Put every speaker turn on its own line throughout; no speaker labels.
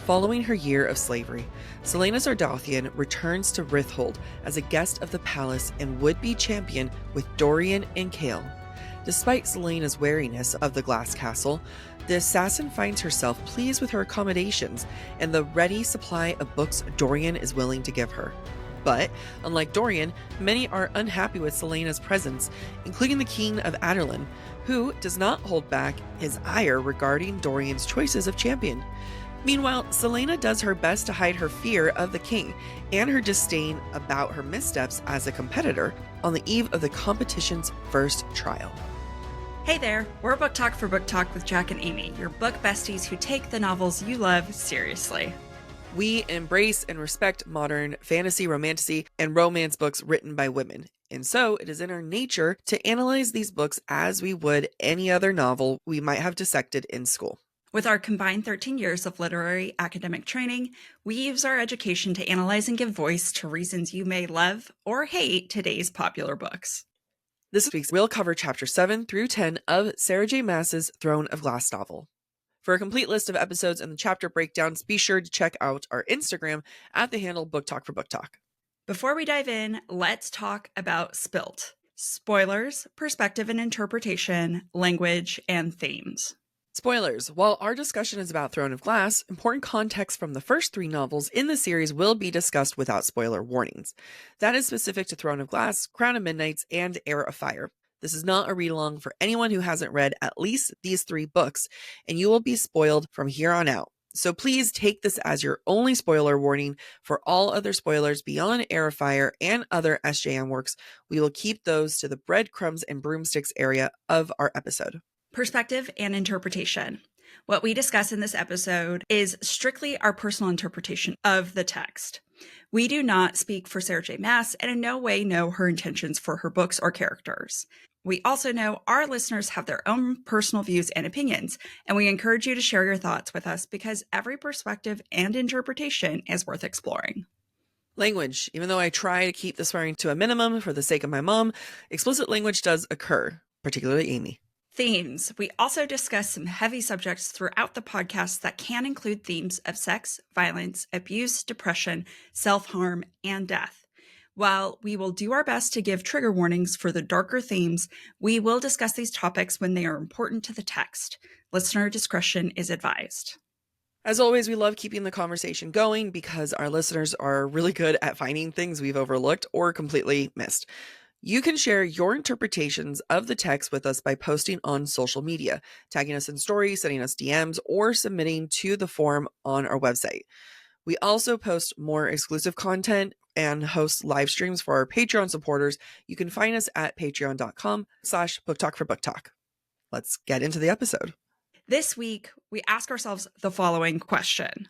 Following her year of slavery, Celaena Zardothian returns to Rithold as a guest of the palace and would-be champion with Dorian and Chaol. Despite Celaena's wariness of the glass castle, the assassin finds herself pleased with her accommodations and the ready supply of books Dorian is willing to give her. But, unlike Dorian, many are unhappy with Celaena's presence, including the King of Adarlan, who does not hold back his ire regarding Dorian's choices of champion. Meanwhile, Celaena does her best to hide her fear of the king and her disdain about her missteps as a competitor on the eve of the competition's first trial.
Hey there, we're BookTok for BookTok with Jac and Amy, your book besties who take the novels you love seriously.
We embrace and respect modern fantasy, romantasy, and romance books written by women, and so it is in our nature to analyze these books as we would any other novel we might have dissected in school.
With our combined 13 years of literary academic training, we use our education to analyze and give voice to reasons you may love or hate today's popular books.
This week, we'll cover Chapter 7 through 10 of Sarah J. Maas's Throne of Glass novel. For a complete list of episodes and the chapter breakdowns, be sure to check out our Instagram at the handle BookTok for BookTok.
Before we dive in, let's talk about S.P.I.L.T. Spoilers, perspective and interpretation, language, and themes.
Spoilers. While our discussion is about Throne of Glass, important context from the first 3 novels in the series will be discussed without spoiler warnings. That is specific to Throne of Glass, Crown of Midnights, and Heir of Fire. This is not a read-along for anyone who hasn't read at least these 3 books, and you will be spoiled from here on out. So please take this as your only spoiler warning. For all other spoilers beyond Heir of Fire and other SJM works, we will keep those to the Breadcrumbs and Broomsticks area of our episode.
Perspective and interpretation. What we discuss in this episode is strictly our personal interpretation of the text. We do not speak for Sarah J. Maas and in no way know her intentions for her books or characters. We also know our listeners have their own personal views and opinions, and we encourage you to share your thoughts with us because every perspective and interpretation is worth exploring.
Language. Even though I try to keep the swearing to a minimum for the sake of my mom, explicit language does occur, particularly Amy.
Themes. We also discuss some heavy subjects throughout the podcast that can include themes of sex, violence, abuse, depression, self-harm, and death. While we will do our best to give trigger warnings for the darker themes, we will discuss these topics when they are important to the text. Listener discretion is advised.
As always, we love keeping the conversation going because our listeners are really good at finding things we've overlooked or completely missed. You can share your interpretations of the text with us by posting on social media, tagging us in stories, sending us DMs, or submitting to the forum on our website. We also post more exclusive content and host live streams for our Patreon supporters. You can find us at patreon.com/BookTok for BookTok. Let's get into the episode.
This week, we ask ourselves the following question.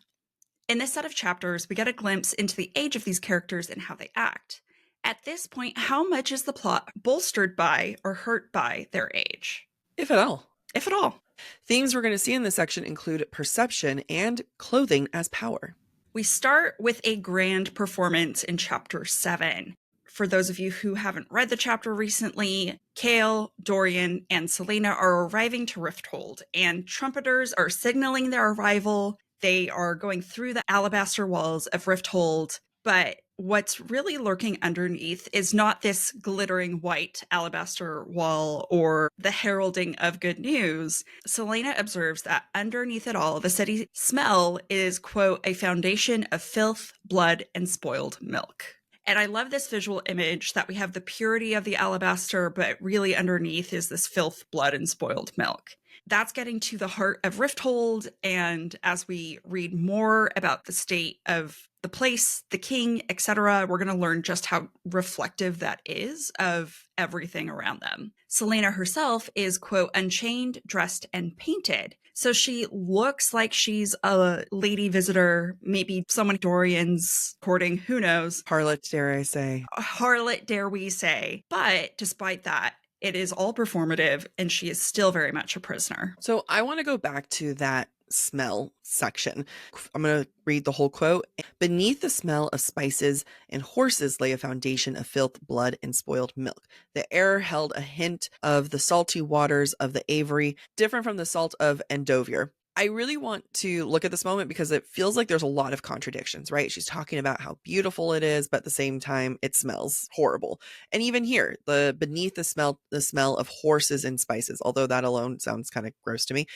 In this set of chapters, we get a glimpse into the age of these characters and how they act. At this point, how much is the plot bolstered by or hurt by their age?
If at all.
If at all.
Themes we're going to see in this section include perception and clothing as power.
We start with a grand performance in Chapter 7. For those of you who haven't read the chapter recently, Chaol, Dorian, and Celaena are arriving to Rifthold, and trumpeters are signaling their arrival. They are going through the alabaster walls of Rifthold, but what's really lurking underneath is not this glittering white alabaster wall or the heralding of good news. Celaena observes that underneath it all, the city's smell is, quote, a foundation of filth, blood, and spoiled milk. And I love this visual image that we have the purity of the alabaster, but really underneath is this filth, blood, and spoiled milk. That's getting to the heart of Rifthold, and as we read more about the state of the place, the king, etc., we're going to learn just how reflective that is of everything around them. Celaena herself is, quote, unchained, dressed, and painted. So she looks like she's a lady visitor, maybe someone Dorian's courting, who knows.
Harlot, dare I say.
Harlot, dare we say. But despite that, it is all performative, and she is still very much a prisoner.
So I want to go back to that smell section. I'm going to read the whole quote. Beneath the smell of spices and horses lay a foundation of filth, blood, and spoiled milk. The air held a hint of the salty waters of the Avery, different from the salt of Endovier. I really want to look at this moment because it feels like there's a lot of contradictions, right? She's talking about how beautiful it is, but at the same time, it smells horrible. And even here, the beneath the smell of horses and spices, although that alone sounds kind of gross to me.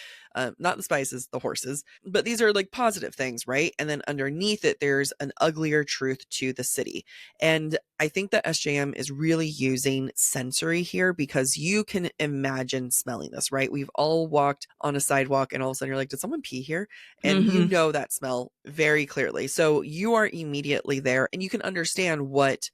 Not the spices, the horses, but these are like positive things, right? And then underneath it, there's an uglier truth to the city. And I think that SJM is really using sensory here because you can imagine smelling this, right? We've all walked on a sidewalk and all of a sudden you're like, did someone pee here? And you
Mm-hmm.
know that smell very clearly. So you are immediately there and you can understand what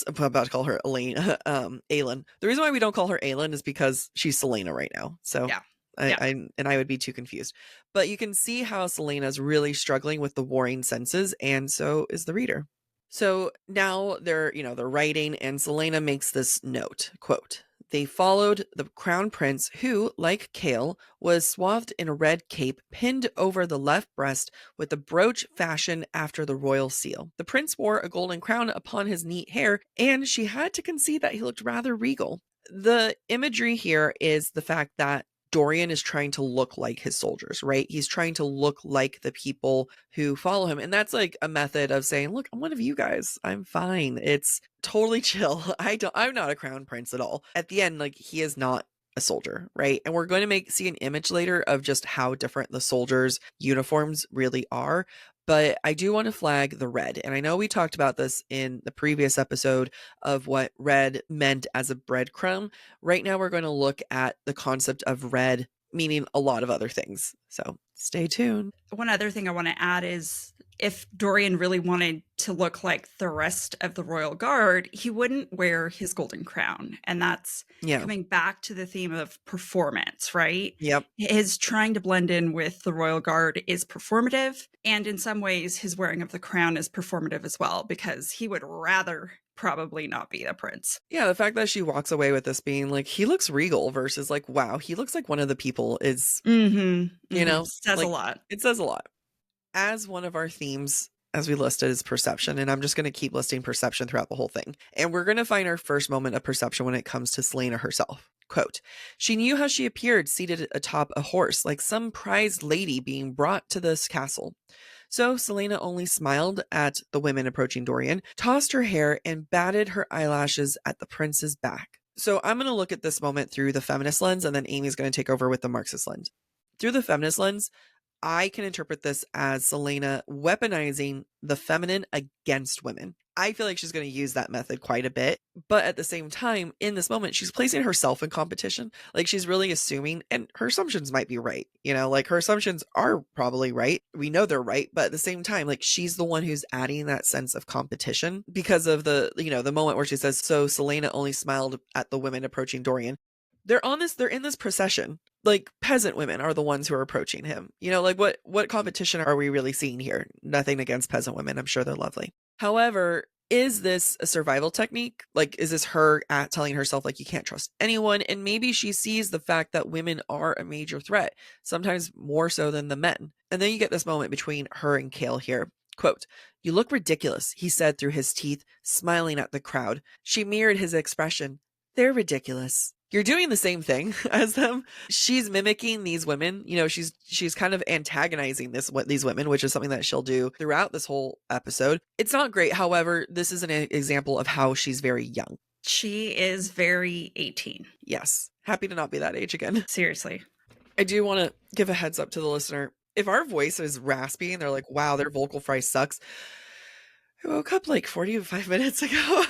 I'm about to call her Elaine, Aelin. The reason why we don't call her Aelin is because she's Selena right now. So
Yeah. Yeah.
I would be too confused. But you can see how Selena's really struggling with the warring senses, and so is the reader. So now they're writing, and Selena makes this note, quote, they followed the crown prince who, like Kale, was swathed in a red cape pinned over the left breast with a brooch fashioned after the royal seal. The prince wore a golden crown upon his neat hair, and she had to concede that he looked rather regal. The imagery here is the fact that Dorian is trying to look like his soldiers, right? He's trying to look like the people who follow him. And that's like a method of saying, look, I'm one of you guys. I'm fine. It's totally chill. I'm not a crown prince at all. At the end, like he is not a soldier, right? And we're going to see an image later of just how different the soldiers' uniforms really are. But I do want to flag the red. And I know we talked about this in the previous episode of what red meant as a breadcrumb. Right now, we're going to look at the concept of red meaning a lot of other things. So stay tuned.
One other thing I want to add is if Dorian really wanted to look like the rest of the royal guard, he wouldn't wear his golden crown. And that's coming back to the theme of performance, right?
Yep.
His trying to blend in with the royal guard is performative. And in some ways, his wearing of the crown is performative as well, because he would rather probably not be a prince.
Yeah, the fact that she walks away with this being like, he looks regal versus like, wow, he looks like one of the people is,
Says
like,
a lot.
It says a lot. As one of our themes, as we listed, is perception. And I'm just going to keep listing perception throughout the whole thing. And we're going to find our first moment of perception when it comes to Selena herself. Quote, she knew how she appeared seated atop a horse, like some prized lady being brought to this castle. So Selena only smiled at the women approaching Dorian, tossed her hair, and batted her eyelashes at the prince's back. So I'm going to look at this moment through the feminist lens, and then Amy's going to take over with the Marxist lens. Through the feminist lens, I can interpret this as Selena weaponizing the feminine against women. I feel like she's going to use that method quite a bit. But at the same time, in this moment, she's placing herself in competition. Like she's really assuming, and her assumptions might be right. Like her assumptions are probably right. We know they're right. But at the same time, like she's the one who's adding that sense of competition because of the moment where she says, so Selena only smiled at the women approaching Dorian. They're in this procession. Like peasant women are the ones who are approaching him. Like what competition are we really seeing here? Nothing against peasant women. I'm sure they're lovely. However, is this a survival technique? Like, is this her telling herself, like, you can't trust anyone? And maybe she sees the fact that women are a major threat, sometimes more so than the men. And then you get this moment between her and Kale here. Quote, you look ridiculous, he said through his teeth, smiling at the crowd. She mirrored his expression. They're ridiculous. You're doing the same thing as them. She's mimicking these women. She's kind of antagonizing these women, which is something that she'll do throughout this whole episode. It's not great. However, this is an example of how she's very young.
She is very 18.
Yes. Happy to not be that age again.
Seriously.
I do want to give a heads up to the listener. If our voice is raspy and they're like, wow, their vocal fry sucks. I woke up like 45 minutes ago.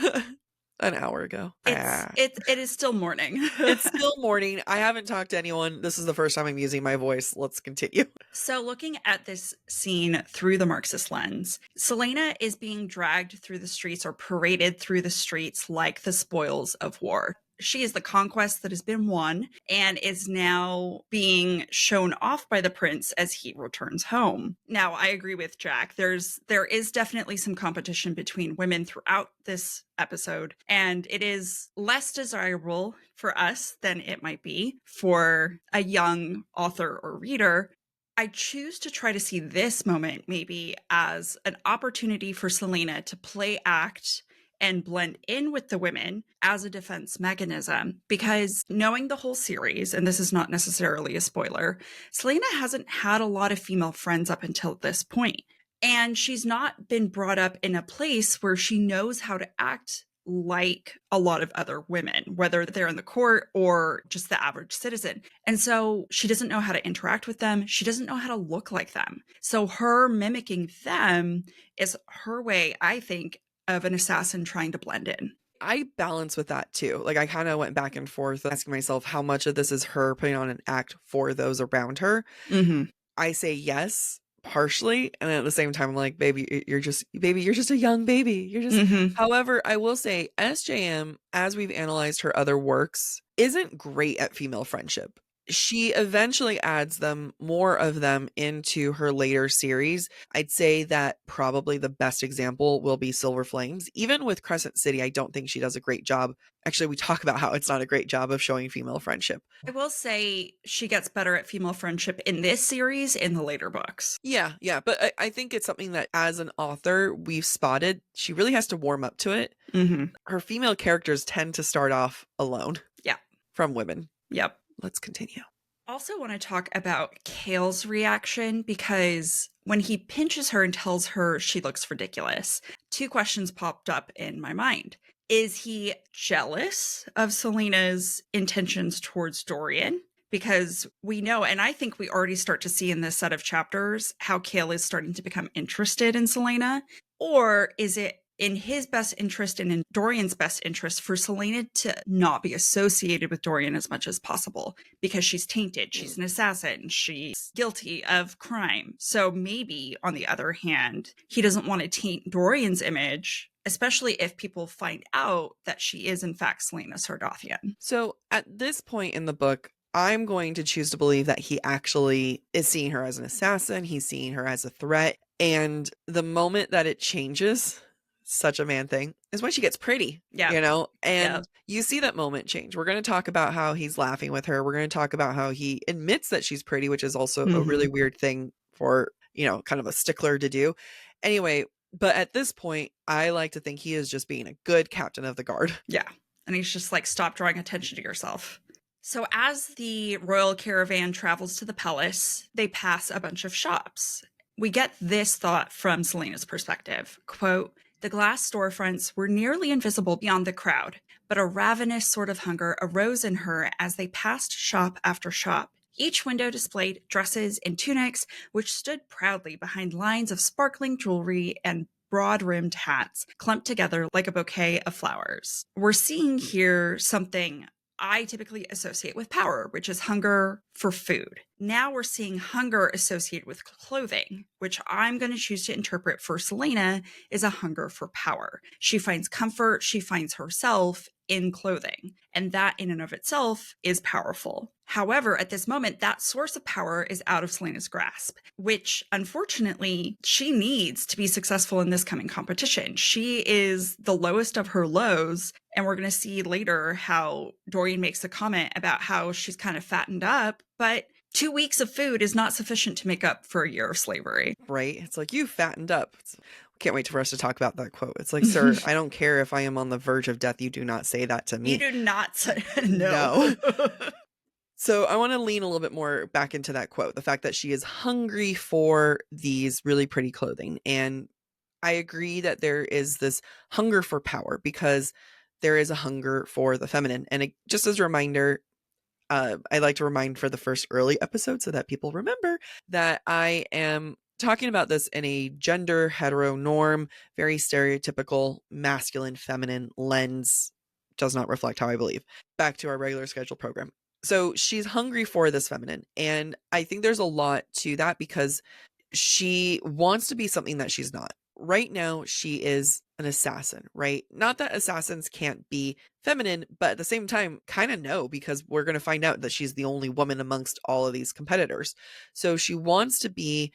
An hour ago.
It is still morning.
It's still morning. I haven't talked to anyone. This is the first time I'm using my voice. Let's continue.
So looking at this scene through the Marxist lens, Selena is being dragged through the streets or paraded through the streets like the spoils of war. She is the conquest that has been won and is now being shown off by the prince as he returns home. Now, I agree with Jac. There is definitely some competition between women throughout this episode, and it is less desirable for us than it might be for a young author or reader. I choose to try to see this moment maybe as an opportunity for Selena to play act and blend in with the women as a defense mechanism. Because knowing the whole series, and this is not necessarily a spoiler, Selena hasn't had a lot of female friends up until this point. And she's not been brought up in a place where she knows how to act like a lot of other women, whether they're in the court or just the average citizen. And so she doesn't know how to interact with them. She doesn't know how to look like them. So her mimicking them is her way, I think, of an assassin trying to blend in.
I balance with that too. Like I kind of went back and forth asking myself how much of this is her putting on an act for those around her.
Mm-hmm.
I say yes, partially, and at the same time I'm like, baby, you're just a young baby. You're just However, I will say SJM, as we've analyzed her other works, isn't great at female friendship. She eventually adds more of them into her later series. I'd say that probably the best example will be Silver Flames. Even with Crescent City, I don't think she does a great job. Actually, we talk about how it's not a great job of showing female friendship.
I will say she gets better at female friendship in this series in the later books.
Yeah. But I think it's something that as an author, we've spotted. She really has to warm up to it. Her female characters tend to start off alone.
Yeah.
From women.
Yep.
Let's continue.
Also want to talk about Cale's reaction, because when he pinches her and tells her she looks ridiculous, two questions popped up in my mind. Is he jealous of Selena's intentions towards Dorian? Because we know, and I think we already start to see in this set of chapters, how Cale is starting to become interested in Selena. Or is it in his best interest and in Dorian's best interest for Selena to not be associated with Dorian as much as possible, because she's tainted, she's an assassin, she's guilty of crime. So maybe, on the other hand, he doesn't want to taint Dorian's image, especially if people find out that she is in fact Selena Sardathian.
So at this point in the book, I'm going to choose to believe that he actually is seeing her as an assassin. He's seeing her as a threat. And the moment that it changes, such a man thing, is when she gets pretty.
Yeah.
And you see that moment change. We're going to talk about how he's laughing with her. We're going to talk about how he admits that she's pretty, which is also a really weird thing for, kind of a stickler to do. Anyway, but at this point, I like to think he is just being a good captain of the guard.
Yeah. And he's just like, stop drawing attention to yourself. So as the royal caravan travels to the palace, they pass a bunch of shops. We get this thought from Selena's perspective. Quote, "The glass storefronts were nearly invisible beyond the crowd, but a ravenous sort of hunger arose in her as they passed shop after shop. Each window displayed dresses and tunics, which stood proudly behind lines of sparkling jewelry and broad-rimmed hats, clumped together like a bouquet of flowers." We're seeing here something I typically associate with power, which is hunger for food. Now we're seeing hunger associated with clothing, which I'm going to choose to interpret for Selena is a hunger for power. She finds comfort, she finds herself in clothing, and that in and of itself is powerful. However, at this moment, that source of power is out of Selena's grasp, which unfortunately she needs to be successful in this coming competition. She is the lowest of her lows, and we're going to see later how Dorian makes a comment about how she's kind of fattened up, but 2 weeks of food is not sufficient to make up for a year of slavery.
Right? It's like, you fattened up. Can't wait for us to talk about that quote. It's like, sir, I don't care if I am on the verge of death. You do not say that to me.
You do not say no.
So I want to lean a little bit more back into that quote, the fact that she is hungry for these really pretty clothing. And I agree that there is this hunger for power because there is a hunger for the feminine. And just as a reminder, I like to remind for the first early episode so that people remember that I am talking about this in a gender hetero norm, very stereotypical masculine feminine lens, does not reflect how I believe. Back to our regular scheduled program. So she's hungry for this feminine. And I think there's a lot to that because she wants to be something that she's not. Right now, she is an assassin, right? Not that assassins can't be feminine, but at the same time, kind of no, because we're going to find out that she's the only woman amongst all of these competitors. So she wants to be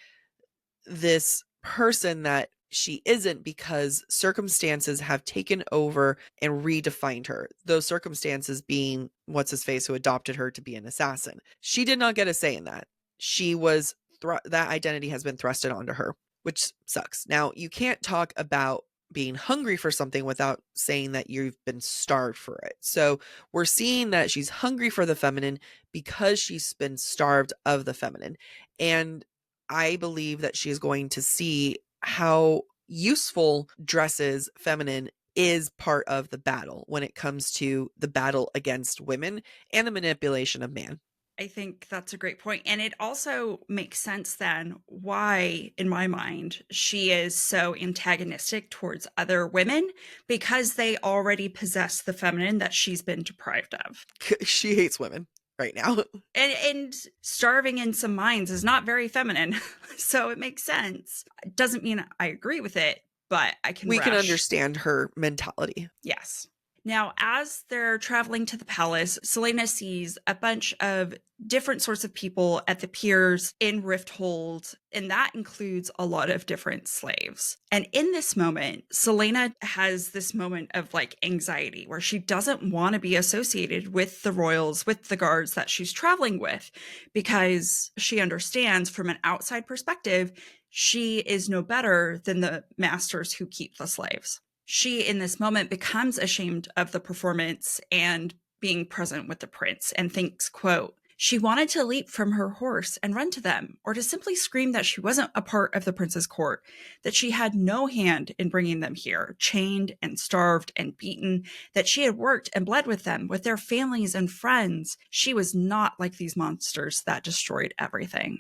this person that she isn't because circumstances have taken over and redefined her. Those circumstances being what's his face who adopted her to be an assassin. She did not get a say in that. She was that identity has been thrusted onto her, which sucks. Now, you can't talk about being hungry for something without saying that you've been starved for it. So we're seeing that she's hungry for the feminine because she's been starved of the feminine. And I believe that she's going to see how useful dresses feminine is part of the battle when it comes to the battle against women and the manipulation of man.
I think that's a great point. And it also makes sense then why, in my mind, she is so antagonistic towards other women because they already possess the feminine that she's been deprived of.
She hates women right now.
And starving in some minds is not very feminine. So it makes sense. It doesn't mean I agree with it, but I can
We can
rush.
understand her mentality.
Yes. Now, as they're traveling to the palace, Selena sees a bunch of different sorts of people at the piers in Rifthold, and that includes a lot of different slaves. And in this moment, Selena has this moment of like anxiety where she doesn't want to be associated with the royals, with the guards that she's traveling with, because she understands from an outside perspective, she is no better than the masters who keep the slaves. She, in this moment, becomes ashamed of the performance and being present with the prince and thinks, quote, she wanted to leap from her horse and run to them, or to simply scream that she wasn't a part of the prince's court, that she had no hand in bringing them here, chained and starved and beaten, that she had worked and bled with them, with their families and friends. She was not like these monsters that destroyed everything.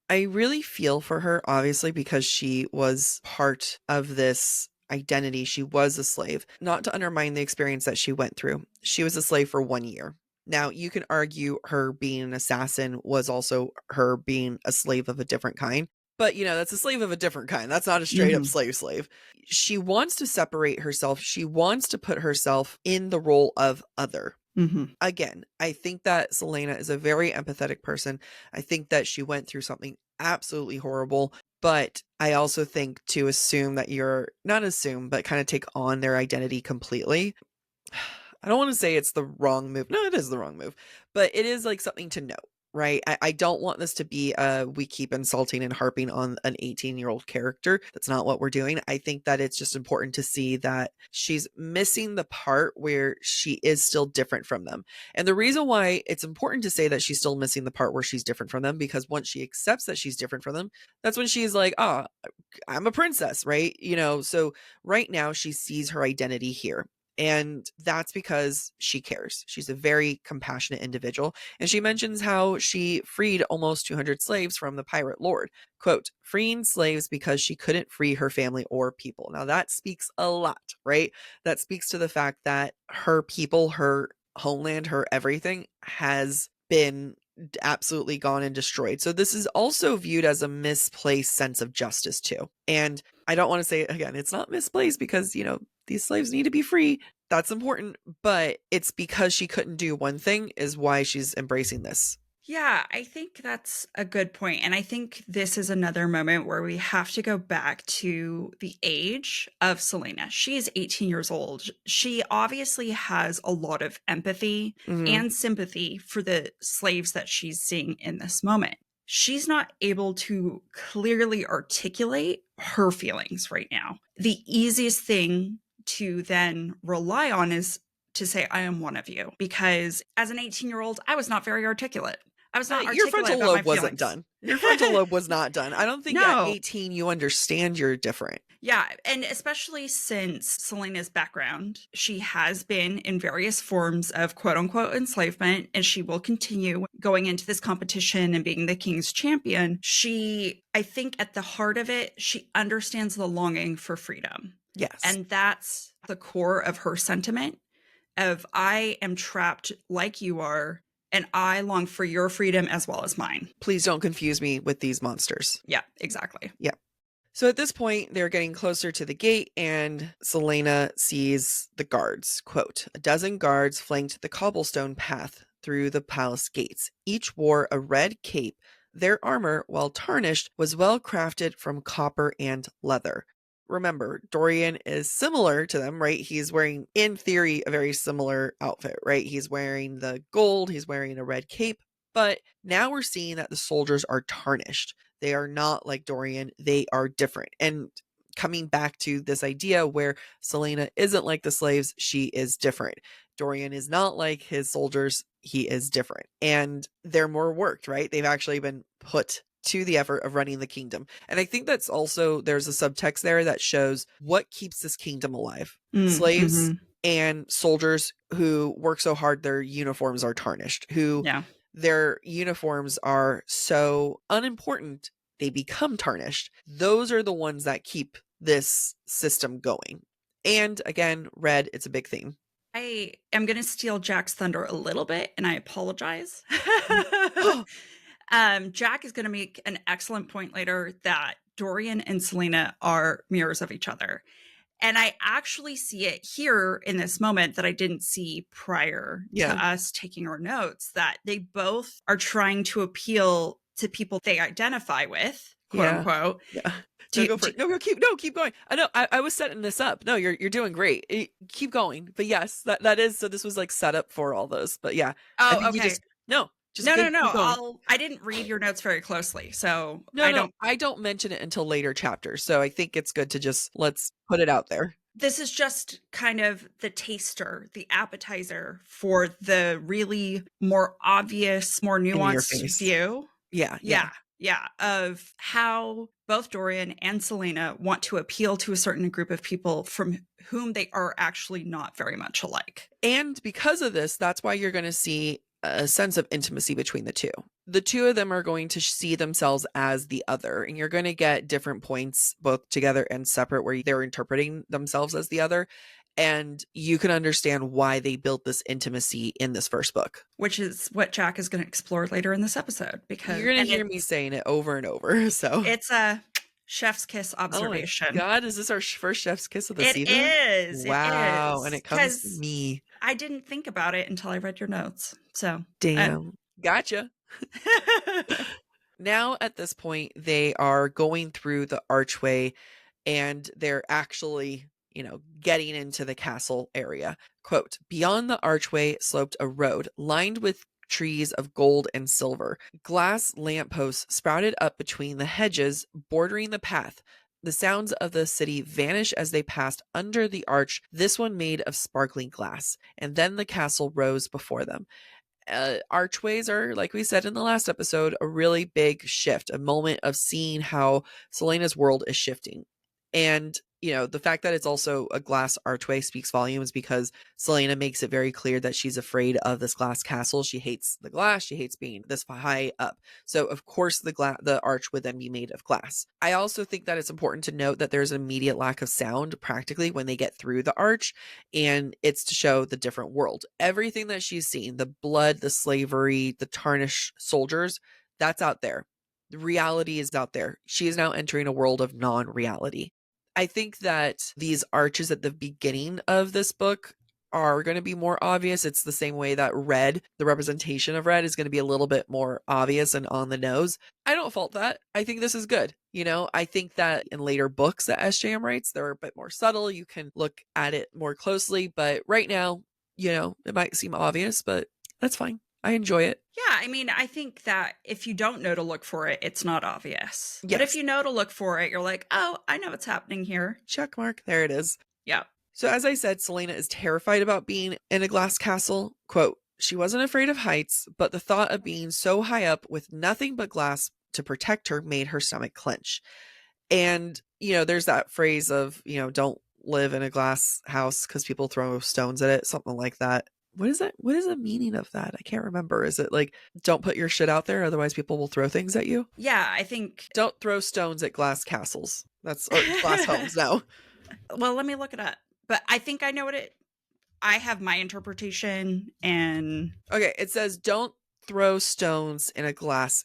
I really feel for her, obviously, because she was part of this identity. She was a slave. Not to undermine the experience that she went through. She was a slave for 1 year. Now, you can argue her being an assassin was also her being a slave of a different kind. But, that's a slave of a different kind. That's not a straight up slave. She wants to separate herself. She wants to put herself in the role of other. Again, I think that Selena is a very empathetic person. I think that she went through something absolutely horrible, but I also think to assume that not assume, but kind of take on their identity completely. I don't want to say it's the wrong move. No, it is the wrong move, but it is like something to note, right? I don't want this to be we keep insulting and harping on an 18-year-old character. That's not what we're doing. I think that it's just important to see that she's missing the part where she is still different from them. And the reason why it's important to say that she's still missing the part where she's different from them, because once she accepts that she's different from them, that's when she's like, I'm a princess, right? So right now she sees her identity here. And that's because she cares. She's a very compassionate individual. And she mentions how she freed almost 200 slaves from the pirate lord. Quote, freeing slaves because she couldn't free her family or people. Now that speaks a lot, right? That speaks to the fact that her people, her homeland, her everything has been absolutely gone and destroyed. So this is also viewed as a misplaced sense of justice too. And I don't want to say, again, it's not misplaced because, these slaves need to be free. That's important, but it's because she couldn't do one thing is why she's embracing this.
Yeah, I think that's a good point. And I think this is another moment where we have to go back to the age of Selena. She is 18 years old. She obviously has a lot of empathy and sympathy for the slaves that she's seeing in this moment. She's not able to clearly articulate her feelings right now. The easiest thing to then rely on is to say, I am one of you. Because as an 18-year-old, I was not very articulate. I was not
Your
articulate
frontal
about my
lobe wasn't
feelings.
done. Your frontal lobe was not done. I don't think at
No.
18 you understand you're different.
Yeah, and especially since Selena's background, she has been in various forms of quote unquote enslavement, and she will continue going into this competition and being the king's champion. I think at the heart of it, she understands the longing for freedom.
Yes.
And that's the core of her sentiment of I am trapped like you are, and I long for your freedom as well as mine.
Please don't confuse me with these monsters.
Yeah, exactly.
Yeah. So at this point, they're getting closer to the gate, and Selena sees the guards. Quote, a dozen guards flanked the cobblestone path through the palace gates. Each wore a red cape. Their armor, while tarnished, was well crafted from copper and leather. Remember, Dorian is similar to them, right? He's wearing, in theory, a very similar outfit, right? He's wearing the gold, he's wearing a red cape, but now we're seeing that the soldiers are tarnished. They are not like Dorian, they are different. And coming back to this idea where Celaena isn't like the slaves, she is different. Dorian is not like his soldiers, he is different. And they're more worked, right? They've actually been put to the effort of running the kingdom. And I think that's also, there's a subtext there that shows what keeps this kingdom alive. Slaves and soldiers who work so hard their uniforms are tarnished, who their uniforms are so unimportant they become tarnished. Those are the ones that keep this system going. And again, red, it's a big theme.
I am going to steal Jac's thunder a little bit, and I apologize. Jac is going to make an excellent point later that Dorian and Celaena are mirrors of each other. And I actually see it here in this moment that I didn't see prior to us taking our notes, that they both are trying to appeal to people they identify with, quote unquote.
Yeah. Go for it. No, keep going. I know I was setting this up. No, you're doing great. Keep going. But yes, that is, so this was like set up for all those. But yeah.
Oh, okay.
No.
I didn't read your notes very closely, so
I don't mention it until later chapters. So I think it's good to just, let's put it out there.
This is just kind of the taster, the appetizer for the really more obvious, more nuanced view. Yeah, of how both Dorian and Celaena want to appeal to a certain group of people from whom they are actually not very much alike.
And because of this, that's why you're going to see a sense of intimacy between the two. The two of them are going to see themselves as the other, and you're going to get different points, both together and separate, where they're interpreting themselves as the other. And you can understand why they built this intimacy in this first book.
Which is what Jac is going to explore later in this episode. Because
you're going to hear me saying it over and over. So
it's a chef's kiss observation.
Oh my God, is this our first chef's kiss of the season?
It is.
Wow.
It is.
And it comes to me.
I didn't think about it until I read your notes. So
damn. Gotcha. Now at this point, they are going through the archway and they're actually, getting into the castle area. Quote, beyond the archway sloped a road lined with trees of gold and silver. Glass lampposts sprouted up between the hedges bordering the path. The sounds of the city vanish as they passed under the arch, this one made of sparkling glass, and then the castle rose before them. Archways are, like we said in the last episode, a really big shift, a moment of seeing how Celaena's world is shifting. And the fact that it's also a glass archway speaks volumes, because Celaena makes it very clear that she's afraid of this glass castle. She hates the glass. She hates being this high up. So of course the arch would then be made of glass. I also think that it's important to note that there's an immediate lack of sound practically when they get through the arch, and it's to show the different world. Everything that she's seen, the blood, the slavery, the tarnished soldiers, that's out there. The reality is out there. She is now entering a world of non-reality. I think that these arches at the beginning of this book are going to be more obvious. It's the same way that red, the representation of red, is going to be a little bit more obvious and on the nose. I don't fault that. I think this is good. I think that in later books that SJM writes, they're a bit more subtle. You can look at it more closely. But right now, it might seem obvious, but that's fine. I enjoy it.
Yeah, I mean, I think that if you don't know to look for it, it's not obvious. Yes. But if you know to look for it, you're like, oh, I know what's happening here.
Check mark. There it is.
Yeah.
So as I said, Celaena is terrified about being in a glass castle. Quote, she wasn't afraid of heights, but the thought of being so high up with nothing but glass to protect her made her stomach clench. And, there's that phrase of, don't live in a glass house because people throw stones at it, something like that. What is that? What is the meaning of that? I can't remember. Is it like, don't put your shit out there, otherwise people will throw things at you?
Yeah, I think.
Don't throw stones at glass castles. Or glass homes now.
Well, let me look it up. But I think I know I have my interpretation and.
Okay, it says don't throw stones in a glass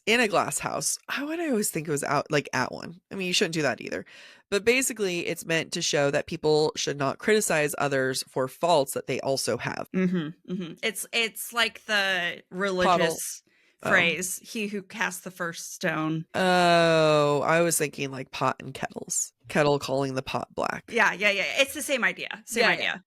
house. How would I always think it was out like at one? I mean, you shouldn't do that either. But basically, it's meant to show that people should not criticize others for faults that they also have.
Mm-hmm, mm-hmm. It's like the religious phrase, he who casts the first stone.
Oh, I was thinking like pot and kettles. Kettle calling the pot black.
Yeah. It's the same idea. Same idea.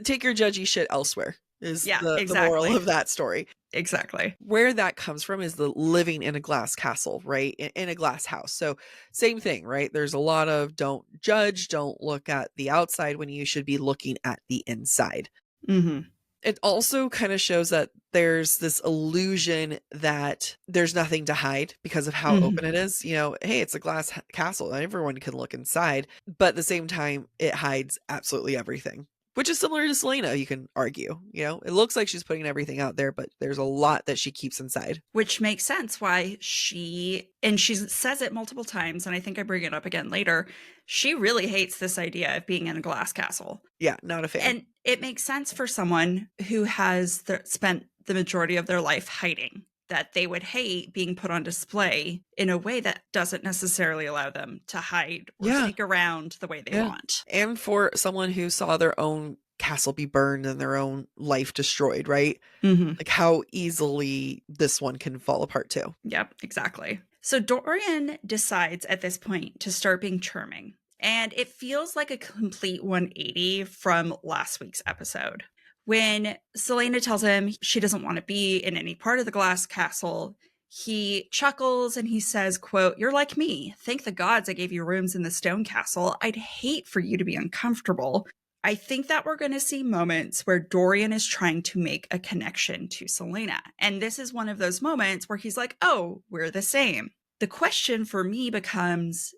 Take your judgy shit elsewhere is the
exactly.
moral of that story.
exactly.
Where that comes from is the living in a glass castle, right? In a glass house. So same thing, right? There's a lot of don't judge, don't look at the outside when you should be looking at the inside.
Mm-hmm.
It also kind of shows that there's this illusion that there's nothing to hide because of how
Mm-hmm.
open it is. You know, hey, it's a glass castle. Everyone can look inside. But at the same time, it hides absolutely everything, which is similar to Selena, you can argue. You know, it looks like she's putting everything out there, but there's a lot that she keeps inside.
Which makes sense why she says it multiple times, and I think I bring it up again later. She really hates this idea of being in a glass castle.
Yeah, not a fan.
And it makes sense for someone who has spent the majority of their life hiding, that they would hate being put on display in a way that doesn't necessarily allow them to hide or
Yeah.
sneak around the way they
Yeah.
want.
And for someone who saw their own castle be burned and their own life destroyed, right?
Mm-hmm.
Like how easily this one can fall apart too.
Yep, exactly. So Dorian decides at this point to start being charming. And it feels like a complete 180 from last week's episode. When Selena tells him she doesn't want to be in any part of the glass castle, he chuckles and he says, quote, "You're like me. Thank the gods I gave you rooms in the stone castle. I'd hate for you to be uncomfortable." I think that we're going to see moments where Dorian is trying to make a connection to Selena. And this is one of those moments where he's like, oh, we're the same. The question for me becomes,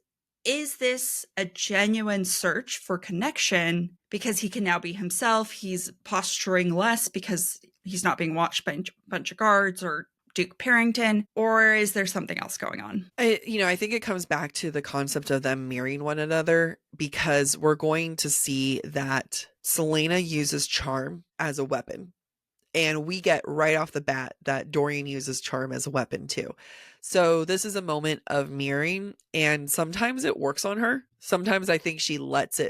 is this a genuine search for connection because he can now be himself? He's posturing less because he's not being watched by a bunch of guards or Duke Parrington, or is there something else going on?
I think it comes back to the concept of them mirroring one another, because we're going to see that Selena uses charm as a weapon. And we get right off the bat that Dorian uses charm as a weapon too. So this is a moment of mirroring, and sometimes it works on her. Sometimes I think she lets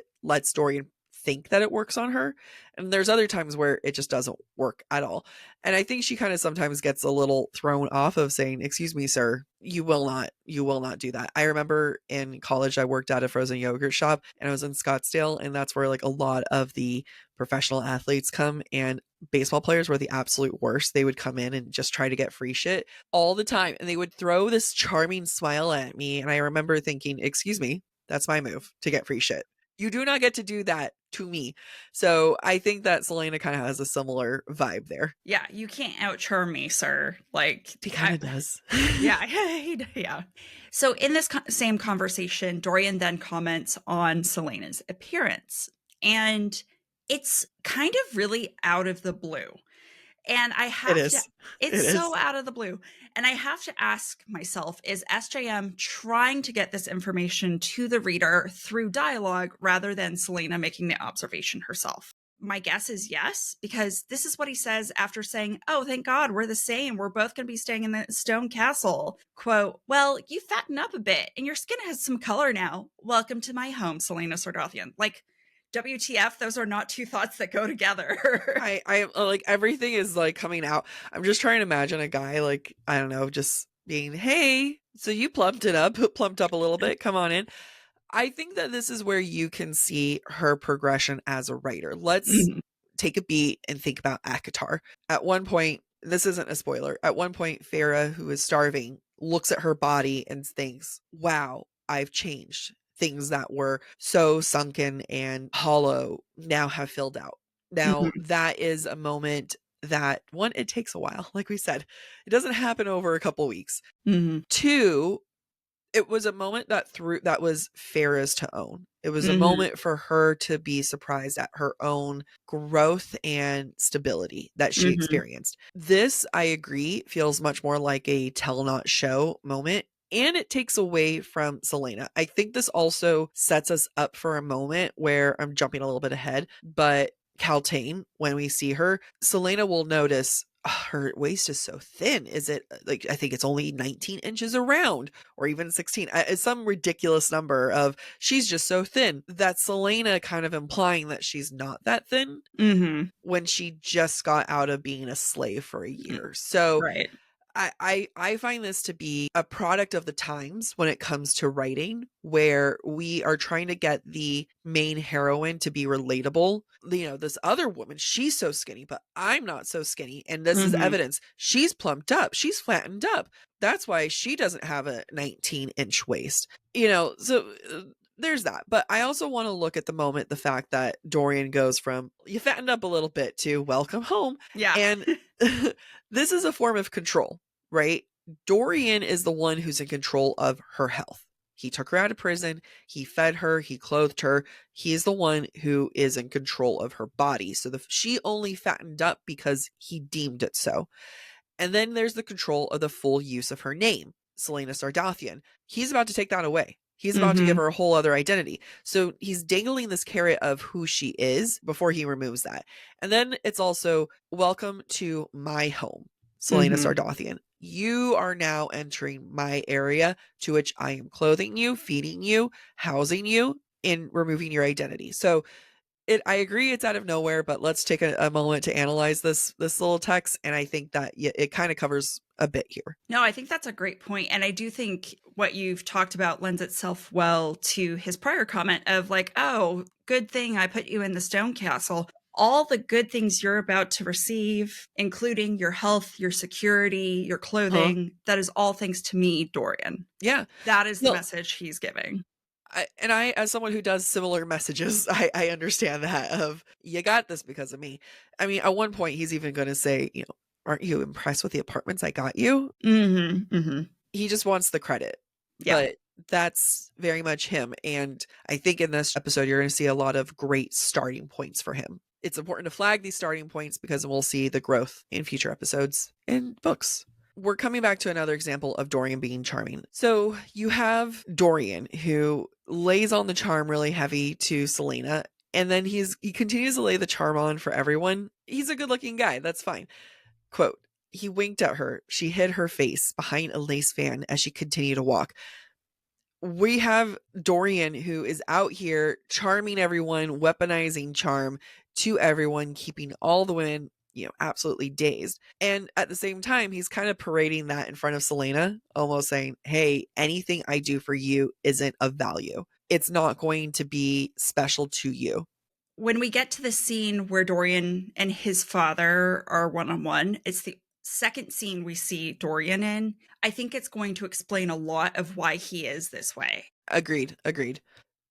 Dorian think that it works on her. And there's other times where it just doesn't work at all. And I think she kind of sometimes gets a little thrown off of saying, "Excuse me, sir, you will not do that." I remember in college, I worked at a frozen yogurt shop and I was in Scottsdale, and that's where like a lot of the professional athletes come, and baseball players were the absolute worst. They would come in and just try to get free shit all the time. And they would throw this charming smile at me. And I remember thinking, "Excuse me, that's my move to get free shit. You do not get to do that to me." So I think that Selena kind of has a similar vibe there.
Yeah, you can't outcharm me, sir. Like,
He kind of does.
Yeah, yeah. So in this same conversation, Dorian then comments on Selena's appearance, and it's kind of really out of the blue. And I have
It is.
to, it's so out of the blue. And I have to ask myself, is SJM trying to get this information to the reader through dialogue rather than Selena making the observation herself? My guess is yes, because this is what he says after saying, "Oh, thank God, we're the same. We're both going to be staying in the stone castle." Quote, "Well, you fatten up a bit and your skin has some color now. Welcome to my home, Selena Sardothian." Like, WTF, those are not two thoughts that go together.
I like everything is like coming out. I'm just trying to imagine a guy like, I don't know, just being, "Hey, so you plumped up a little bit. Come on in." I think that this is where you can see her progression as a writer. Let's take a beat and think about ACOTAR. At one point, this isn't a spoiler, at one point, Farah, who is starving, looks at her body and thinks, "Wow, I've changed. Things that were so sunken and hollow now have filled out." Now, that is a moment that, one, it takes a while. Like we said, it doesn't happen over a couple weeks. Two, it was a moment that was Farah's to own. It was a moment for her to be surprised at her own growth and stability that she experienced. This, I agree, feels much more like a tell not show moment, and it takes away from Selena. I think this also sets us up for a moment where, I'm jumping a little bit ahead, but Caltaine, when we see her, Selena will notice, her waist is so thin. Is it like, I think it's only 19 inches around, or even 16. It's some ridiculous number of, she's just so thin. That's Selena kind of implying that she's not that thin when she just got out of being a slave for a year. So
Right.
I find this to be a product of the times when it comes to writing, where we are trying to get the main heroine to be relatable. This other woman, she's so skinny, but I'm not so skinny. And this is
Mhm.
evidence. She's plumped up, she's flattened up. That's why she doesn't have a 19-inch waist. There's that. But I also want to look at the fact that Dorian goes from you fattened up a little bit to welcome home.
Yeah.
And this is a form of control, right? Dorian is the one who's in control of her health. He took her out of prison. He fed her. He clothed her. He's the one who is in control of her body. So she only fattened up because he deemed it so. And then there's the control of the full use of her name, Selena Sardathian. He's about to take that away. He's about to give
Mhm.
her a whole other identity. So he's dangling this carrot of who she is before he removes that. And then it's also, welcome to my home, Selena
Mhm.
Sardathian. You are now entering my area to which I am clothing you, feeding you, housing you, and removing your identity. So I agree it's out of nowhere, but let's take a moment to analyze this little text, and I think that it kind of covers a bit here.
No, I think that's a great point. And I do think what you've talked about lends itself well to his prior comment of like, oh, good thing I put you in the stone castle. All the good things you're about to receive, including your health, your security, your
Huh?
clothing, that is all thanks to me, Dorian.
Yeah.
That is the
Well,
message he's giving.
I, as someone who does similar messages, I understand that of you got this because of me. I mean, at one point he's even going to say, aren't you impressed with the apartments I got you?
Mhm. Mhm.
He just wants the credit,
Yeah.
but that's very much him. And I think in this episode, you're going to see a lot of great starting points for him. It's important to flag these starting points because we'll see the growth in future episodes and books. We're coming back to another example of Dorian being charming. So you have Dorian, who lays on the charm really heavy to Selena, and then he continues to lay the charm on for everyone. He's a good looking guy. That's fine. Quote, he winked at her. She hid her face behind a lace fan as she continued to walk. We have Dorian, who is out here charming everyone, weaponizing charm to everyone, keeping all the women, absolutely dazed. And at the same time, he's kind of parading that in front of Selena, almost saying, hey, anything I do for you isn't of value. It's not going to be special to you.
When we get to the scene where Dorian and his father are one on one, it's the second scene we see Dorian in. I think it's going to explain a lot of why he is this way.
Agreed.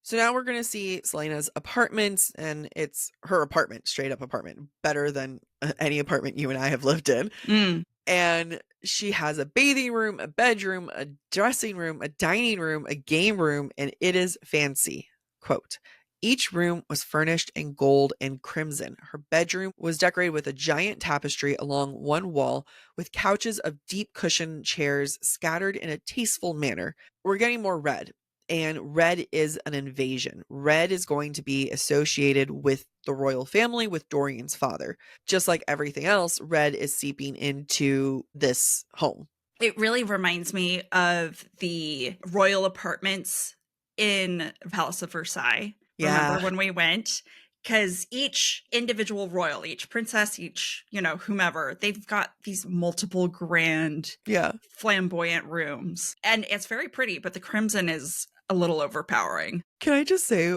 So now we're going to see Selena's apartment, and it's her apartment, straight up apartment, better than any apartment you and I have lived in.
Mm.
And she has a bathing room, a bedroom, a dressing room, a dining room, a game room, and it is fancy. Quote, each room was furnished in gold and crimson. Her bedroom was decorated with a giant tapestry along one wall, with couches of deep cushioned chairs scattered in a tasteful manner. We're getting more red, and red is an invasion. Red is going to be associated with the royal family, with Dorian's father. Just like everything else, red is seeping into this home.
It really reminds me of the royal apartments in Palace of Versailles. Remember
Yeah.
when we went? Because each individual royal, each princess, each, whomever, they've got these multiple grand,
Yeah.
flamboyant rooms. And it's very pretty, but the crimson is a little overpowering.
Can I just say,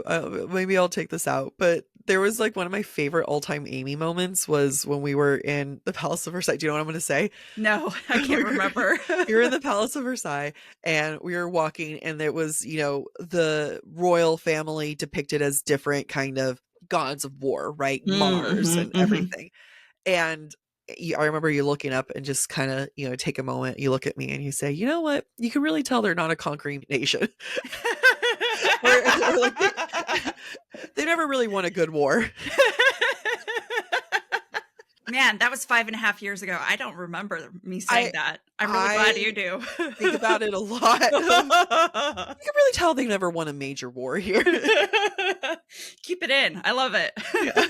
maybe I'll take this out, but there was like one of my favorite all-time Amy moments was when we were in the Palace of Versailles. Do you know what I'm going to say?
No, I can't remember.
We were in the Palace of Versailles, and we were walking, and there was, the royal family depicted as different kind of gods of war, right? Mars
Mm-hmm,
and
mm-hmm.
everything. And I remember you looking up and just kind of, take a moment. You look at me and you say, you know what? You can really tell they're not a conquering nation. Or like they never really won a good war.
Man, that was 5.5 years ago. I don't remember me saying that. I'm really glad you do.
Think about it a lot. You can really tell they never won a major war here.
Keep it in. I love it.
Yeah.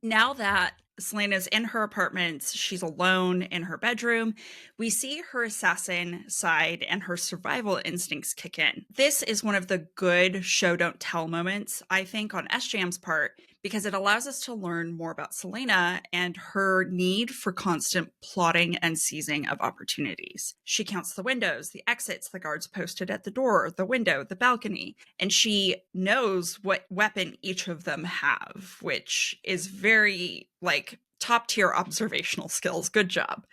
Now that Selena's in her apartment, she's alone in her bedroom, we see her assassin side and her survival instincts kick in. This is one of the good show don't tell moments, I think, on SJM's part, because it allows us to learn more about Selena and her need for constant plotting and seizing of opportunities. She counts the windows, the exits, the guards posted at the door, the window, the balcony, and she knows what weapon each of them have, which is very, like, top tier observational skills. Good job.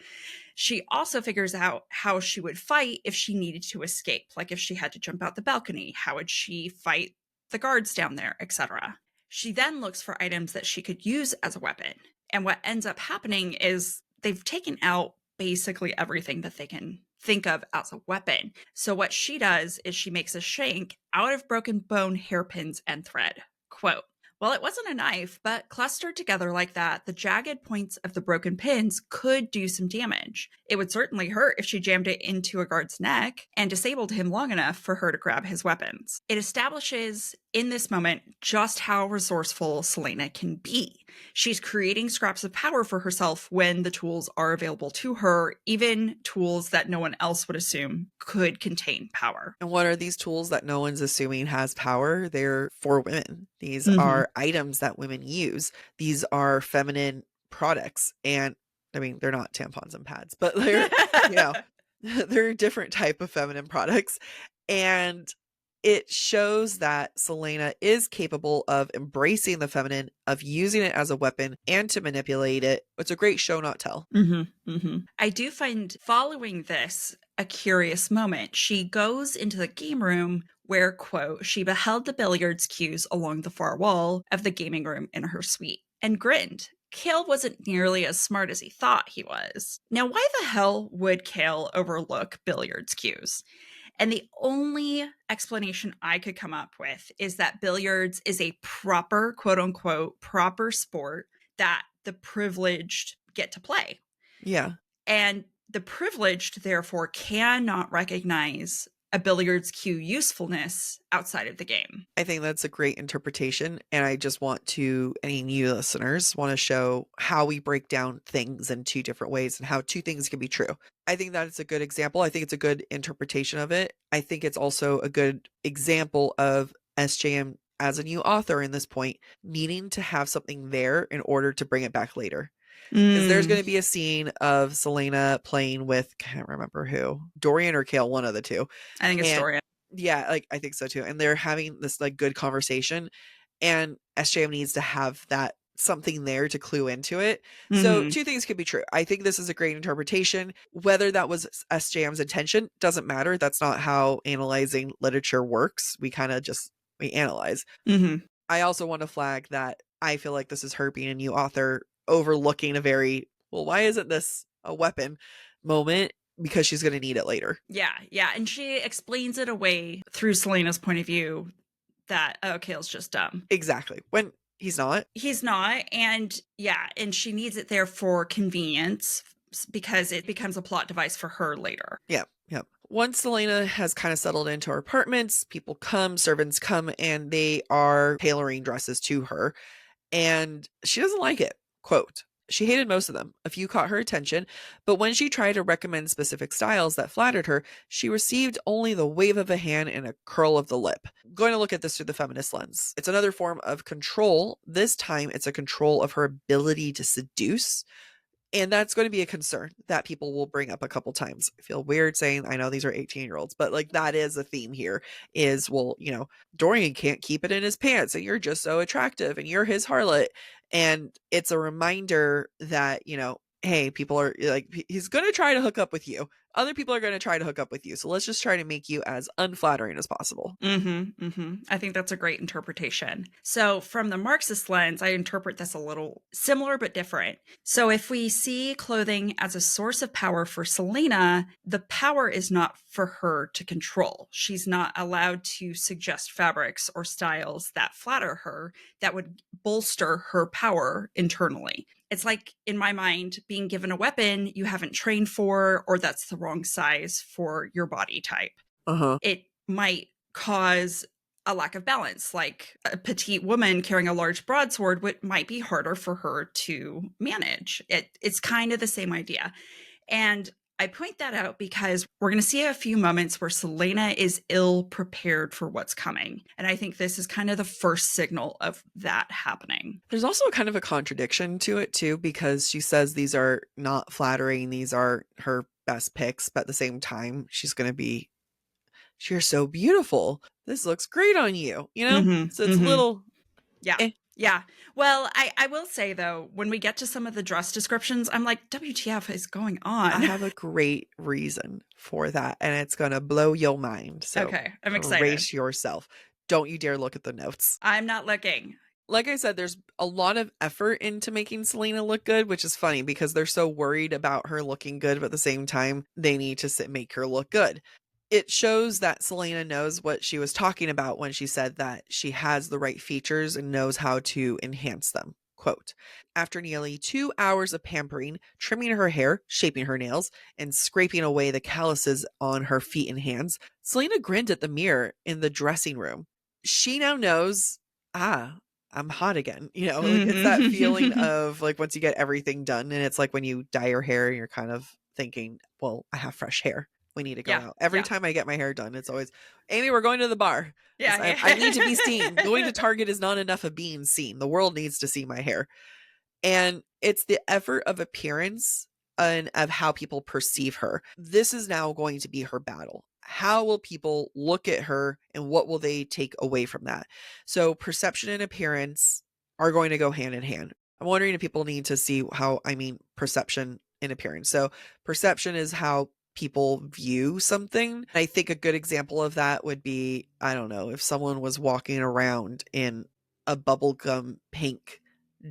She also figures out how she would fight if she needed to escape, like if she had to jump out the balcony, how would she fight the guards down there, etc. She then looks for items that she could use as a weapon. And what ends up happening is they've taken out basically everything that they can think of as a weapon. So what she does is she makes a shank out of broken bone, hairpins, and thread. Quote, "Well, it wasn't a knife, but clustered together like that, the jagged points of the broken pins could do some damage. It would certainly hurt if she jammed it into a guard's neck and disabled him long enough for her to grab his weapons." It establishes in this moment just how resourceful Selena can be. She's creating scraps of power for herself when the tools are available to her, even tools that no one else would assume could contain power.
And what are these tools that no one's assuming has power? They're for women. These
Mhm.
are items that women use. These are feminine products. And I mean, they're not tampons and pads, but they're, you know, they're a different type of feminine products. And it shows that Selena is capable of embracing the feminine, of using it as a weapon, and to manipulate it. It's a great show, not tell.
I do find following this a curious moment. She goes into the game room where, quote, "she beheld the billiards cues along the far wall of the gaming room in her suite and grinned. Cale wasn't nearly as smart as he thought he was." Now, why the hell would Cale overlook billiards cues? And the only explanation I could come up with is that billiards is a proper, quote unquote, proper sport that the privileged get to play.
Yeah.
And the privileged, therefore, cannot recognize a billiards cue usefulness outside of the game.
I think that's a great interpretation. And I just want to, any new listeners, want to show how we break down things in two different ways and how two things can be true. I think that it's a good example. I think it's a good interpretation of it. I think it's also a good example of SJM as a new author in this point, needing to have something there in order to bring it back later. Because there's going to be a scene of Selena playing with, can't remember who, Dorian or Cale, one of the two.
I think it's Dorian.
Yeah, like I think so too. And they're having this like good conversation, and SJM needs to have that something there to clue into it. So two things could be true. I think this is a great interpretation. Whether that was SJM's intention doesn't matter. That's not how analyzing literature works. We kind of just we analyze. I also want to flag that I feel like this is her being a new author overlooking a very, well, why isn't this a weapon moment? Because she's going to need it later.
Yeah. And she explains it away through Selena's point of view that, oh, Cale's just dumb.
Exactly. When he's not.
He's not. And yeah, and she needs it there for convenience because it becomes a plot device for her later.
Yep. Once Selena has kind of settled into her apartments, people come, servants come, and they are tailoring dresses to her. And she doesn't like it. Quote, "She hated most of them. A few caught her attention, but when she tried to recommend specific styles that flattered her, she received only the wave of a hand and a curl of the lip." I'm going to look at this through the feminist lens. It's another form of control. This time, it's a control of her ability to seduce. And that's going to be a concern that people will bring up a couple times. I feel weird saying, I know these are 18-year-olds, but like that is a theme here is, well, you know, Dorian can't keep it in his pants and you're just so attractive and you're his harlot. And it's a reminder that, you know, hey, people are like, he's going to try to hook up with you. Other people are going to try to hook up with you. So let's just try to make you as unflattering as possible.
I think that's a great interpretation. So from the Marxist lens, I interpret this a little similar but different. So if we see clothing as a source of power for Selena, the power is not for her to control. She's not allowed to suggest fabrics or styles that flatter her that would bolster her power internally. It's like, in my mind, being given a weapon you haven't trained for, or that's the wrong size for your body type. It might cause a lack of balance. Like a petite woman carrying a large broadsword might be harder for her to manage. It's kind of the same idea. And I point that out because we're going to see a few moments where Selena is ill prepared for what's coming. And I think this is kind of the first signal of that happening.
There's also kind of a contradiction to it too, because she says these are not flattering, these are her best picks, but at the same time, she's going to be, you're so beautiful. This looks great on you, you know? So it's a little,
yeah.
eh.
Yeah. Well, I will say though, when we get to some of the dress descriptions, I'm like, WTF is going on?
I have a great reason for that, and it's going to blow your mind. So
okay, I'm excited.
brace yourself. Don't you dare look at the notes.
I'm not looking.
Like I said, there's a lot of effort into making Selena look good, which is funny because they're so worried about her looking good, but at the same time, they need to make her look good. It shows that Selena knows what she was talking about when she said that she has the right features and knows how to enhance them. Quote, after nearly 2 hours of pampering, trimming her hair, shaping her nails, and scraping away the calluses on her feet and hands, Selena grinned at the mirror in the dressing room. She now knows, I'm hot again. You know, like it's that feeling of like once you get everything done, and it's like when you dye your hair and you're kind of thinking, well, I have fresh hair. We need to go out. Every time I get my hair done, it's always, Amy, we're going to the bar.
Yeah.
I need to be seen. Going to Target is not enough of being seen. The world needs to see my hair. And it's the effort of appearance and of how people perceive her. This is now going to be her battle. How will people look at her and what will they take away from that? So perception and appearance are going to go hand in hand. I'm wondering if people need to see how, perception and appearance. So perception is how people view something. I think a good example of that would be, I don't know, if someone was walking around in a bubblegum pink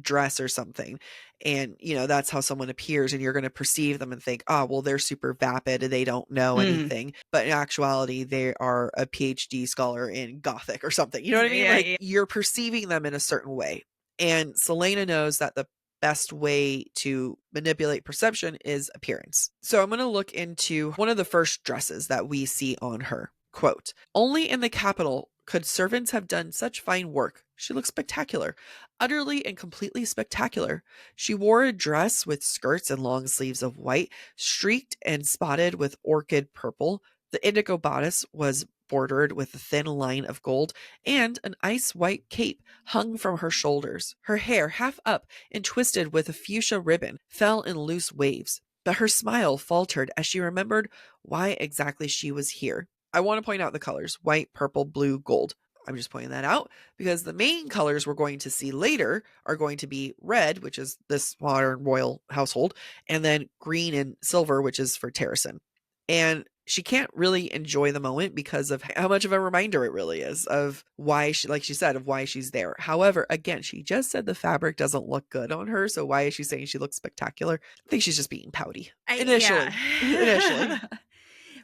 dress or something, and that's how someone appears, and you're going to perceive them and think, oh, well, they're super vapid and they don't know anything, but in actuality they are a PhD scholar in Gothic or something. You know what I mean? You're perceiving them in a certain way, and Selena knows that the best way to manipulate perception is appearance. So I'm going to look into one of the first dresses that we see on her. Quote, only in the capital could servants have done such fine work. She looked spectacular, utterly and completely spectacular. She wore a dress with skirts and long sleeves of white, streaked and spotted with orchid purple. The indigo bodice was bordered with a thin line of gold, and an ice white cape hung from her shoulders. Her hair, half up and twisted with a fuchsia ribbon, fell in loose waves, but her smile faltered as she remembered why exactly she was here. I want to point out the colors: white, purple, blue, gold. I'm just pointing that out because the main colors we're going to see later are going to be red, which is this modern royal household, and then green and silver, which is for Terrason. And she can't really enjoy the moment because of how much of a reminder it really is of why she, like she said, of why she's there. However, again, she just said the fabric doesn't look good on her. So why is she saying she looks spectacular? I think she's just being pouty. Initially.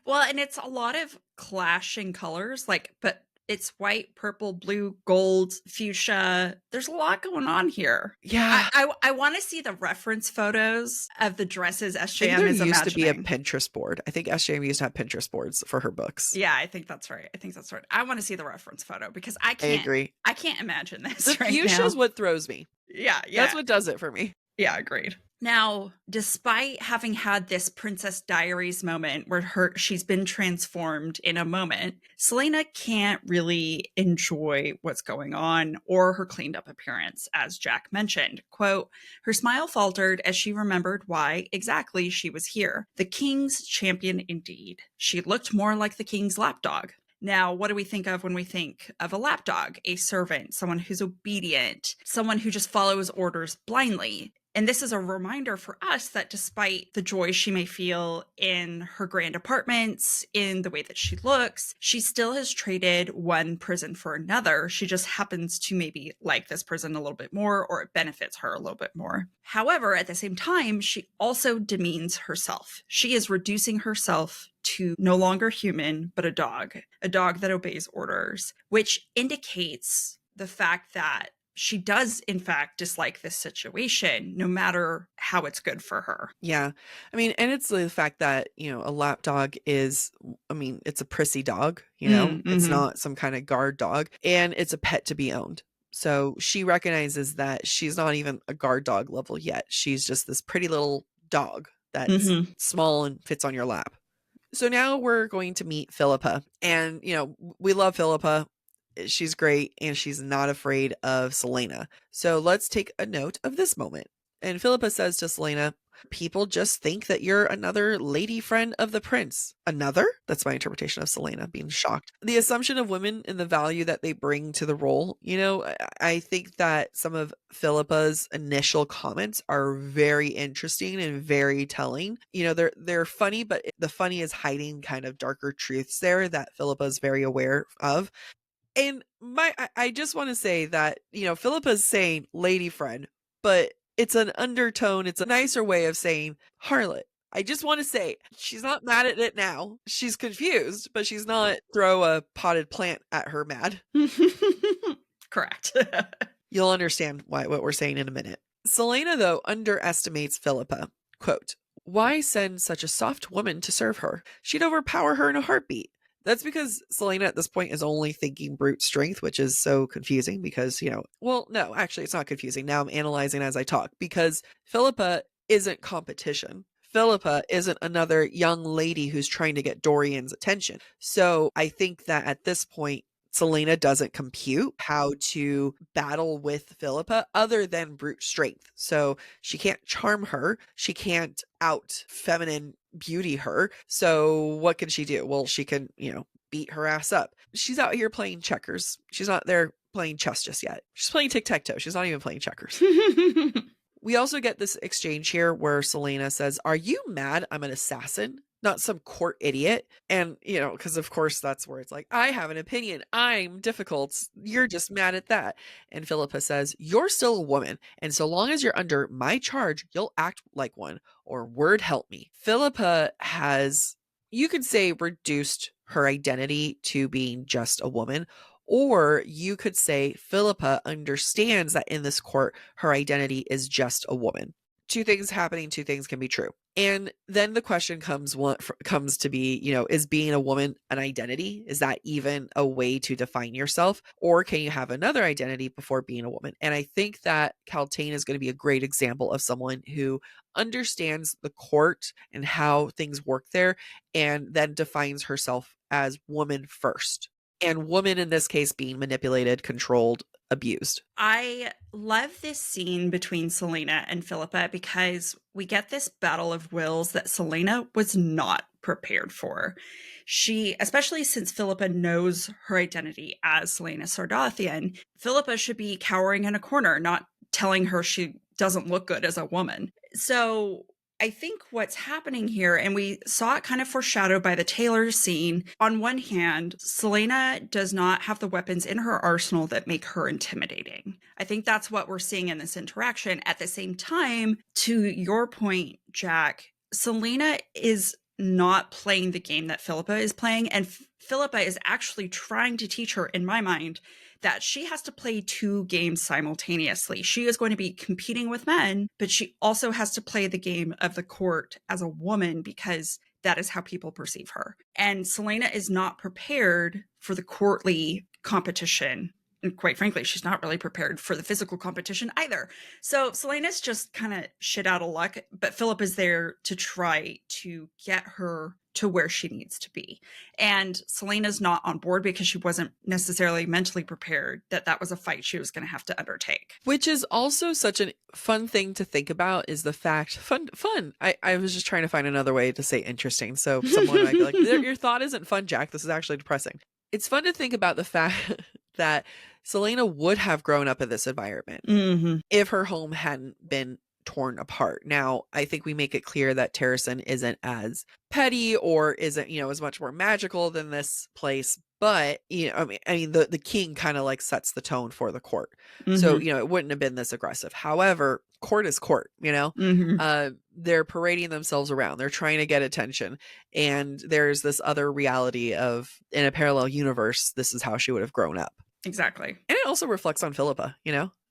Well, and it's a lot of clashing colors, but it's white, purple, blue, gold, fuchsia. There's a lot going on here.
Yeah.
I want to see the reference photos of the dresses SJM is imagining.
There used to be a Pinterest board. I think SJM used to have Pinterest boards for her books.
Yeah, I think that's right. I want to see the reference photo because I agree. I can't imagine this.
The fuchsia is what throws me.
Yeah.
That's what does it for me.
Yeah, agreed. Now, despite having had this Princess Diaries moment where she's been transformed in a moment, Selena can't really enjoy what's going on or her cleaned up appearance, as Jac mentioned. Quote, her smile faltered as she remembered why exactly she was here. The king's champion indeed. She looked more like the king's lapdog. Now, what do we think of when we think of a lapdog? A servant, someone who's obedient, someone who just follows orders blindly. And this is a reminder for us that despite the joy she may feel in her grand apartments, in the way that she looks, she still has traded one prison for another. She just happens to maybe like this prison a little bit more, or it benefits her a little bit more. However, at the same time, she also demeans herself. She is reducing herself to no longer human, but a dog that obeys orders, which indicates the fact that she does, in fact, dislike this situation, no matter how it's good for her.
Yeah. I mean, and it's the fact that, a lapdog is, it's a prissy dog, it's not some kind of guard dog, and it's a pet to be owned. So she recognizes that she's not even a guard dog level yet. She's just this pretty little dog that's small and fits on your lap. So now we're going to meet Philippa. And, we love Philippa. She's great and she's not afraid of Celaena. So let's take a note of this moment. And Philippa says to Celaena, people just think that you're another lady friend of the prince. Another? That's my interpretation of Celaena being shocked. The assumption of women and the value that they bring to the role. I think that some of Philippa's initial comments are very interesting and very telling. They're funny, but the funny is hiding kind of darker truths there that Philippa is very aware of. And I just want to say that, Philippa's saying lady friend, but it's an undertone. It's a nicer way of saying harlot. I just want to say she's not mad at it now. She's confused, but she's not throw a potted plant at her mad.
Correct.
You'll understand what we're saying in a minute. Celaena, though, underestimates Philippa. Quote, why send such a soft woman to serve her? She'd overpower her in a heartbeat. That's because Celaena at this point is only thinking brute strength, which is so confusing because, no, actually it's not confusing. Now I'm analyzing as I talk because Philippa isn't competition. Philippa isn't another young lady who's trying to get Dorian's attention. So I think that at this point, Celaena doesn't compute how to battle with Philippa other than brute strength. So she can't charm her. She can't out feminine beauty her. So what can she do? Well, she can, beat her ass up. She's out here playing checkers. She's not there playing chess just yet. She's playing tic-tac-toe. She's not even playing checkers. We also get this exchange here where Celaena says, are you mad I'm an assassin? Not some court idiot. And, because of course that's where it's like, I have an opinion. I'm difficult. You're just mad at that. And Philippa says, you're still a woman. And so long as you're under my charge, you'll act like one, or word help me. Philippa has, you could say, reduced her identity to being just a woman. Or you could say Philippa understands that in this court, her identity is just a woman. Two things happening, two things can be true. And then the question comes to be, is being a woman an identity? Is that even a way to define yourself? Or can you have another identity before being a woman? And I think that Kaltain is going to be a great example of someone who understands the court and how things work there, and then defines herself as woman first. And woman in this case being manipulated, controlled, abused.
I love this scene between Celaena and Philippa because we get this battle of wills that Celaena was not prepared for. She, especially since Philippa knows her identity as Celaena Sardathian, Philippa should be cowering in a corner, not telling her she doesn't look good as a woman. So I think what's happening here, and we saw it kind of foreshadowed by the Taylor scene, on one hand, Celaena does not have the weapons in her arsenal that make her intimidating. I think that's what we're seeing in this interaction. At the same time, to your point, Jac, Celaena is not playing the game that Philippa is playing, and Philippa is actually trying to teach her, in my mind, that she has to play two games simultaneously. She is going to be competing with men, but she also has to play the game of the court as a woman because that is how people perceive her. And Celaena is not prepared for the courtly competition. And quite frankly, she's not really prepared for the physical competition either. So Celaena's just kind of shit out of luck, but Philip is there to try to get her to where she needs to be. And Celaena's not on board because she wasn't necessarily mentally prepared that that was a fight she was going to have to undertake.
Which is also such a fun thing to think about, is the fact, fun. I was just trying to find another way to say interesting. So someone might be like, your thought isn't fun, Jac. This is actually depressing. It's fun to think about the fact that Celaena would have grown up in this environment if her home hadn't been torn apart. Now, I think we make it clear that Terrasen isn't as petty or isn't, as much more magical than this place. But, the king kind of like sets the tone for the court. So, it wouldn't have been this aggressive. However, court is court, they're parading themselves around. They're trying to get attention. And there's this other reality of, in a parallel universe, this is how she would have grown up.
Exactly.
And it also reflects on Philippa,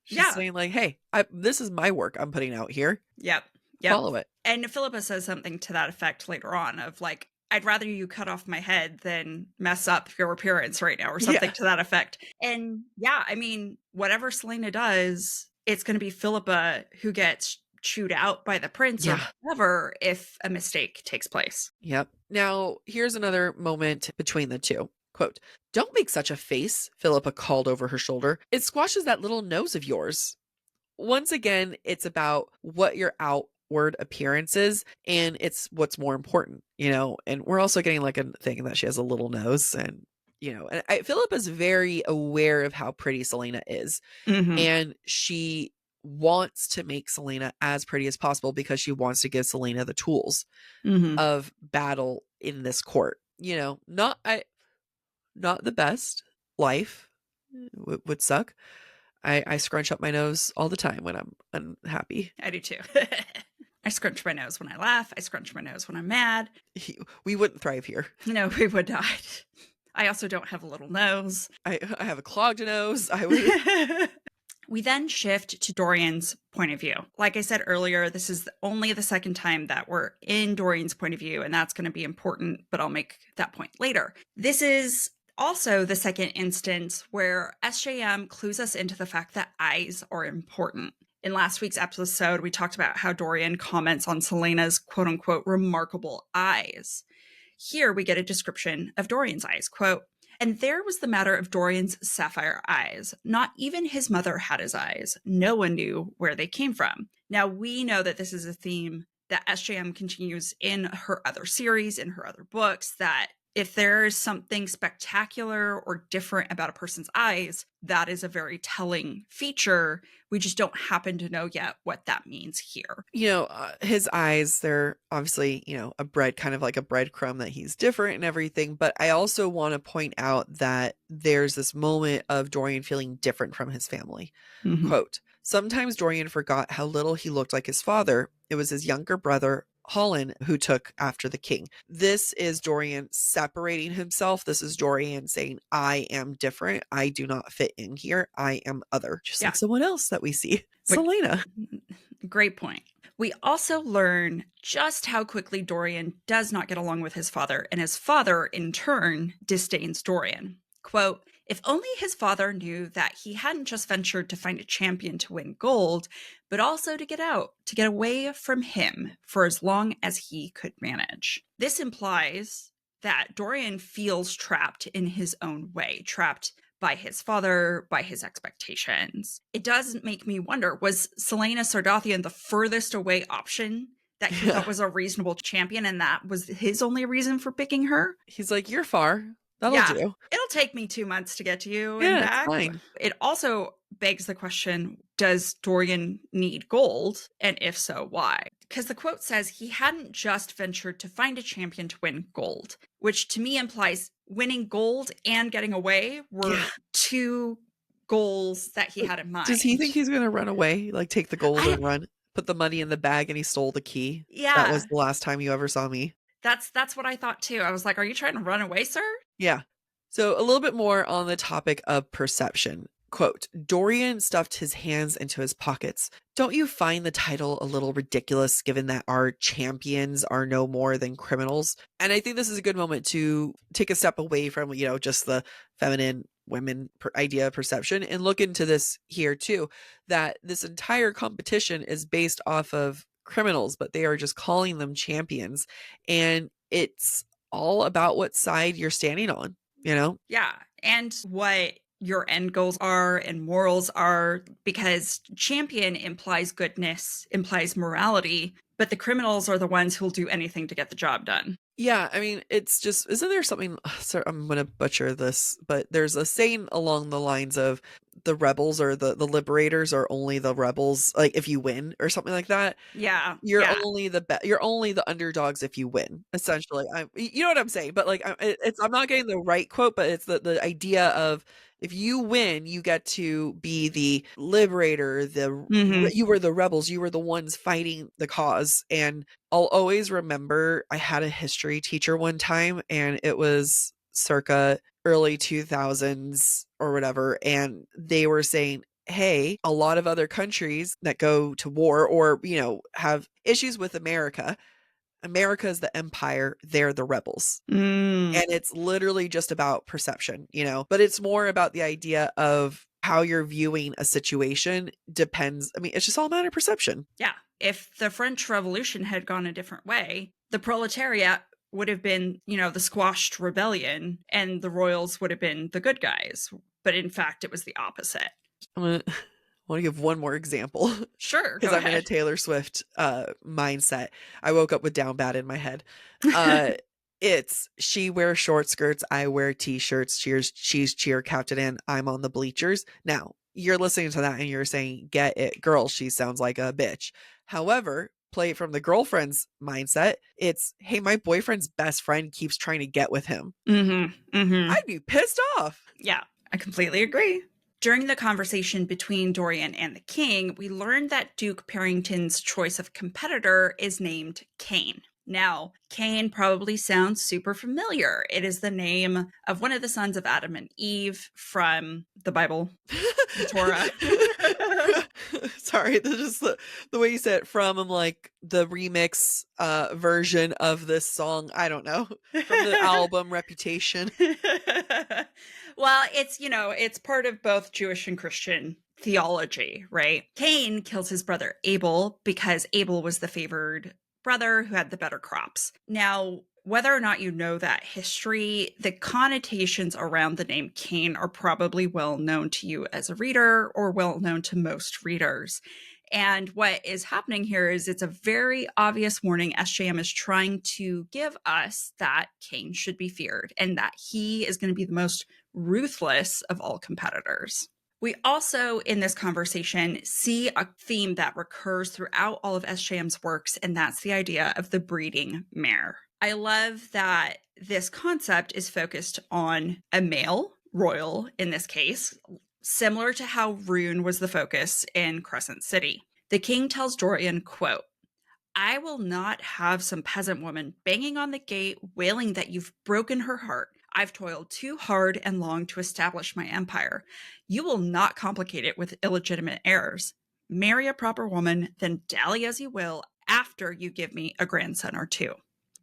She's saying like, hey, this is my work I'm putting out here.
Yep.
Follow it.
And Philippa says something to that effect later on of like, I'd rather you cut off my head than mess up your appearance right now, or something to that effect. And whatever Celaena does, it's going to be Philippa who gets chewed out by the prince or
Yeah.
whatever if a mistake takes place.
Yep. Now, here's another moment between the two. Quote, "Don't make such a face," Philippa called over her shoulder. "It squashes that little nose of yours." Once again, it's about what your outward appearance is, and it's what's more important, and we're also getting like a thing that she has a little nose, and Philippa's very aware of how pretty Selena is,
Mm-hmm.
and she wants to make Selena as pretty as possible because she wants to give Selena the tools
Mm-hmm.
of battle in this court. Not the best life would suck. I scrunch up my nose all the time when I'm unhappy.
I do too. I scrunch my nose when I laugh. I scrunch my nose when I'm mad.
We wouldn't thrive here.
No, we would not. I also don't have a little nose.
I have a clogged nose. I would.
We then shift to Dorian's point of view. Like I said earlier, this is only the second time that we're in Dorian's point of view, and that's going to be important, but I'll make that point later. This is also the second instance where SJM clues us into the fact that eyes are important. In last week's episode, we talked about how Dorian comments on Selena's quote unquote remarkable eyes. Here we get a description of Dorian's eyes. Quote, "And there was the matter of Dorian's sapphire eyes. Not even his mother had his eyes. No one knew where they came from." Now, we know that this is a theme that SJM continues in her other series, in her other books, that if there is something spectacular or different about a person's eyes, that is a very telling feature. We just don't happen to know yet what that means here.
His eyes, they're obviously, kind of like a breadcrumb that he's different and everything. But I also want to point out that there's this moment of Dorian feeling different from his family.
Mm-hmm.
Quote, "Sometimes Dorian forgot how little he looked like his father. It was his younger brother, Holland, who took after the king." This is Dorian separating himself. This is Dorian saying, "I am different. I do not fit in here. I am other," just like someone else that we see. Selena.
Great point. We also learn just how quickly Dorian does not get along with his father, and his father, in turn, disdains Dorian. Quote, "If only his father knew that he hadn't just ventured to find a champion to win gold, but also to get out, to get away from him for as long as he could manage." This implies that Dorian feels trapped in his own way, trapped by his father, by his expectations. It does make me wonder, was Selena Sardathian the furthest away option that he thought was a reasonable champion, and that was his only reason for picking her?
He's like, "You're far. That'll do.
It'll take me 2 months to get to you
Yeah,
and
it's
back."
fine.
It also begs the question, does Dorian need gold? And if so, why? Because the quote says he hadn't just ventured to find a champion to win gold, which to me implies winning gold and getting away were two goals that he had in mind.
Does he think he's going to run away? Like take the gold and run? Put the money in the bag and he stole the key?
Yeah.
That was the last time you ever saw me.
That's what I thought too. I was like, are you trying to run away, sir?
Yeah. So a little bit more on the topic of perception. Quote, "Dorian stuffed his hands into his pockets. Don't you find the title a little ridiculous given that our champions are no more than criminals?" And I think this is a good moment to take a step away from, just the feminine women idea of perception and look into this here too, that this entire competition is based off of criminals, but they are just calling them champions. And it's all about what side you're standing on,
Yeah. And what your end goals are and morals are, because champion implies goodness, implies morality, but the criminals are the ones who'll do anything to get the job done.
Yeah, I mean, it's just, isn't there something, sorry, I'm going to butcher this, but there's a saying along the lines of the rebels or the liberators are only the rebels, like if you win or something like that.
Yeah.
You're only you're only the underdogs if you win, essentially. You know what I'm saying? But like, I'm not getting the right quote, but it's the idea of if you win, you get to be the liberator, you were the rebels, you were the ones fighting the cause. And I'll always remember I had a history teacher one time and it was circa early 2000s or whatever. And they were saying, hey, a lot of other countries that go to war or, have issues with America is the empire, they're the rebels. And it's literally just about perception, but it's more about the idea of how you're viewing a situation depends. I mean, it's just all a matter of perception.
Yeah. If the French Revolution had gone a different way, the proletariat would have been, the squashed rebellion, and the royals would have been the good guys. But in fact, it was the opposite.
I want to give one more example.
Sure,
Because
go
I'm in a
ahead.
Taylor Swift mindset. I woke up with Down Bad in my head. It's she wears short skirts, I wear t-shirts, she's cheer captain, and I'm on the bleachers. Now, you're listening to that and you're saying, get it, girl, she sounds like a bitch. However, play it from the girlfriend's mindset. It's, hey, my boyfriend's best friend keeps trying to get with him. I'd be pissed off.
Yeah, I completely agree. During the conversation between Dorian and the king, we learned that Duke Parrington's choice of competitor is named Cain. Now, Cain probably sounds super familiar. It is the name of one of the sons of Adam and Eve from the Bible, the Torah.
Sorry, just the way you said it from, I'm like, the remix version of this song. I don't know. From the album Reputation.
Well, it's part of both Jewish and Christian theology, right? Cain kills his brother Abel because Abel was the favored brother who had the better crops. Now, whether or not you know that history, the connotations around the name Cain are probably well known to you as a reader, or well known to most readers. And what is happening here is it's a very obvious warning SJM is trying to give us that Cain should be feared and that he is going to be the most ruthless of all competitors. We also, in this conversation, see a theme that recurs throughout all of SJM's works, and that's the idea of the breeding mare. I love that this concept is focused on a male royal, in this case, similar to how Rune was the focus in Crescent City. The king tells Dorian, quote, "I will not have some peasant woman banging on the gate, wailing that you've broken her heart. I've toiled too hard and long to establish my empire. You will not complicate it with illegitimate heirs. Marry a proper woman, then dally as you will after you give me a grandson or two."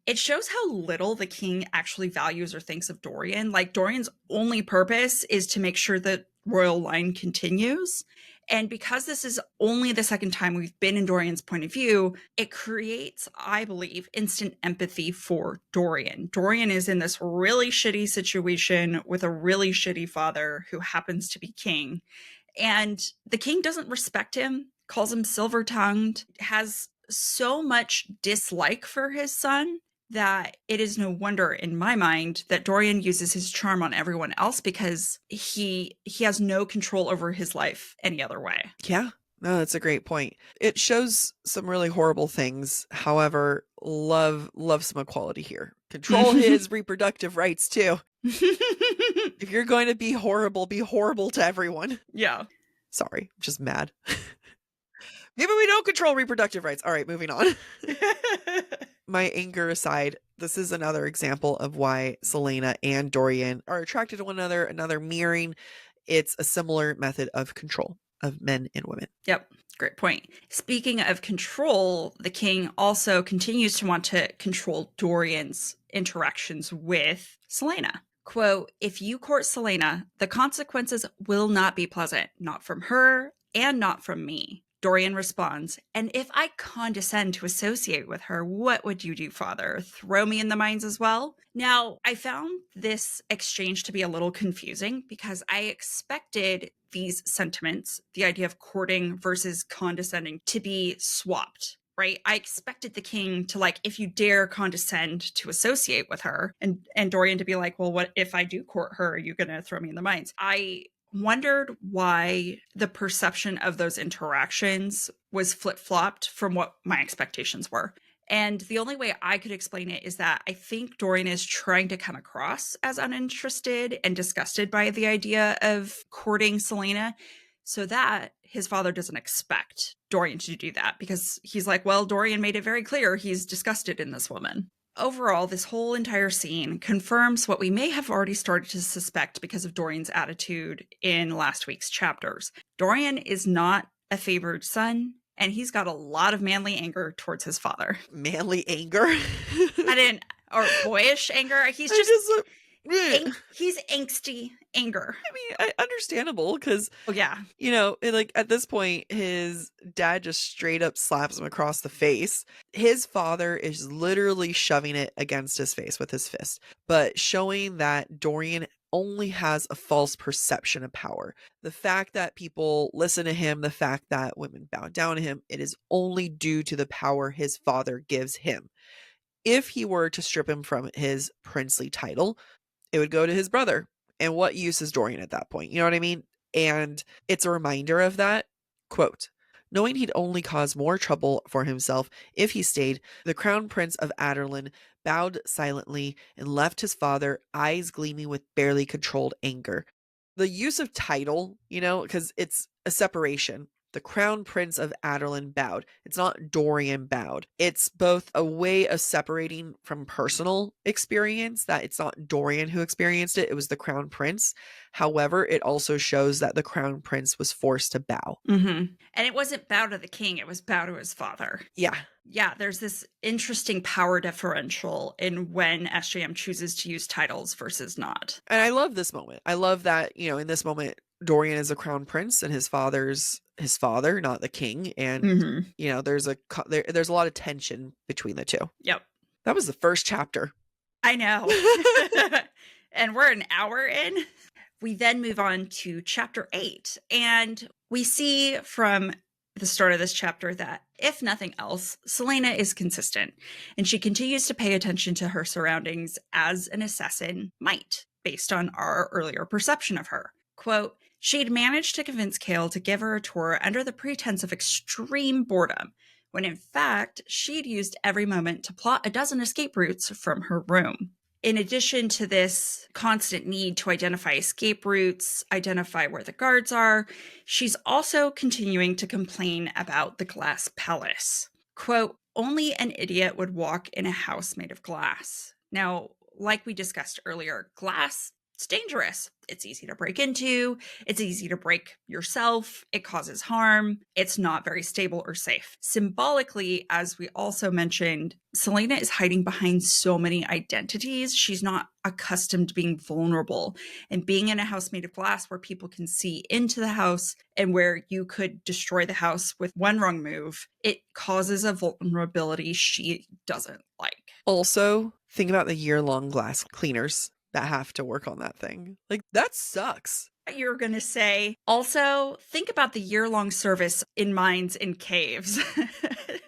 It shows how little the king actually values or thinks of Dorian. Like, Dorian's only purpose is to make sure the royal line continues. And because this is only the second time we've been in Dorian's point of view, it creates, I believe, instant empathy for Dorian. Dorian is in this really shitty situation with a really shitty father who happens to be king. And the king doesn't respect him, calls him silver-tongued, has so much dislike for his son that it is no wonder, in my mind, that Dorian uses his charm on everyone else, because he has no control over his life any other way.
Yeah, no, that's a great point. It shows some really horrible things. However, love some equality here. Control his reproductive rights too. If you're going to be horrible to everyone.
Yeah.
Sorry, I'm just mad. Maybe we don't control reproductive rights. All right, moving on. My anger aside, this is another example of why Celaena and Dorian are attracted to one another, another mirroring. It's a similar method of control of men and women.
Yep, great point. Speaking of control, the king also continues to want to control Dorian's interactions with Celaena. Quote, "If you court Celaena, the consequences will not be pleasant, not from her and not from me." Dorian responds, "And if I condescend to associate with her, what would you do, father? Throw me in the mines as well?" Now, I found this exchange to be a little confusing because I expected these sentiments, the idea of courting versus condescending, to be swapped, right? I expected the king to, like, if you dare condescend to associate with her, and Dorian to be like, well, what if I do court her? Are you going to throw me in the mines? I wondered why the perception of those interactions was flip-flopped from what my expectations were. And the only way I could explain it is that I think Dorian is trying to come across as uninterested and disgusted by the idea of courting Celaena, so that his father doesn't expect Dorian to do that, because he's like, well, Dorian made it very clear he's disgusted in this woman. Overall, this whole entire scene confirms what we may have already started to suspect because of Dorian's attitude in last week's chapters. Dorian is not a favored son, and he's got a lot of manly anger towards his father.
Manly anger?
Or boyish anger. He's angsty anger.
I mean, understandable, because
Oh, yeah.
like at this point, his dad just straight up slaps him across the face. His father is literally shoving it against his face with his fist, but showing that Dorian only has a false perception of power. The fact that people listen to him, the fact that women bow down to him, it is only due to the power his father gives him. If he were to strip him from his princely title, it would go to his brother. And what use is Dorian at that point? You know what I mean? And it's a reminder of that. Quote, knowing he'd only cause more trouble for himself if he stayed, the crown prince of Adarlan bowed silently and left his father, eyes gleaming with barely controlled anger. The use of title, because it's a separation. The crown prince of Adarlan bowed. It's not Dorian bowed. It's both a way of separating from personal experience, that it's not Dorian who experienced it, it was the crown prince. However, it also shows that the crown prince was forced to bow.
Mm-hmm. And it wasn't bow to the king, it was bow to his father.
Yeah.
Yeah, there's this interesting power differential in when SJM chooses to use titles versus not.
And I love this moment. I love that, in this moment, Dorian is a crown prince and his father's his father, not the king. And, there's a lot of tension between the two.
Yep.
That was the first chapter.
I know. And we're an hour in. We then move on to chapter 8. And we see from the start of this chapter that, if nothing else, Celaena is consistent, and she continues to pay attention to her surroundings as an assassin might, based on our earlier perception of her. Quote, she'd managed to convince Cale to give her a tour under the pretense of extreme boredom, when in fact, she'd used every moment to plot a dozen escape routes from her room. In addition to this constant need to identify escape routes, identify where the guards are, she's also continuing to complain about the glass palace. Quote, only an idiot would walk in a house made of glass. Now, like we discussed earlier, glass, it's dangerous. It's easy to break into. It's easy to break yourself. It causes harm. It's not very stable or safe. Symbolically, as we also mentioned, Celaena is hiding behind so many identities. She's not accustomed to being vulnerable, and being in a house made of glass where people can see into the house and where you could destroy the house with one wrong move, it causes a vulnerability she doesn't like.
Also, think about the year-long glass cleaners that have to work on that thing. Like, that sucks.
You're going to say, also, think about the year-long service in mines in caves.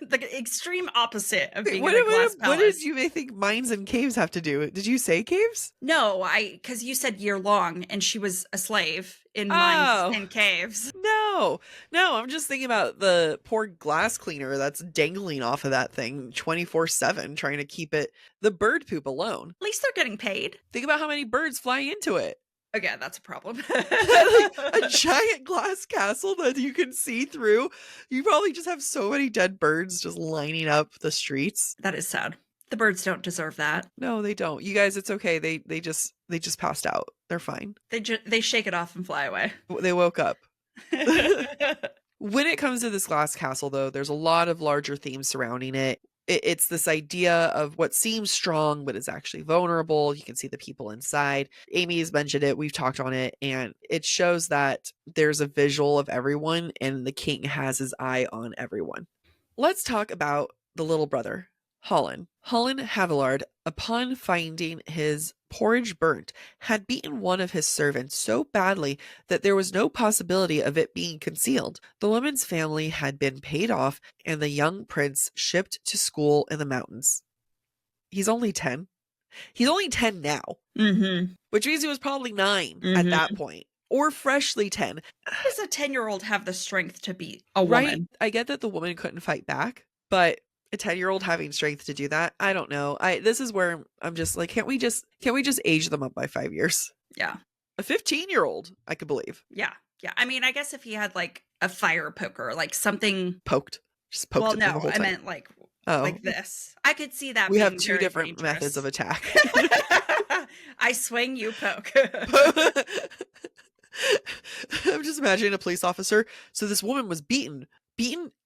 The extreme opposite of being in a glass palace.
What did you think mines and caves have to do? Did you say caves?
No, because you said year-long, and she was a slave in mines and caves.
No, I'm just thinking about the poor glass cleaner that's dangling off of that thing 24/7, trying to keep the bird poop alone.
At least they're getting paid.
Think about how many birds fly into it.
Again, that's a problem.
Like a giant glass castle that you can see through. You probably just have so many dead birds just lining up the streets.
That is sad. The birds don't deserve that.
No, they don't. You guys, it's okay. They just passed out. They're fine.
They shake it off and fly away.
They woke up. When it comes to this glass castle, though, there's a lot of larger themes surrounding it. It's this idea of what seems strong, but is actually vulnerable. You can see the people inside. Amy has mentioned it. We've talked on it. And it shows that there's a visual of everyone, and the king has his eye on everyone. Let's talk about the little brother, Holland. Holland Havillard, upon finding his porridge burnt, had beaten one of his servants so badly that there was no possibility of it being concealed. The woman's family had been paid off, and the young prince shipped to school in the mountains. He's only 10. He's only 10 now, which means he was probably 9 at that point, or freshly 10.
How does a 10-year-old have the strength to beat a woman?
Right? I get that the woman couldn't fight back, but a 10-year-old having strength to do that, I don't know. This is where I'm just like, can't we just age them up by 5 years?
Yeah.
A 15-year-old, I could believe.
Yeah. I mean, I guess if he had like a fire poker, like something
just poked.
Well,
it
no,
the whole
I
time.
meant like this. I could see that.
We
being
have 2 different
dangerous.
methods of attack.
I swing, you poke.
I'm just imagining a police officer. So this woman was beaten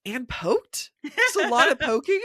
and poked? It's a lot of poking.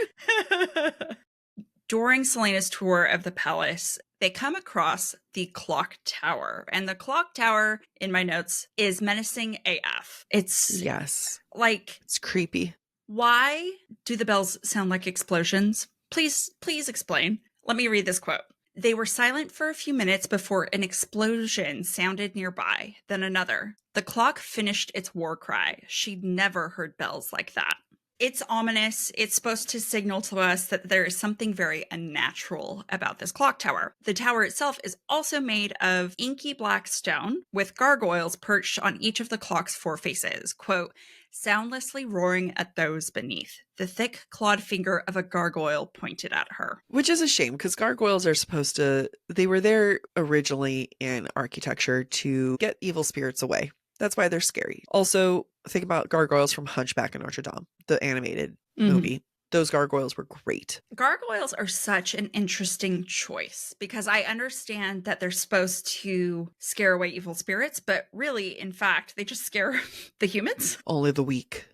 During Celaena's tour of the palace, they come across the clock tower. And the clock tower, in my notes, is menacing AF. It's
Yes.
like,
It's creepy.
why do the bells sound like explosions? Please explain. Let me read this quote. They were silent for a few minutes before an explosion sounded nearby, then another. The clock finished its war cry. She'd never heard bells like that. It's ominous. It's supposed to signal to us that there is something very unnatural about this clock tower. The tower itself is also made of inky black stone with gargoyles perched on each of the clock's four faces. Quote, soundlessly roaring at those beneath. The thick clawed finger of a gargoyle pointed at her.
Which is a shame because gargoyles are supposed to, they were there originally in architecture to get evil spirits away. That's why they're scary. Also, think about gargoyles from Hunchback of Notre Dame, the animated movie. Those gargoyles were great.
Gargoyles are such an interesting choice because I understand that they're supposed to scare away evil spirits, but really, in fact, they just scare the humans.
Only the weak.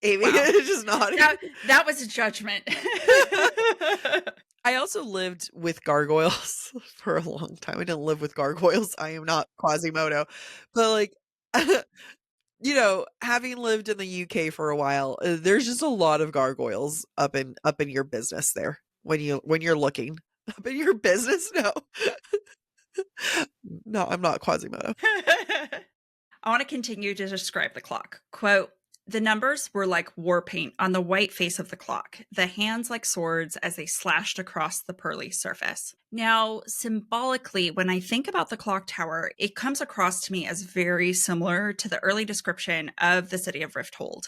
Amy
Wow.
is just nodding.
That was a judgment.
I also lived with gargoyles for a long time. I didn't live with gargoyles. I am not Quasimodo. But like, you know, having lived in the UK for a while, there's just a lot of gargoyles up in your business there when you're looking. Up in your business? No. No, I'm not Quasimodo.
I want to continue to describe the clock. Quote, the numbers were like war paint on the white face of the clock, the hands like swords as they slashed across the pearly surface. Now, symbolically, when I think about the clock tower, it comes across to me as very similar to the early description of the city of Rifthold.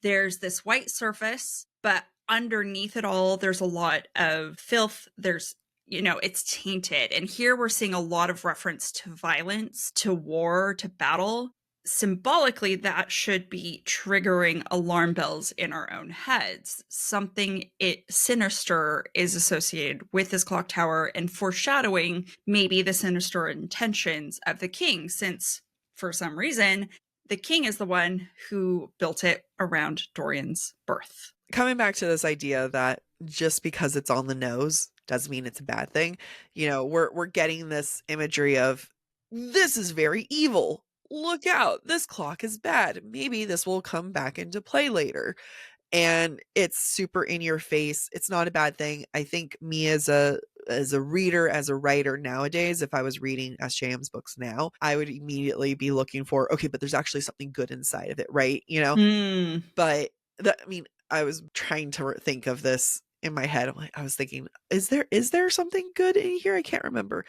There's this white surface, but underneath it all, there's a lot of filth. There's it's tainted. And here we're seeing a lot of reference to violence, to war, to battle. Symbolically, that should be triggering alarm bells in our own heads. Something sinister is associated with this clock tower and foreshadowing maybe the sinister intentions of the king, since for some reason, the king is the one who built it around Dorian's birth.
Coming back to this idea that just because it's on the nose doesn't mean it's a bad thing. We're getting this imagery of this is very evil. Look out, this clock is bad. Maybe this will come back into play later. And it's super in your face. It's not a bad thing. I think me as a reader, as a writer nowadays, if I was reading SJM's books now, I would immediately be looking for, okay, but there's actually something good inside of it, right? But I was trying to think of this in my head. I was thinking, is there something good in here? I can't remember.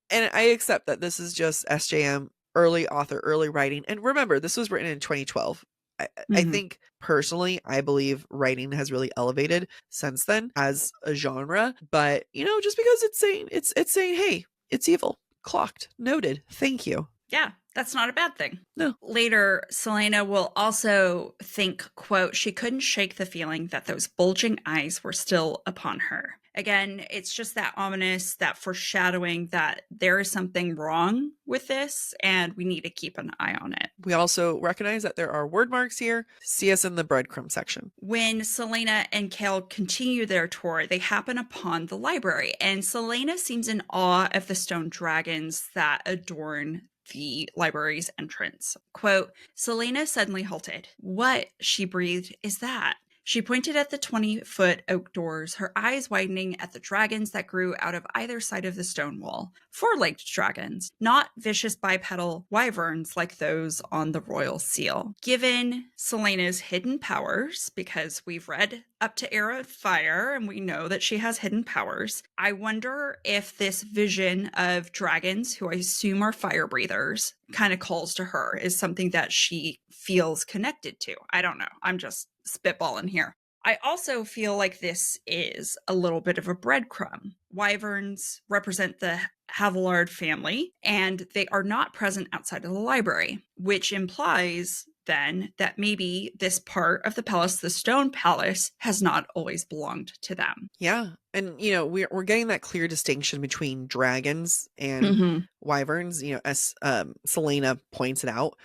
And I accept that this is just SJM, early author, early writing. And remember, this was written in 2012. I think personally, I believe writing has really elevated since then as a genre. But just because it's saying, hey, it's evil, clocked, noted, thank you.
Yeah, that's not a bad thing.
No.
Later, Celaena will also think, quote, she couldn't shake the feeling that those bulging eyes were still upon her. Again, it's just that ominous, that foreshadowing that there is something wrong with this and we need to keep an eye on it.
We also recognize that there are word marks here. See us in the breadcrumb section.
When Celaena and Chaol continue their tour, they happen upon the library, and Celaena seems in awe of the stone dragons that adorn the library's entrance. Quote, Celaena suddenly halted. What, she breathed, is that? She pointed at the 20-foot oak doors, her eyes widening at the dragons that grew out of either side of the stone wall. Four-legged dragons, not vicious bipedal wyverns like those on the royal seal. Given Celaena's hidden powers, because we've read up to Heir of Fire and we know that she has hidden powers, I wonder if this vision of dragons, who I assume are fire breathers, kind of calls to her, is something that she feels connected to. I don't know. I'm just spitballing here. I also feel like this is a little bit of a breadcrumb. Wyverns represent the Havillard family, and they are not present outside of the library, which implies then that maybe this part of the palace, the stone palace, has not always belonged to them.
Yeah. And, we're getting that clear distinction between dragons and wyverns, as Celaena points it out.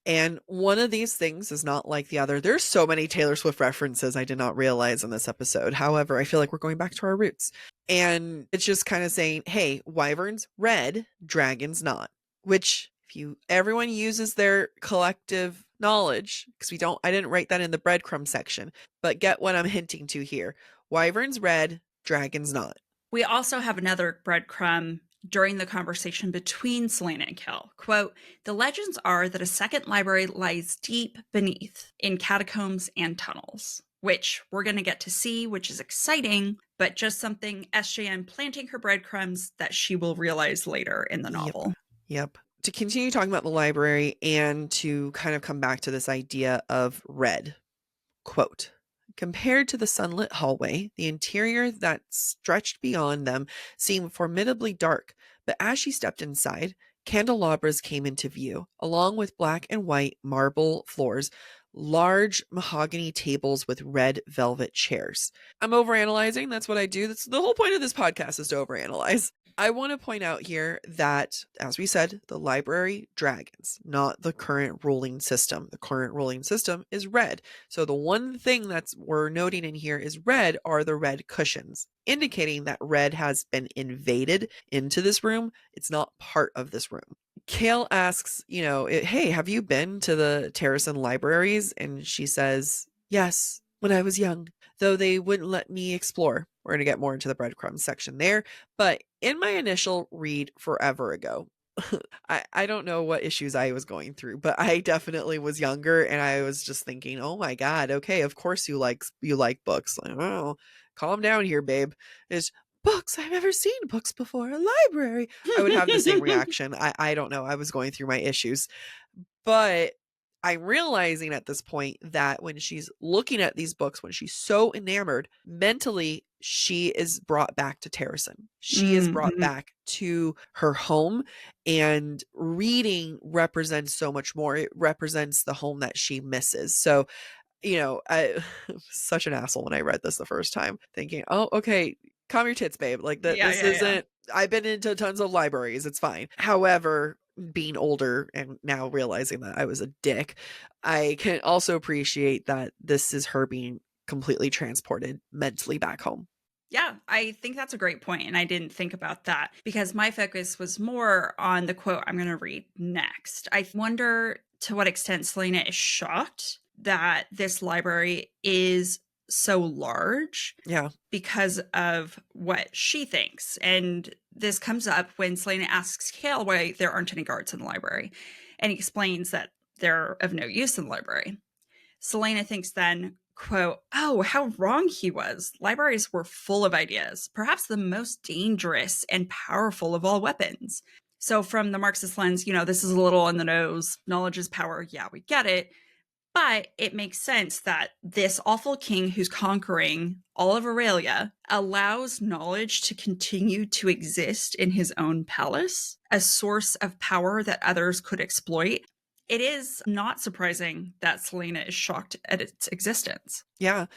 And one of these things is not like the other. There's so many Taylor Swift references I did not realize in this episode. However, I feel like we're going back to our roots. And it's just kind of saying, hey, wyverns red, dragons not. Which if you everyone uses their collective knowledge, because I didn't write that in the breadcrumb section, but get what I'm hinting to here. Wyverns red, dragons not.
We also have another breadcrumb during the conversation between Selena and Kel. Quote, the legends are that a second library lies deep beneath in catacombs and tunnels, which we're going to get to see, which is exciting, but just something SJM planting her breadcrumbs that she will realize later in the novel.
Yep. To continue talking about the library and to kind of come back to this idea of red, quote, compared to the sunlit hallway, the interior that stretched beyond them seemed formidably dark, but as she stepped inside, candelabras came into view, along with black and white marble floors, large mahogany tables with red velvet chairs. I'm overanalyzing. That's what I do. That's the whole point of this podcast, is to overanalyze. I want to point out here that, as we said, the library dragons, not the current ruling system. The current ruling system is red. So the one thing that's we're noting in here is red are the red cushions, indicating that red has been invaded into this room. It's not part of this room. Kale asks, hey, have you been to the Terrason libraries? And she says, yes, when I was young, though they wouldn't let me explore. We're going to get more into the breadcrumbs section there. But in my initial read forever ago, I don't know what issues I was going through, but I definitely was younger and I was just thinking, oh my God, okay, of course you like books. Like, oh, calm down here, babe. It's books. I've never seen books before. A library. I would have the same reaction. I don't know. I was going through my issues. But I'm realizing at this point that when she's looking at these books, when she's so enamored, mentally, she is brought back to Terrason. She is brought back to her home, and reading represents so much more. It represents the home that she misses. So, I such an asshole when I read this the first time, thinking, oh, okay, calm your tits, babe. Like that, this isn't, I've been into tons of libraries. It's fine. However, being older and now realizing that I was a dick, I can also appreciate that this is her being completely transported mentally back home.
Yeah, I think that's a great point. And I didn't think about that because my focus was more on the quote I'm going to read next. I wonder to what extent Selena is shocked that this library is so large.
Yeah.
Because of what she thinks. And this comes up when Selena asks Kale why there aren't any guards in the library. And he explains that they're of no use in the library. Selena thinks then, quote, oh, how wrong he was. Libraries were full of ideas, perhaps the most dangerous and powerful of all weapons. So from the Marxist lens, this is a little on the nose. Knowledge is power. Yeah, we get it. But it makes sense that this awful king who's conquering all of Aurelia allows knowledge to continue to exist in his own palace, a source of power that others could exploit. It is not surprising that Selena is shocked at its existence.
Yeah.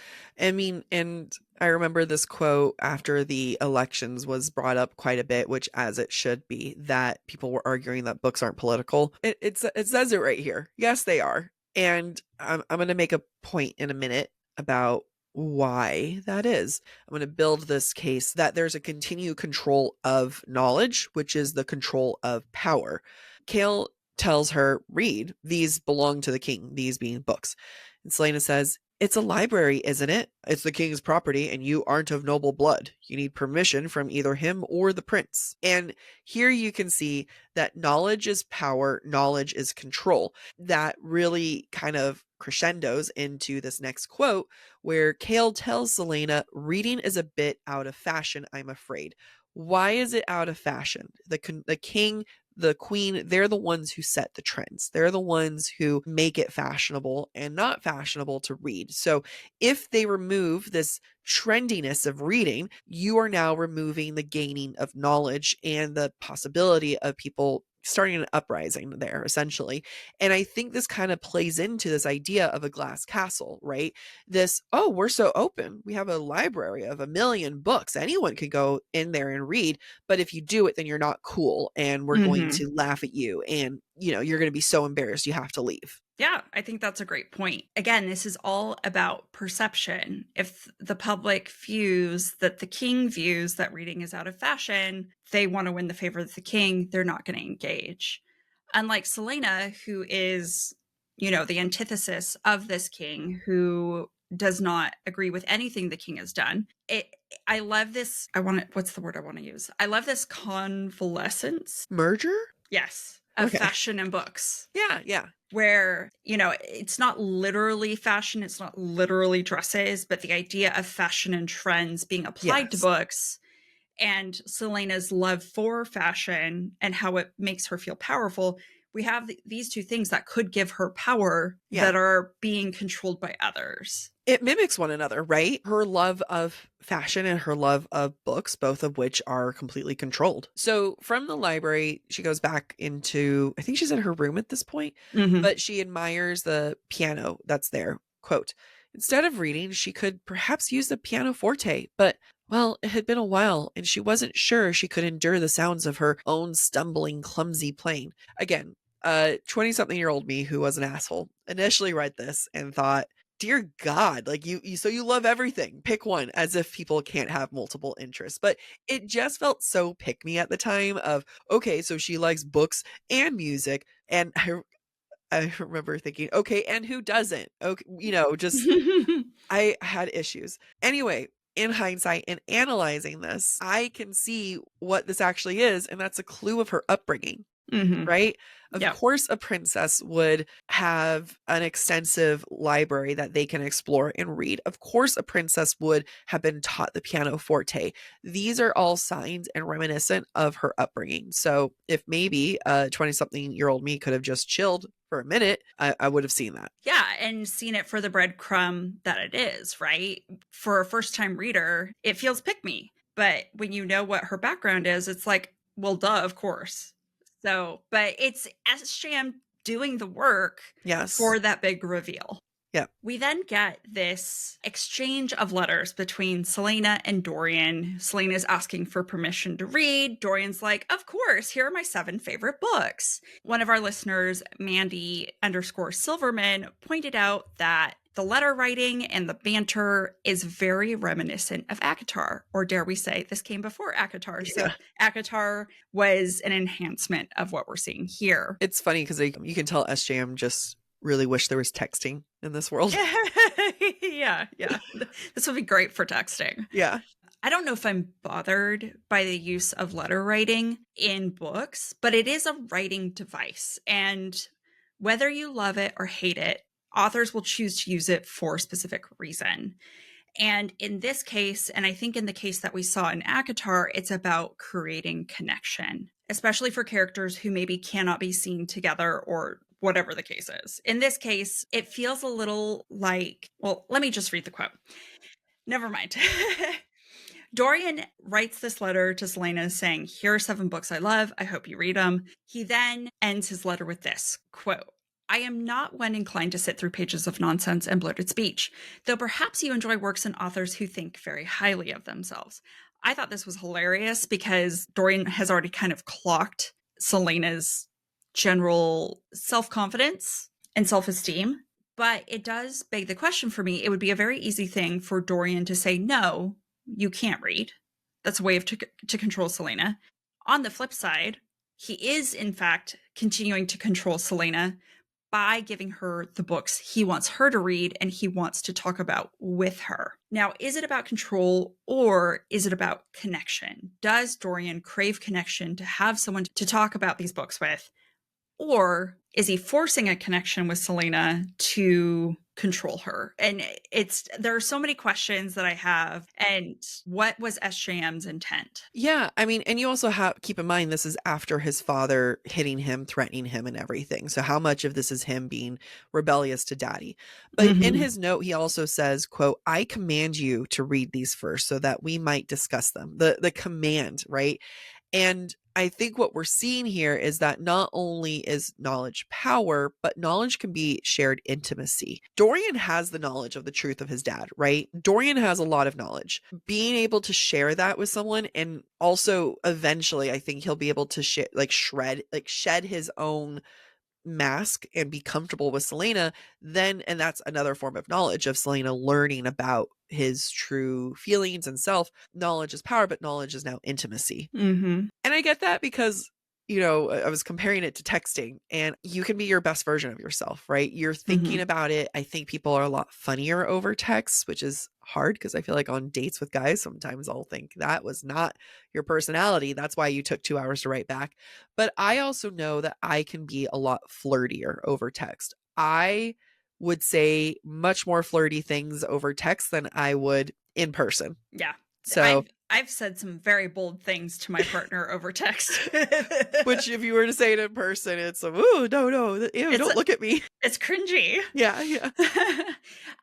I mean, and I remember this quote after the elections was brought up quite a bit, which as it should be, that people were arguing that books aren't political. It says it right here. Yes, they are. And I'm going to make a point in a minute about why that is. I'm going to build this case that there's a continued control of knowledge, which is the control of power. Kale tells her, read, these belong to the king, these being books. And Selena says, it's a library, isn't it? It's the king's property, and you aren't of noble blood. You need permission from either him or the prince. And here you can see that knowledge is power, knowledge is control. That really kind of crescendos into this next quote, where Kale tells Selena, reading is a bit out of fashion, I'm afraid. Why is it out of fashion? The king, the queen, they're the ones who set the trends. They're the ones who make it fashionable and not fashionable to read. So if they remove this trendiness of reading, you are now removing the gaining of knowledge and the possibility of people starting an uprising there, essentially. And I think this kind of plays into this idea of a glass castle, right? This, oh, we're so open. We have a library of 1 million books. Anyone can go in there and read. But if you do it, then you're not cool. And we're going to laugh at you. And you're going to be so embarrassed you have to leave.
Yeah, I think that's a great point. Again, this is all about perception. If the public views that the king views that reading is out of fashion, they want to win the favor of the king, they're not going to engage. Unlike Selena, who is, the antithesis of this king, who does not agree with anything the king has done. I love this. What's the word I want to use? I love this convalescence.
Merger?
Yes. Of
Okay.
fashion and books.
Yeah.
Where, it's not literally fashion, it's not literally dresses, but the idea of fashion and trends being applied to books, and Selena's love for fashion and how it makes her feel powerful. We have these two things that could give her power that are being controlled by others.
It mimics one another, right? Her love of fashion and her love of books, both of which are completely controlled. So from the library, she goes back into, I think she's in her room at this point, but she admires the piano that's there. Quote, instead of reading, she could perhaps use the pianoforte, but well, it had been a while, and she wasn't sure she could endure the sounds of her own stumbling, clumsy playing. Again, 20-something-year-old me who was an asshole initially read this and thought, dear God, like so you love everything. Pick one, as if people can't have multiple interests. But it just felt so pick me at the time of, okay, so she likes books and music. And I remember thinking, okay, and who doesn't? Okay, just I had issues. Anyway, in hindsight, in analyzing this, I can see what this actually is, and that's a clue of her upbringing. Right? Of course, a princess would have an extensive library that they can explore and read. Of course, a princess would have been taught the pianoforte. These are all signs and reminiscent of her upbringing. So if maybe a 20-something-year-old me could have just chilled for a minute, I would have seen that.
Yeah, and seen it for the breadcrumb that it is, right? For a first-time reader, it feels pick me. But when you know what her background is, it's like, well, duh, of course. So, but it's SJM doing the work for that big reveal.
Yeah.
We then get this exchange of letters between Selena and Dorian. Selena's asking for permission to read. Dorian's like, of course, here are my 7 favorite books. One of our listeners, Mandy_Silverman, pointed out that the letter writing and the banter is very reminiscent of ACOTAR, or dare we say this came before ACOTAR. So ACOTAR was an enhancement of what we're seeing here.
It's funny because you can tell SJM just really wish there was texting in this world.
Yeah. This would be great for texting.
Yeah.
I don't know if I'm bothered by the use of letter writing in books, but it is a writing device. And whether you love it or hate it, authors will choose to use it for a specific reason. And in this case, and I think in the case that we saw in ACOTAR, it's about creating connection, especially for characters who maybe cannot be seen together or whatever the case is. In this case, it feels a little like, well, let me just read the quote. Never mind. Dorian writes this letter to Selena saying, here are 7 books I love. I hope you read them. He then ends his letter with this quote. I am not one inclined to sit through pages of nonsense and bloated speech, though perhaps you enjoy works and authors who think very highly of themselves. I thought this was hilarious because Dorian has already kind of clocked Selena's general self-confidence and self-esteem. But it does beg the question for me. It would be a very easy thing for Dorian to say, no, you can't read. That's a way to control Selena. On the flip side, he is, in fact, continuing to control Selena by giving her the books he wants her to read and he wants to talk about with her. Now, is it about control or is it about connection? Does Dorian crave connection to have someone to talk about these books with? Or is he forcing a connection with Selena to control her? And there are so many questions that I have. And what was SJM's intent?
Yeah, I mean, and you also keep in mind this is after his father hitting him, threatening him, and everything. So how much of this is him being rebellious to daddy? But in his note, he also says, quote, I command you to read these first so that we might discuss them. The command, right? And I think what we're seeing here is that not only is knowledge power, but knowledge can be shared intimacy. Dorian has the knowledge of the truth of his dad, right? Dorian has a lot of knowledge. Being able to share that with someone, and also eventually I think he'll be able to shed his own mask and be comfortable with Celaena, then, and that's another form of knowledge of Celaena learning about his true feelings and self. Knowledge is power, but knowledge is now intimacy.
Mm-hmm.
And I get that because, I was comparing it to texting, and you can be your best version of yourself, right? You're thinking about it. I think people are a lot funnier over text, which is hard because I feel like on dates with guys, sometimes I'll think that was not your personality. That's why you took 2 hours to write back. But I also know that I can be a lot flirtier over text. I would say much more flirty things over text than I would in person.
Yeah.
So,
I've said some very bold things to my partner over text.
which if you were to say it in person, it's ooh, no, ew, don't look at me.
It's cringy.
Yeah.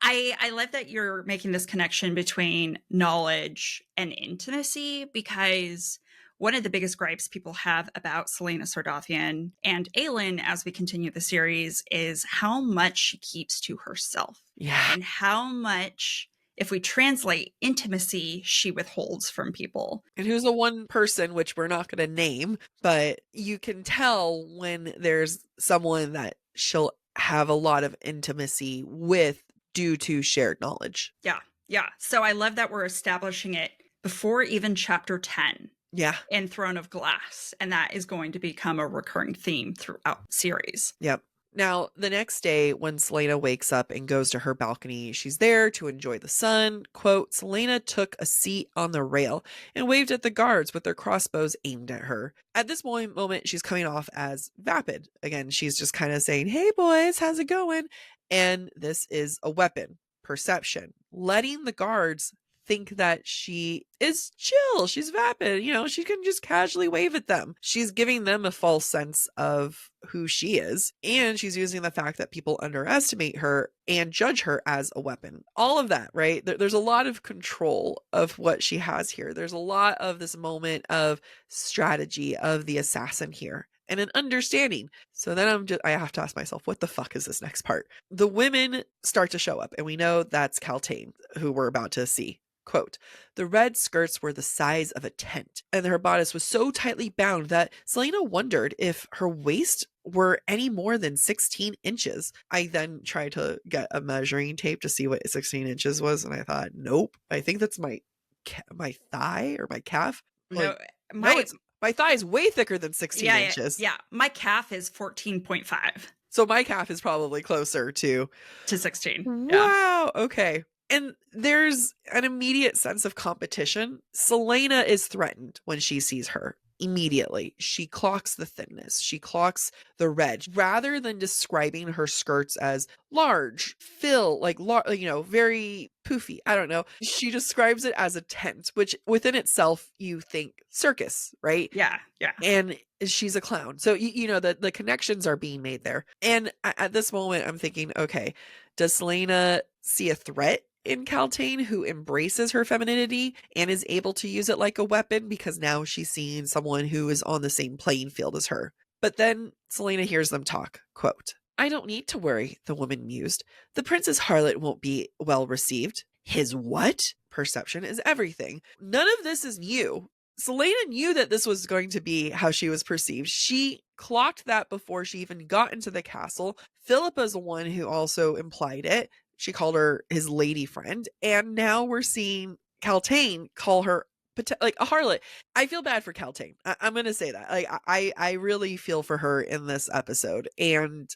I love that you're making this connection between knowledge and intimacy, because one of the biggest gripes people have about Celaena Sardothien and Aelin as we continue the series is how much she keeps to herself.
Yeah.
And how much, if we translate intimacy, she withholds from people.
And who's the one person, which we're not going to name, but you can tell when there's someone that she'll have a lot of intimacy with due to shared knowledge.
Yeah. So I love that we're establishing it before even chapter 10.
Yeah.
In Throne of Glass. And that is going to become a recurring theme throughout the series.
Yep. Now, the next day, when Celaena wakes up and goes to her balcony, she's there to enjoy the sun. Quote, Celaena took a seat on the rail and waved at the guards with their crossbows aimed at her. At this moment, she's coming off as vapid. Again, she's just kind of saying, hey, boys, how's it going? And this is a weapon, perception, letting the guards think that she is chill. She's vapid. She can just casually wave at them. She's giving them a false sense of who she is. And she's using the fact that people underestimate her and judge her as a weapon. All of that, right? There's a lot of control of what she has here. There's a lot of this moment of strategy of the assassin here and an understanding. So then I have to ask myself, what the fuck is this next part? The women start to show up, and we know that's Caltaine, who we're about to see. Quote, the red skirts were the size of a tent, and her bodice was so tightly bound that Celaena wondered if her waist were any more than 16 inches. I then tried to get a measuring tape to see what 16 inches was, and I thought, nope, I think that's my thigh or my calf.
No,
my thigh is way thicker than 16 inches.
Yeah, my calf is 14.5.
So my calf is probably closer to
16.
Wow, okay. And there's an immediate sense of competition. Celaena is threatened when she sees her. Immediately, she clocks the thinness. She clocks the red. Rather than describing her skirts as large, very poofy. I don't know. She describes it as a tent, which within itself, you think circus, right?
Yeah.
And she's a clown. So, the connections are being made there. And at this moment, I'm thinking, okay, does Celaena see a threat in Caltaine, who embraces her femininity and is able to use it like a weapon because now she's seeing someone who is on the same playing field as her? But then Celaena hears them talk. Quote, I don't need to worry, the woman mused. The prince's harlot won't be well received. His what? Perception is everything. None of this is new. Celaena knew that this was going to be how she was perceived. She clocked that before she even got into the castle. Philippa's the one who also implied it. She called her his lady friend. And now we're seeing Caltaine call her like a harlot. I feel bad for Caltaine. I'm going to say that. Like, I really feel for her in this episode. And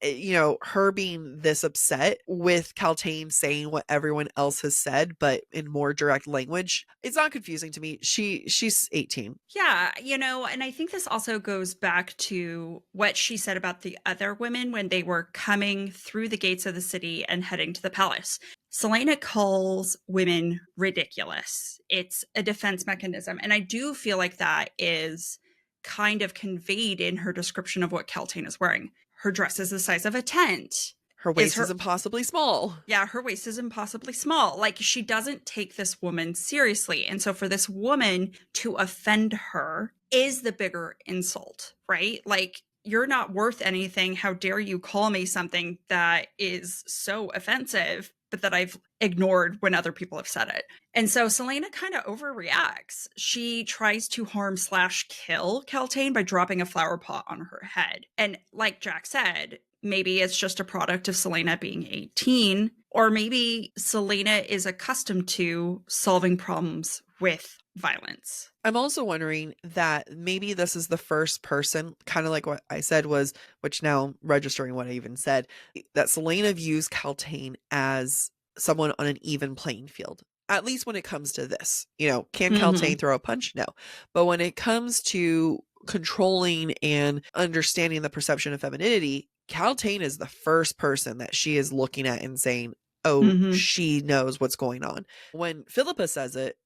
her being this upset with Caltaine saying what everyone else has said, but in more direct language, it's not confusing to me. She's 18.
Yeah, and I think this also goes back to what she said about the other women when they were coming through the gates of the city and heading to the palace. Celaena calls women ridiculous. It's a defense mechanism. And I do feel like that is kind of conveyed in her description of what Caltaine is wearing. Her dress is the size of a tent.
Her waist is impossibly small.
Yeah, her waist is impossibly small. Like, she doesn't take this woman seriously. And so for this woman to offend her is the bigger insult, right? Like, you're not worth anything. How dare you call me something that is so offensive? but that I've ignored when other people have said it. And so Selena kind of overreacts. She tries to harm / kill Keltane by dropping a flower pot on her head. And like Jac said, maybe it's just a product of Selena being 18, or maybe Selena is accustomed to solving problems with violence.
I'm also wondering that maybe this is the first person, kind of like what I said was, which now registering what I even said, that Selena views Keltane as someone on an even playing field. At least when it comes to this, can Keltane throw a punch? No. But when it comes to controlling and understanding the perception of femininity, Keltane is the first person that she is looking at and saying, oh, she knows what's going on. When Philippa says it,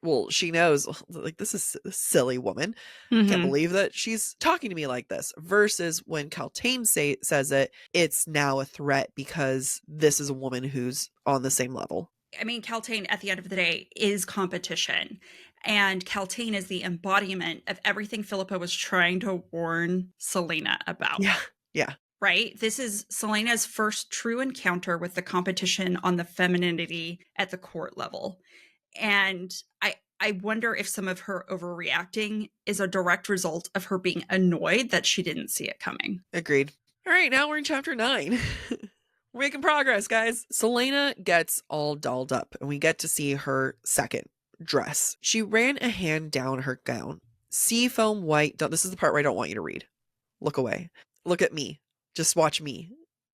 well, she knows, like, this is a silly woman. Can't believe that she's talking to me like this. Versus when Keltane says it, it's now a threat because this is a woman who's on the same level.
I mean, Keltane, at the end of the day, is competition. And Keltane is the embodiment of everything Philippa was trying to warn Selena about.
Yeah.
Right? This is Selena's first true encounter with the competition on the femininity at the court level. And I wonder if some of her overreacting is a direct result of her being annoyed that she didn't see it coming.
Agreed. All right, now we're in chapter 9. We're making progress, guys. Selena gets all dolled up, and we get to see her second dress. She ran a hand down her gown. Seafoam white. This is the part where I don't want you to read. Look away. Look at me. Just watch me.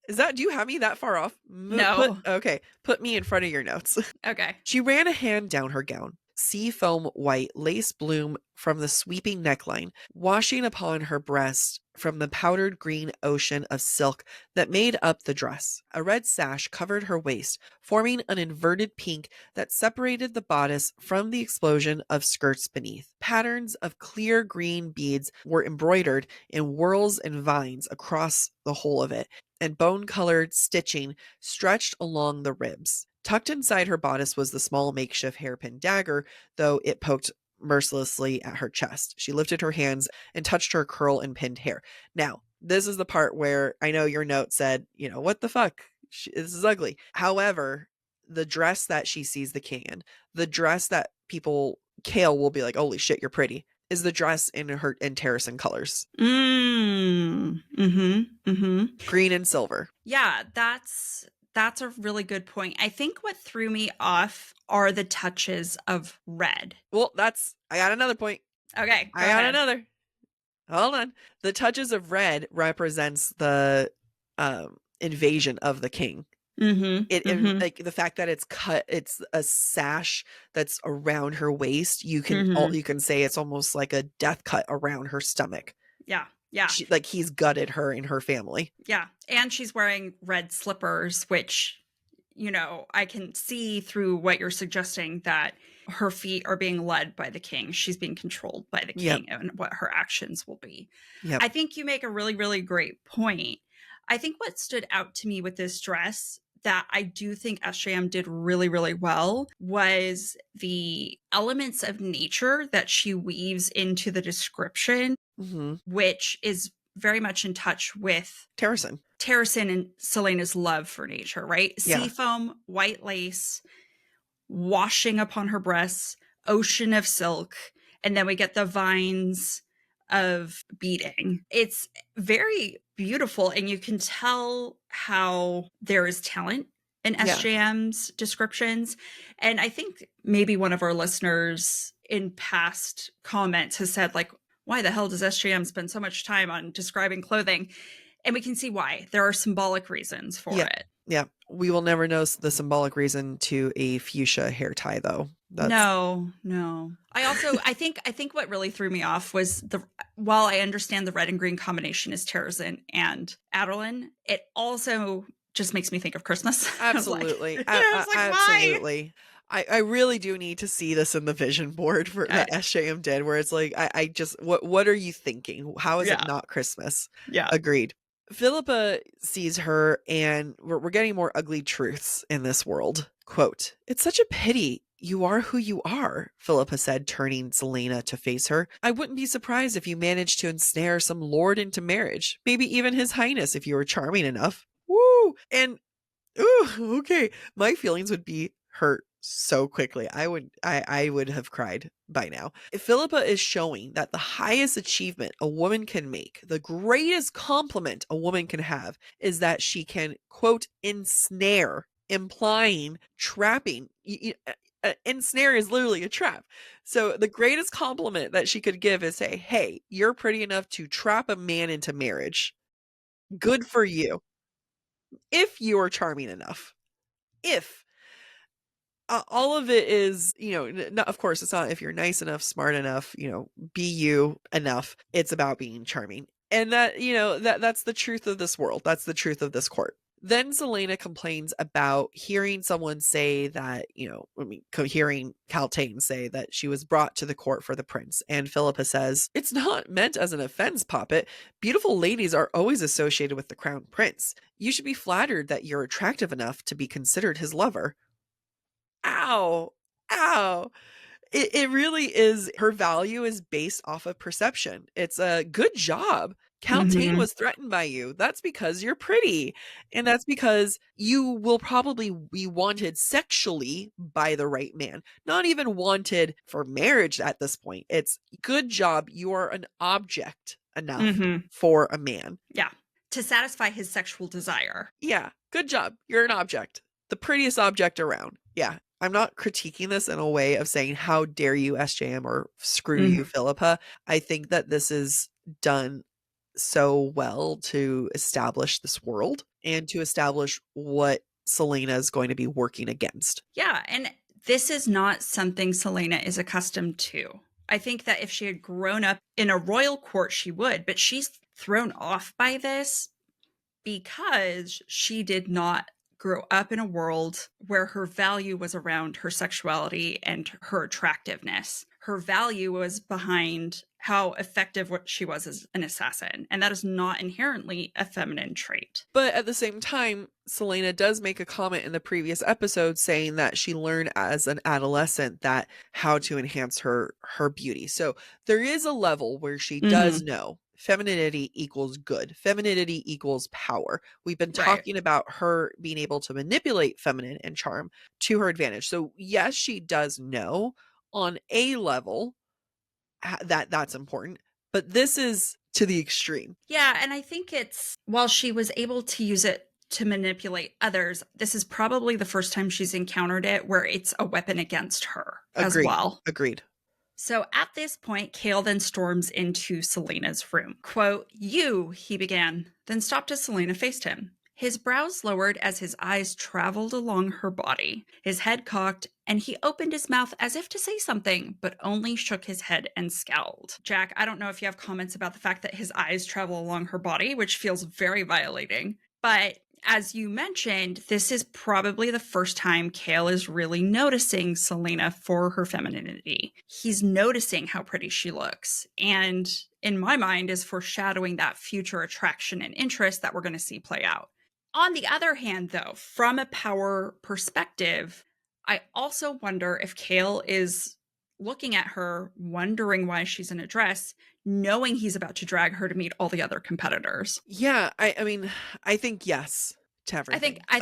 Do you have me that far off?
No.
Okay. Put me in front of your notes.
Okay.
She ran a hand down her gown. Seafoam white lace bloom from the sweeping neckline, washing upon her breast from the powdered green ocean of silk that made up the dress. A red sash covered her waist, forming an inverted pink that separated the bodice from the explosion of skirts beneath. Patterns of clear green beads were embroidered in whorls and vines across the whole of it, and bone-colored stitching stretched along the ribs. Tucked inside her bodice was the small makeshift hairpin dagger, though it poked mercilessly at her chest. She lifted her hands and touched her curl and pinned hair. Now, this is the part where I know your note said, what the fuck? This is ugly. However, the dress that she sees the king in, the dress that Kale will be like, holy shit, you're pretty, is the dress in Terracin colors. Green and silver.
Yeah, that's a really good point. I think what threw me off are the touches of red.
Well, I got another point.
Okay,
I got another. Hold on. The touches of red represents the invasion of the king. Like the fact that it's cut, it's a sash that's around her waist. You can say it's almost like a death cut around her stomach.
Yeah.
Like he's gutted her and her family.
Yeah. And she's wearing red slippers, which, I can see through what you're suggesting that her feet are being led by the king. She's being controlled by the king and what her actions will be.
Yep.
I think you make a really, really great point. I think what stood out to me with this dress that I do think SJM did really, really well was the elements of nature that she weaves into the description, which is very much in touch with
Terracin
and Selena's love for nature, right?
Yeah.
Seafoam, white lace, washing upon her breasts, ocean of silk, and then we get the vines of beading. It's very beautiful, and you can tell how there is talent in SJM's descriptions. And I think maybe one of our listeners in past comments has said, like, why the hell does SJM spend so much time on describing clothing? And we can see why. There are symbolic reasons for it.
Yeah. We will never know the symbolic reason to a fuchsia hair tie, though.
No. I think what really threw me off was while I understand the red and green combination is Terracin and Adeline, it also just makes me think of Christmas.
Absolutely. Absolutely. I really do need to see this in the vision board that SJM did, where it's like, I just, what are you thinking? How is it not Christmas?
Yeah.
Agreed. Philippa sees her, and we're getting more ugly truths in this world. Quote, "It's such a pity you are who you are," Philippa said, turning Selena to face her. "I wouldn't be surprised if you managed to ensnare some lord into marriage. Maybe even his highness if you were charming enough." Woo! And Ooh, okay. My feelings would be hurt so quickly. I would have cried by now. Philippa is showing that the highest achievement a woman can make, the greatest compliment a woman can have, is that she can, quote, ensnare, implying trapping. Ensnare is literally a trap. So the greatest compliment that she could give is say, hey, you're pretty enough to trap a man into marriage. Good for you. If you're charming enough. If all of it is, of course, it's not if you're nice enough, smart enough, be you enough. It's about being charming. And that, that's the truth of this world. That's the truth of this court. Then Selena complains about hearing someone say that, hearing Caltaine say that she was brought to the court for the prince. And Philippa says, it's not meant as an offense, Poppet. Beautiful ladies are always associated with the crown prince. You should be flattered that you're attractive enough to be considered his lover. Ow. Ow. It really is. Her value is based off of perception. It's a good job. Caltaine was threatened by you. That's because you're pretty. And that's because you will probably be wanted sexually by the right man, not even wanted for marriage at this point. It's good job. You are an object enough for a man.
Yeah. To satisfy his sexual desire.
Yeah. Good job. You're an object. The prettiest object around. Yeah. I'm not critiquing this in a way of saying, how dare you, SJM, or screw you, Philippa. I think that this is done so well to establish this world and to establish what Selena is going to be working against.
Yeah. And this is not something Selena is accustomed to. I think that if she had grown up in a royal court, she would, but she's thrown off by this because she did not grow up in a world where her value was around her sexuality and her attractiveness. Her value was behind how effective she was as an assassin. And that is not inherently a feminine trait.
But at the same time, Selena does make a comment in the previous episode saying that she learned as an adolescent that how to enhance her beauty. So there is a level where she does know femininity equals good. Femininity equals power. We've been talking about her being able to manipulate feminine and charm to her advantage. So yes, she does know on a level that that's important, but this is to the extreme.
Yeah, and I think it's, while she was able to use it to manipulate others, this is probably the first time she's encountered it where it's a weapon against her as well.
Agreed.
So at this point, Chaol then storms into Selena's room. Quote, "You," he began, then stopped as Selena faced him. His brows lowered as his eyes traveled along her body. His head cocked, and he opened his mouth as if to say something, but only shook his head and scowled. Jack, I don't know if you have comments about the fact that his eyes travel along her body, which feels very violating. But as you mentioned, this is probably the first time Chaol is really noticing Selena for her femininity. He's noticing how pretty she looks, and in my mind is foreshadowing that future attraction and interest that we're going to see play out. On the other hand, though, from a power perspective, I also wonder if Chaol is looking at her, wondering why she's in a dress, knowing he's about to drag her to meet all the other competitors.
Yeah, I mean, I think yes to everything.
I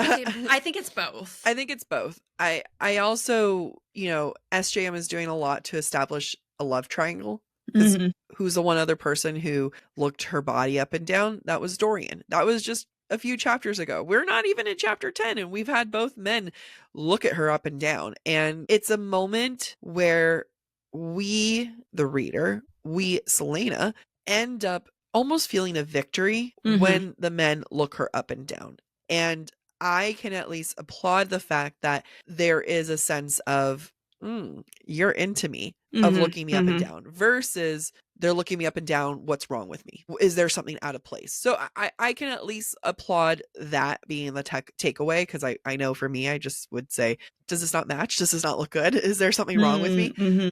think it's both.
I think it's both. I also, SJM is doing a lot to establish a love triangle. Who's the one other person who looked her body up and down? That was Dorian. That was just a few chapters ago. We're not even in chapter 10, and we've had both men look at her up and down. And it's a moment where we, the reader, we, Selena, end up almost feeling a victory when the men look her up and down. And I can at least applaud the fact that there is a sense of, you're into me, of looking me up and down, versus they're looking me up and down, what's wrong with me? Is there something out of place? So I can at least applaud that being the takeaway, because I know for me, I just would say, does this not match? Does this not look good? Is there something wrong with me?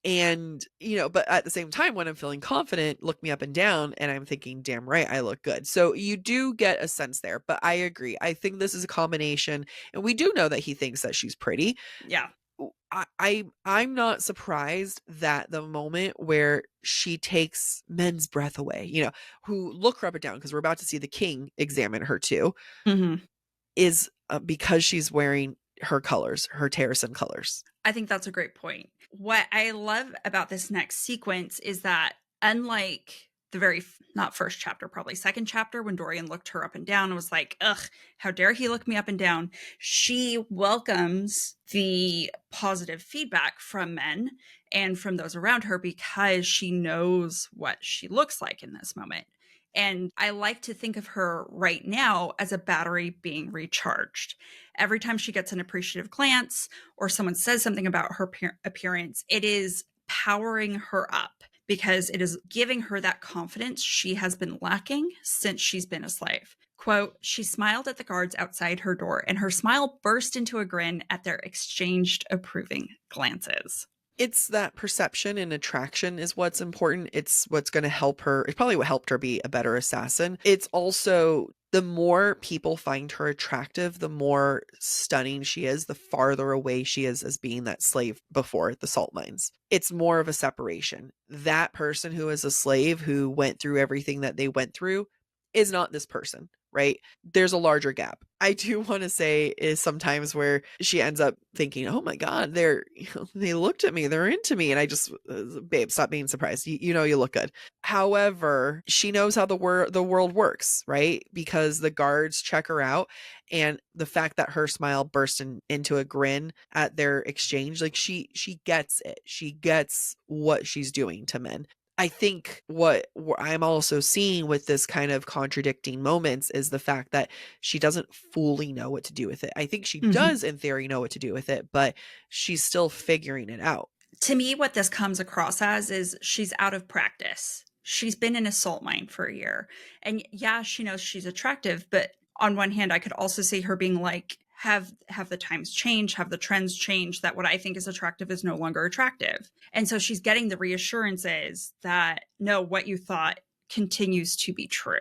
And, but at the same time, when I'm feeling confident, look me up and down, and I'm thinking, damn right, I look good. So you do get a sense there, but I agree. I think this is a combination, and we do know that he thinks that she's pretty.
Yeah.
I'm not surprised that the moment where she takes men's breath away, who look her up and down, because we're about to see the king examine her too. is because she's wearing her colors, her Terrasen colors.
I think that's a great point. What I love about this next sequence is that, unlike the not first chapter, probably second chapter, when Dorian looked her up and down and was like, ugh, how dare he look me up and down, she welcomes the positive feedback from men and from those around her because she knows what she looks like in this moment. And I like to think of her right now as a battery being recharged. Every time she gets an appreciative glance or someone says something about her appearance, it is powering her up because it is giving her that confidence she has been lacking since she's been a slave. Quote, she smiled at the guards outside her door, and her smile burst into a grin at their exchanged approving glances.
It's that perception and attraction is what's important. It's what's going to help her. It's probably what helped her be a better assassin. It's also the more people find her attractive, the more stunning she is, the farther away she is as being that slave before the salt mines. It's more of a separation. That person who is a slave who went through everything that they went through is not this person, right? There's a larger gap. I do want to say is sometimes where she ends up thinking, "Oh my God, they looked at me, they're into me," and I just, babe, stop being surprised. You look good. However, she knows how the world works, right? Because the guards check her out, and the fact that her smile burst into a grin at their exchange, like she gets it. She gets what she's doing to men. I think what I'm also seeing with this kind of contradicting moments is the fact that she doesn't fully know what to do with it. I think she does, in theory, know what to do with it, but she's still figuring it out.
To me, what this comes across as is she's out of practice. She's been in a salt mine for a year. And yeah, she knows she's attractive, but on one hand, I could also see her being like, have the times change, have the trends change, that what I think is attractive is no longer attractive. And so she's getting the reassurances that no, what you thought continues to be true.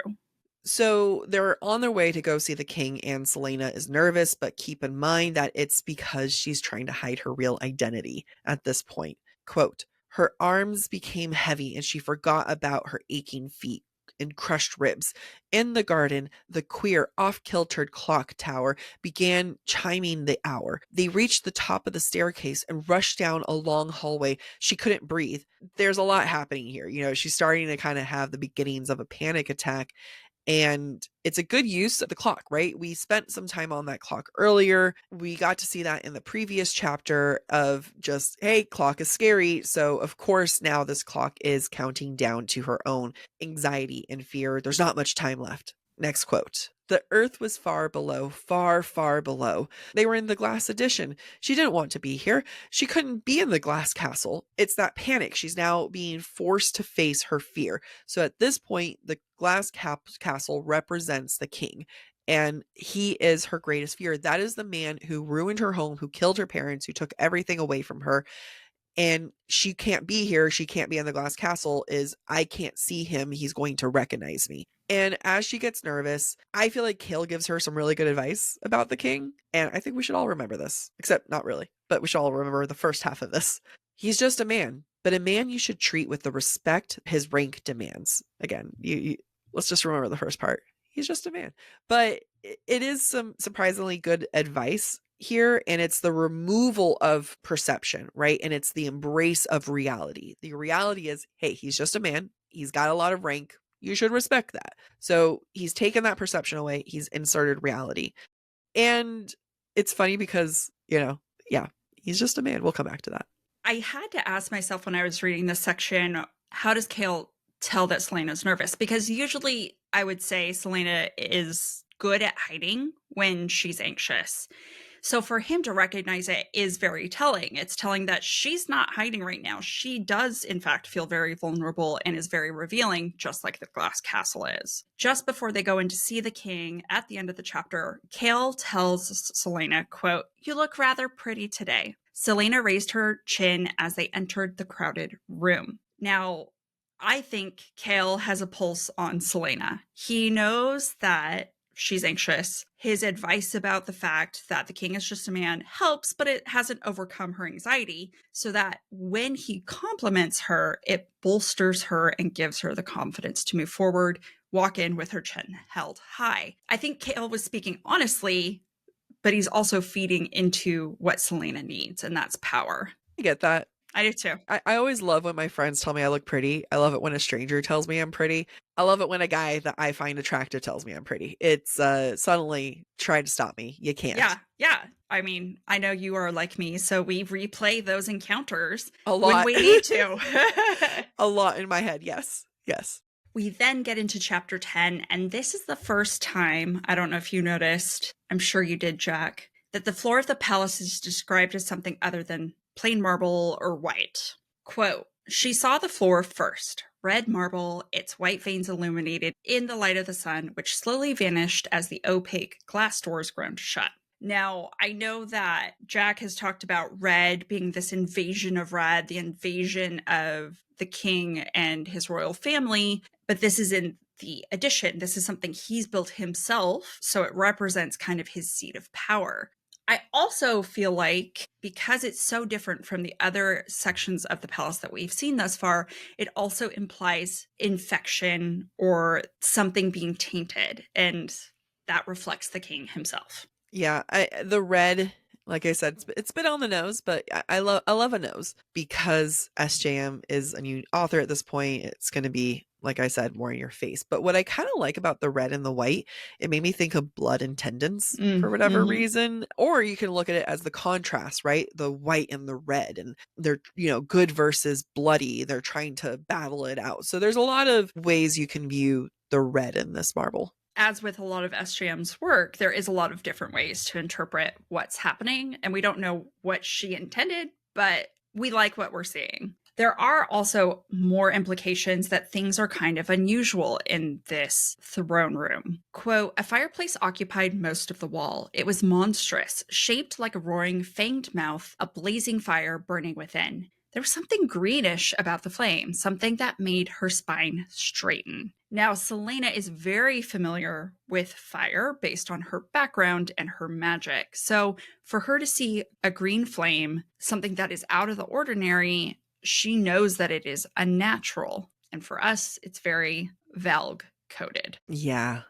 So they're on their way to go see the king, and Celaena is nervous, but keep in mind that it's because she's trying to hide her real identity at this point. Quote, her arms became heavy and she forgot about her aching feet and crushed ribs. In the garden, the queer, off-kiltered clock tower began chiming the hour. They reached the top of the staircase and rushed down a long hallway. She couldn't breathe. There's a lot happening here. She's starting to kind of have the beginnings of a panic attack. And it's a good use of the clock, right? We spent some time on that clock earlier. We got to see that in the previous chapter of just, hey, clock is scary. So, of course, now this clock is counting down to her own anxiety and fear. There's not much time left. Next quote. The earth was far below, far, far below. They were in the glass edition. She didn't want to be here. She couldn't be in the glass castle. It's that panic. She's now being forced to face her fear. So at this point, the glass castle represents the king. And he is her greatest fear. That is the man who ruined her home, who killed her parents, who took everything away from her. And she can't be here. She can't be in the glass castle. I can't see him. He's going to recognize me. And as she gets nervous, I feel like Kale gives her some really good advice about the king. And I think we should all remember this, except not really, but we should all remember the first half of this. He's just a man, but a man you should treat with the respect his rank demands. Again, let's just remember the first part. He's just a man. But it is some surprisingly good advice here, and it's the removal of perception, right? And it's the embrace of reality. The reality is, hey, he's just a man. He's got a lot of rank. You should respect that. So he's taken that perception away. He's inserted reality. And it's funny because, yeah, he's just a man. We'll come back to that.
I had to ask myself when I was reading this section, how does Kale tell that Celaena's nervous? Because usually I would say Celaena is good at hiding when she's anxious. So for him to recognize it is very telling. It's telling that she's not hiding right now. She does, in fact, feel very vulnerable and is very revealing, just like the glass castle is. Just before they go in to see the king at the end of the chapter, Kale tells Celaena, quote, "You look rather pretty today." Celaena raised her chin as they entered the crowded room. Now, I think Kale has a pulse on Celaena. He knows that she's anxious. His advice about the fact that the king is just a man helps, but it hasn't overcome her anxiety, so that when he compliments her, it bolsters her and gives her the confidence to move forward, walk in with her chin held high. I think Kale was speaking honestly but he's also feeding into what Celaena needs, and that's power.
I get that.
I do too.
I always love when my friends tell me I look pretty. I love it when a stranger tells me I'm pretty. I love it when a guy that I find attractive tells me I'm pretty. It's suddenly try to stop me. You can't.
Yeah, yeah. I mean, I know you are like me, so we replay those encounters
A
when
lot.
we need to.
A lot in my head. Yes. Yes.
We then get into chapter 10, and this is the first time, I don't know if you noticed, I'm sure you did, Jac, that the floor of the palace is described as something other than plain marble or white. Quote, she saw the floor first, red marble, its white veins illuminated in the light of the sun, which slowly vanished as the opaque glass doors groaned shut. Now, I know that Jac has talked about red being this invasion of red, the invasion of the king and his royal family, but this is in the addition. This is something he's built himself, so it represents kind of his seat of power. I also feel like because it's so different from the other sections of the palace that we've seen thus far, it also implies infection or something being tainted, and that reflects the king himself.
Yeah, the red, like I said, it's a bit on the nose, but I love a nose because SJM is a new author at this point. It's going to be, like I said, more in your face. But what I kind of like about the red and the white, it made me think of blood and tendons for whatever reason. Or you can look at it as the contrast, right? The white and the red, and they're, good versus bloody. They're trying to battle it out. So there's a lot of ways you can view the red in this marble.
As with a lot of SJM's work, there is a lot of different ways to interpret what's happening, and we don't know what she intended, but we like what we're seeing. There are also more implications that things are kind of unusual in this throne room. Quote, a fireplace occupied most of the wall. It was monstrous, shaped like a roaring, fanged mouth, a blazing fire burning within. There was something greenish about the flame, something that made her spine straighten. Now, Celaena is very familiar with fire based on her background and her magic. So for her to see a green flame, something that is out of the ordinary, she knows that it is unnatural. And for us, it's very Valg coded.
Yeah.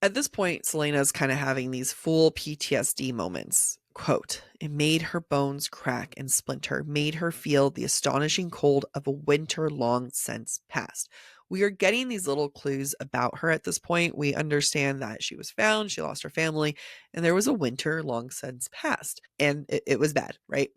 At this point, Celaena's kind of having these full PTSD moments. Quote, it made her bones crack and splinter, made her feel the astonishing cold of a winter long since past. We are getting these little clues about her at this point. We understand that she was found, she lost her family, and there was a winter long since past. And it was bad, right?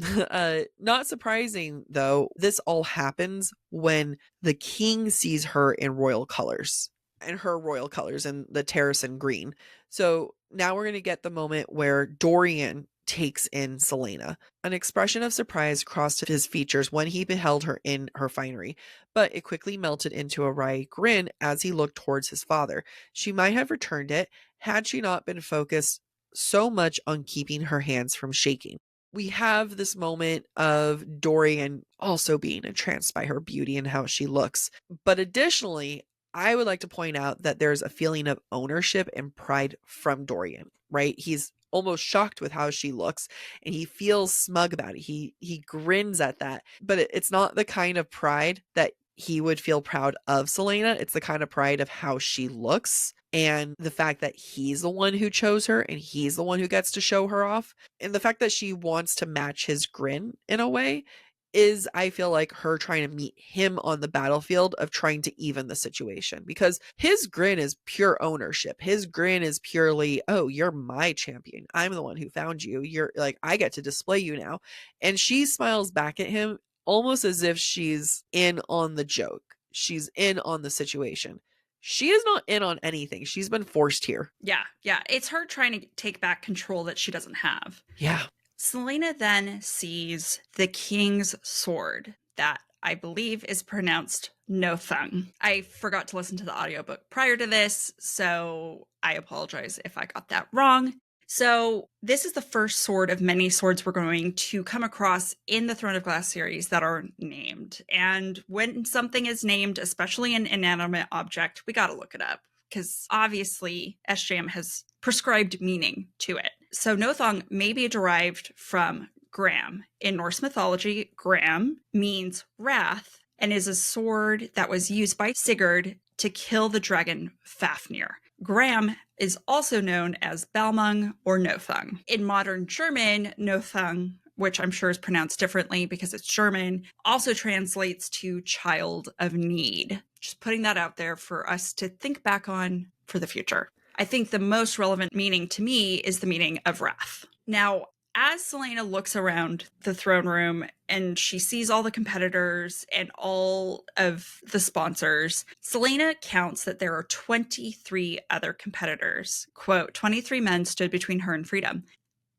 Not surprising, though, this all happens when the king sees her in royal colors. And her royal colors in the Terrasen green. So now we're going to get the moment where Dorian takes in Celaena. An expression of surprise crossed his features when he beheld her in her finery, but it quickly melted into a wry grin as he looked towards his father. She might have returned it had she not been focused so much on keeping her hands from shaking. We have this moment of Dorian also being entranced by her beauty and how she looks. But additionally, I would like to point out that there's a feeling of ownership and pride from Dorian, right? He's almost shocked with how she looks and he feels smug about it. He grins at that, but it's not the kind of pride that he would feel proud of Celaena. It's the kind of pride of how she looks and the fact that he's the one who chose her and he's the one who gets to show her off. And the fact that she wants to match his grin in a way is, I feel like, her trying to meet him on the battlefield of trying to even the situation, because his grin is pure ownership. His grin is purely, oh, you're my champion. I'm the one who found you. You're like, I get to display you now. And she smiles back at him almost as if she's in on the joke. She's in on the situation. She is not in on anything. She's been forced here.
Yeah. It's her trying to take back control that she doesn't have.
Yeah.
Celaena then sees the king's sword that I believe is pronounced Nothung. I forgot to listen to the audiobook prior to this, so I apologize if I got that wrong. So this is the first sword of many swords we're going to come across in the Throne of Glass series that are named. And when something is named, especially an inanimate object, we got to look it up because obviously SJM has prescribed meaning to it. So Nothung may be derived from Gram. In Norse mythology, Gram means wrath and is a sword that was used by Sigurd to kill the dragon Fafnir. Graham is also known as Balmung or Nothung. In modern German, Nothung, which I'm sure is pronounced differently because it's German, also translates to child of need. Just putting that out there for us to think back on for the future. I think the most relevant meaning to me is the meaning of wrath. Now, as Celaena looks around the throne room and she sees all the competitors and all of the sponsors, Celaena counts that there are 23 other competitors. Quote, 23 men stood between her and freedom.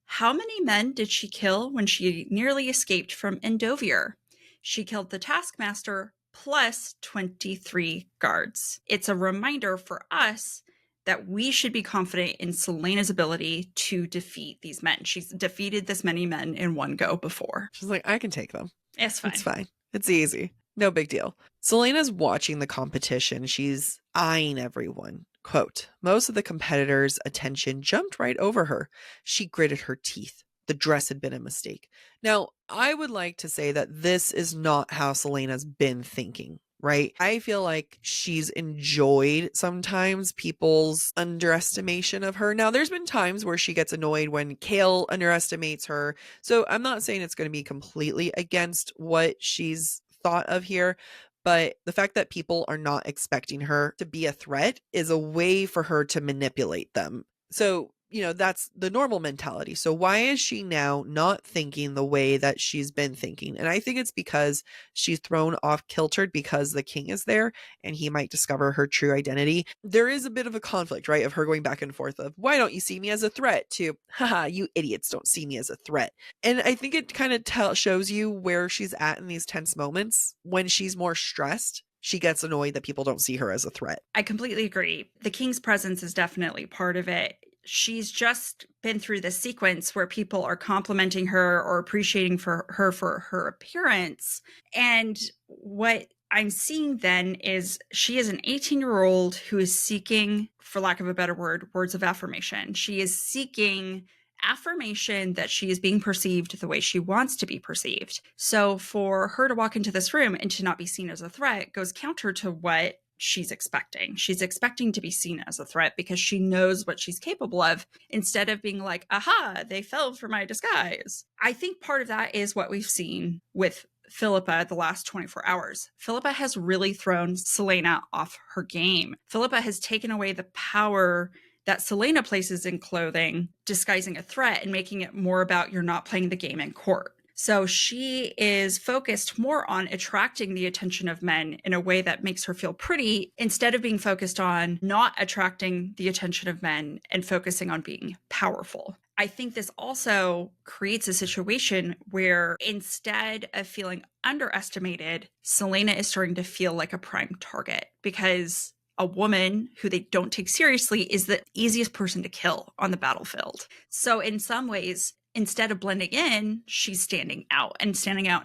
How many men did she kill when she nearly escaped from Endovier? She killed the taskmaster plus 23 guards. It's a reminder for us that we should be confident in Celaena's ability to defeat these men. She's defeated this many men in one go before.
She's like, I can take them.
It's fine.
It's fine. It's easy. No big deal. Celaena's watching the competition. She's eyeing everyone. Quote, most of the competitors' attention jumped right over her. She gritted her teeth. The dress had been a mistake. Now, I would like to say that this is not how Celaena's been thinking, right? I feel like she's enjoyed sometimes people's underestimation of her. Now, there's been times where she gets annoyed when Kale underestimates her. So I'm not saying it's going to be completely against what she's thought of here. But the fact that people are not expecting her to be a threat is a way for her to manipulate them. So, that's the normal mentality. So why is she now not thinking the way that she's been thinking? And I think it's because she's thrown off kiltered because the king is there and he might discover her true identity. There is a bit of a conflict, right? Of her going back and forth of, why don't you see me as a threat, to, haha, you idiots don't see me as a threat. And I think it kind of shows you where she's at in these tense moments. When she's more stressed, she gets annoyed that people don't see her as a threat.
I completely agree. The king's presence is definitely part of it. She's just been through this sequence where people are complimenting her or appreciating her for her appearance. And what I'm seeing then is she is an 18-year-old who is seeking, for lack of a better word, words of affirmation. She is seeking affirmation that she is being perceived the way she wants to be perceived. So for her to walk into this room and to not be seen as a threat goes counter to what she's expecting. She's expecting to be seen as a threat because she knows what she's capable of, instead of being like, aha, they fell for my disguise. I think part of that is what we've seen with Philippa the last 24 hours. Philippa has really thrown Celaena off her game. Philippa has taken away the power that Celaena places in clothing, disguising a threat and making it more about you're not playing the game in court. So she is focused more on attracting the attention of men in a way that makes her feel pretty, instead of being focused on not attracting the attention of men and focusing on being powerful. I think this also creates a situation where instead of feeling underestimated, Celaena is starting to feel like a prime target, because a woman who they don't take seriously is the easiest person to kill on the battlefield. So in some ways, instead of blending in, she's standing out in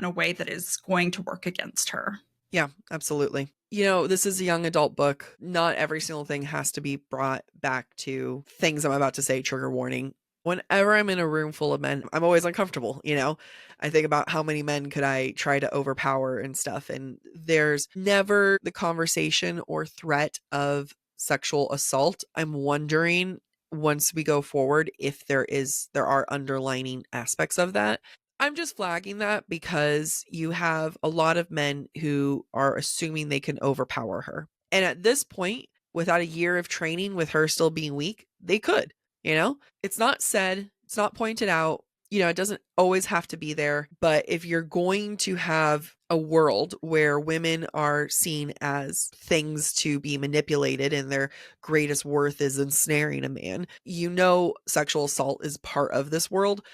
a way that is going to work against her.
Yeah, absolutely. This is a young adult book. Not every single thing has to be brought back to things I'm about to say, trigger warning. Whenever I'm in a room full of men, I'm always uncomfortable. I think about how many men could I try to overpower and stuff. And there's never the conversation or threat of sexual assault. I'm wondering, once we go forward, if there are underlining aspects of that. I'm just flagging that because you have a lot of men who are assuming they can overpower her. And at this point, without a year of training, with her still being weak, they could. It's not said, it's not pointed out, it doesn't always have to be there. But if you're going to have a world where women are seen as things to be manipulated and their greatest worth is ensnaring a man, sexual assault is part of this world.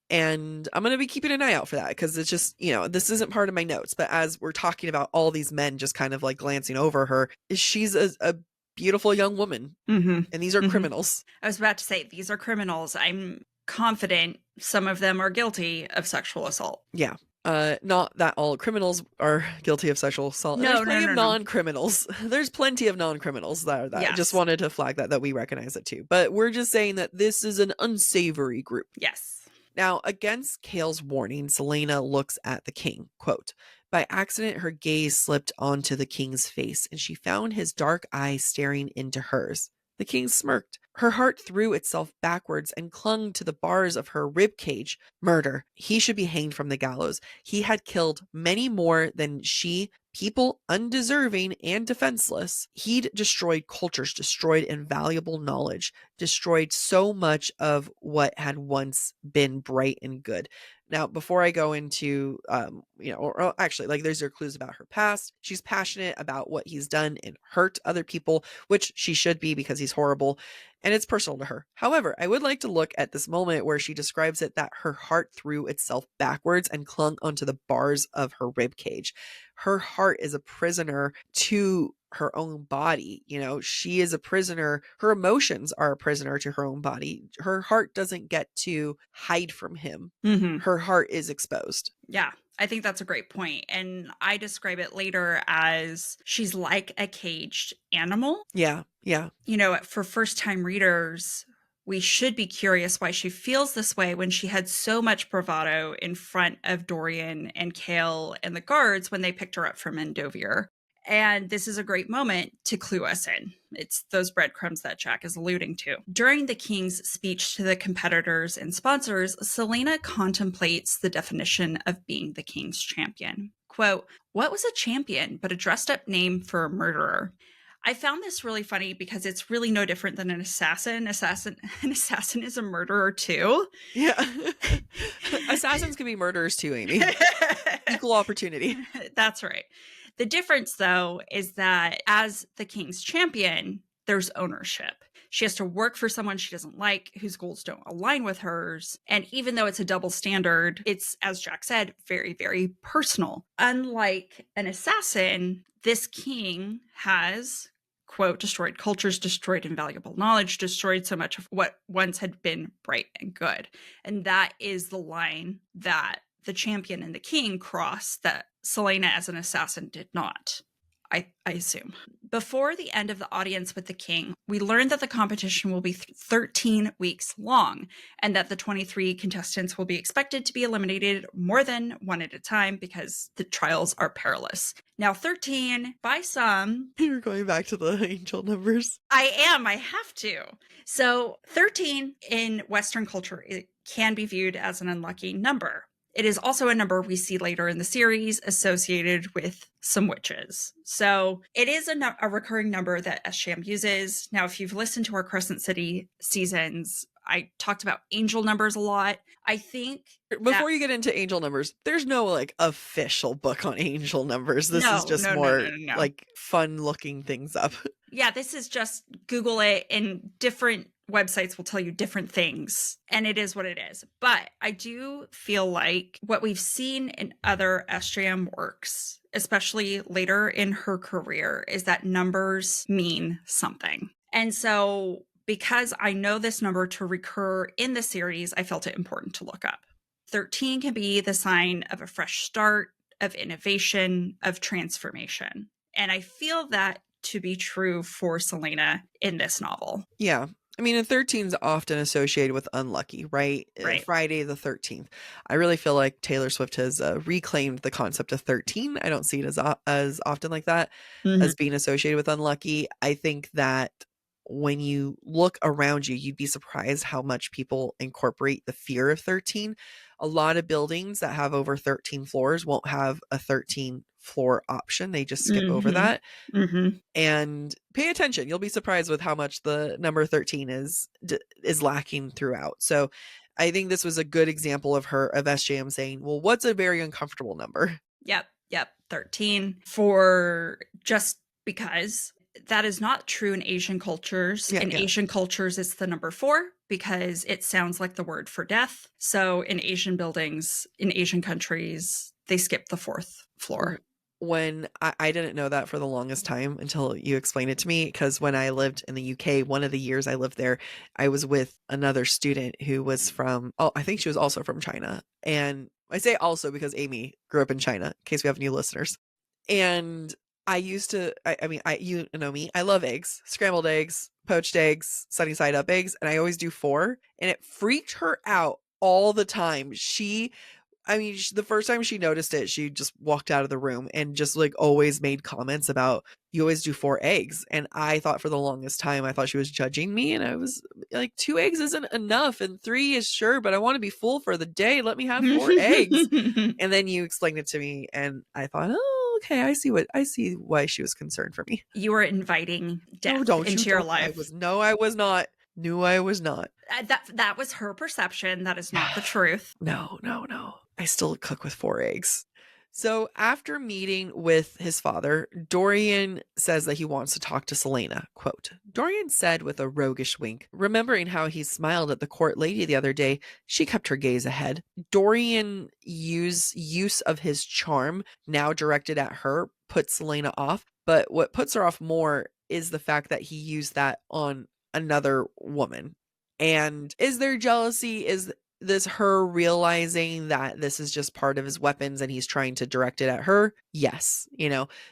And I'm going to be keeping an eye out for that, because it's just, this isn't part of my notes. But as we're talking about all these men just kind of like glancing over her, she's a beautiful young woman.
Mm-hmm.
And these are criminals.
I was about to say, these are criminals. I'm confident some of them are guilty of sexual assault.
Yeah. Not that all criminals are guilty of sexual assault.
No,
there's plenty of non-criminals. There's plenty of non-criminals that are that.
Yes.
I just wanted to flag that we recognize it too. But we're just saying that this is an unsavory group.
Yes.
Now, against Kale's warning, Celaena looks at the king. Quote, by accident, her gaze slipped onto the king's face, and she found his dark eyes staring into hers. The king smirked. Her heart threw itself backwards and clung to the bars of her rib cage. Murder. He should be hanged from the gallows. He had killed many more than she, people undeserving and defenseless. He'd destroyed cultures, destroyed invaluable knowledge, destroyed so much of what had once been bright and good. Now, before I go into, or actually, like, there's your clues about her past. She's passionate about what he's done and hurt other people, which she should be because he's horrible, and it's personal to her. However, I would like to look at this moment where she describes it that her heart threw itself backwards and clung onto the bars of her rib cage. Her heart is a prisoner to her own body. She is a prisoner. Her emotions are a prisoner to her own body. Her heart doesn't get to hide from him.
Mm-hmm.
Her heart is exposed.
Yeah, I think that's a great point. And I describe it later as she's like a caged animal.
Yeah.
For first-time readers, we should be curious why she feels this way when she had so much bravado in front of Dorian and Cale and the guards when they picked her up from Endovier. And this is a great moment to clue us in. It's those breadcrumbs that Jac is alluding to. During the king's speech to the competitors and sponsors, Celaena contemplates the definition of being the king's champion. Quote, "What was a champion but a dressed up name for a murderer?" I found this really funny because it's really no different than an assassin. An assassin is a murderer too.
Yeah. Assassins can be murderers too, Amy. Equal opportunity.
That's right. The difference, though, is that as the king's champion, there's ownership. She has to work for someone she doesn't like, whose goals don't align with hers. And even though it's a double standard, it's, as Jac said, very, very personal. Unlike an assassin, this king has, quote, destroyed cultures, destroyed invaluable knowledge, destroyed so much of what once had been bright and good. And that is the line that the champion and the king cross that Celaena as an assassin did not, I assume. Before the end of the audience with the king, we learned that the competition will be 13 weeks long and that the 23 contestants will be expected to be eliminated more than one at a time because the trials are perilous. Now, 13, by some...
You're going back to the angel numbers.
I am. I have to. So 13 in Western culture, it can be viewed as an unlucky number. It is also a number we see later in the series associated with some witches. So it is a recurring number that Esham uses. Now, if you've listened to our Crescent City seasons, I talked about angel numbers a lot. I think
before you get into angel numbers, there's no like official book on angel numbers. This is just more like fun looking things up.
Yeah, this is just Google it and different websites will tell you different things, and it is what it is. But I do feel like what we've seen in other Estriam works, especially later in her career, is that numbers mean something. And so because I know this number to recur in the series, I felt it important to look up. 13 can be the sign of a fresh start, of innovation, of transformation. And I feel that to be true for Celaena in this novel.
Yeah. I mean, and 13 is often associated with unlucky, right? Friday the 13th. I really feel like Taylor Swift has reclaimed the concept of 13. I don't see it as often like that, as being associated with unlucky. I think that when you look around you, you'd be surprised how much people incorporate the fear of 13. A lot of buildings that have over 13 floors won't have a 13 floor option. They just skip over that. And pay attention. You'll be surprised with how much the number 13 is lacking throughout. So I think this was a good example of SJM saying, well, what's a very uncomfortable number?
Yep. 13 for just because. That is not true in Asian cultures. Asian cultures, it's the number 4 because it sounds like the word for death. So in Asian buildings, in Asian countries, they skip the 4th floor.
When I didn't know that for the longest time until you explained it to me, because when I lived in the UK, one of the years I lived there, I was with another student who was I think she was also from China. And I say also because Amy grew up in China, in case we have new listeners. And I used to, you know me, I love eggs, scrambled eggs, poached eggs, sunny side up eggs. And I always do 4. And it freaked her out all the time. I mean, the first time she noticed it, she just walked out of the room and just like always made comments about, you always do 4 eggs. And I thought for the longest time, I thought she was judging me. And I was like, 2 eggs isn't enough. And 3 is sure, but I want to be full for the day. Let me have 4 eggs. And then you explained it to me. And I thought, oh, okay. I see why she was concerned for me.
You were inviting death
No, don't
into
you?
your
Don't.
life.
I was not. No, I was not.
That was her perception. That is not the truth.
No. I still cook with 4 eggs. So after meeting with his father, Dorian says that he wants to talk to Celaena. Quote, Dorian said with a roguish wink, remembering how he smiled at the court lady the other day, she kept her gaze ahead. Dorian use of his charm, now directed at her, puts Celaena off. But what puts her off more is the fact that he used that on another woman. And is there jealousy? Is this her realizing that this is just part of his weapons and he's trying to direct it at her? Yes.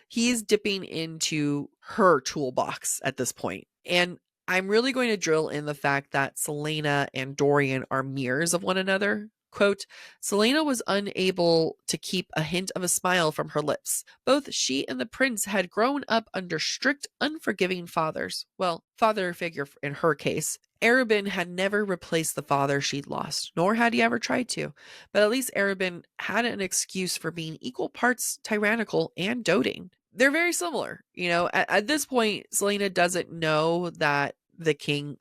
He's dipping into her toolbox at this point. And I'm really going to drill in the fact that Celaena and Dorian are mirrors of one another. Quote, Celaena was unable to keep a hint of a smile from her lips. Both she and the prince had grown up under strict, unforgiving fathers. Well, father figure in her case. Arobynn had never replaced the father she'd lost, nor had he ever tried to. But at least Arobynn had an excuse for being equal parts tyrannical and doting. They're very similar. At this point, Celaena doesn't know that the king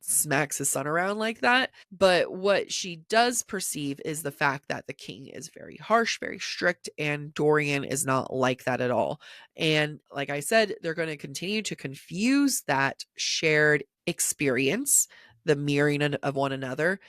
smacks his son around like that. But what she does perceive is the fact that the king is very harsh, very strict, and Dorian is not like that at all. And like I said, they're going to continue to confuse that shared experience, the mirroring of one another,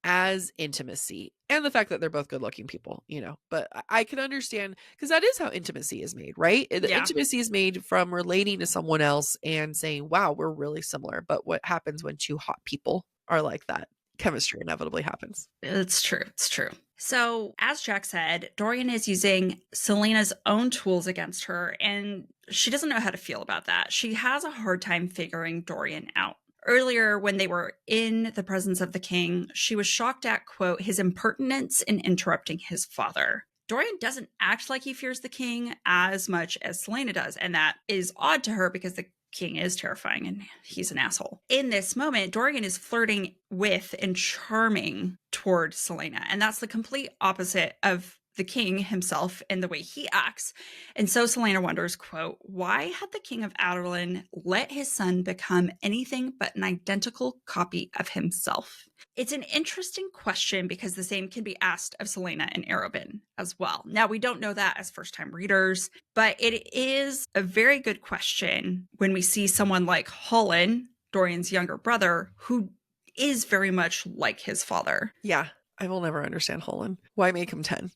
as intimacy, and the fact that they're both good looking people, but I can understand, because that is how intimacy is made, right? The intimacy is made from relating to someone else and saying, wow, we're really similar. But what happens when two hot people are like that? Chemistry inevitably happens.
It's true. So, as Jac said, Dorian is using Celaena's own tools against her, and she doesn't know how to feel about that. She has a hard time figuring Dorian out. Earlier, when they were in the presence of the king, she was shocked at, quote, his impertinence in interrupting his father. Dorian doesn't act like he fears the king as much as Celaena does, and that is odd to her because the king is terrifying and he's an asshole. In this moment, Dorian is flirting with and charming toward Celaena, and that's the complete opposite of the king himself and the way he acts. And so Celaena wonders, quote, why had the king of Adarlan let his son become anything but an identical copy of himself? It's an interesting question because the same can be asked of Celaena and Arobynn as well. Now, we don't know that as first-time readers, but it is a very good question when we see someone like Hollin, Dorian's younger brother, who is very much like his father.
Yeah, I will never understand Hollin. Why make him 10?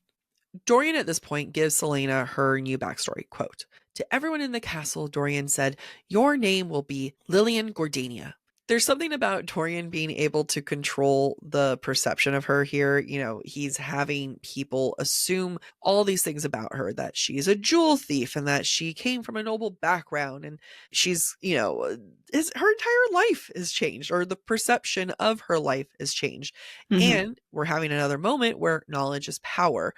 Dorian at this point gives Celaena her new backstory. Quote, to everyone in the castle, Dorian said, your name will be Lilian Gordania. There's something about Dorian being able to control the perception of her here. He's having people assume all these things about her, that she's a jewel thief and that she came from a noble background. And she's, her entire life is changed, or the perception of her life is changed. Mm-hmm. And we're having another moment where knowledge is power.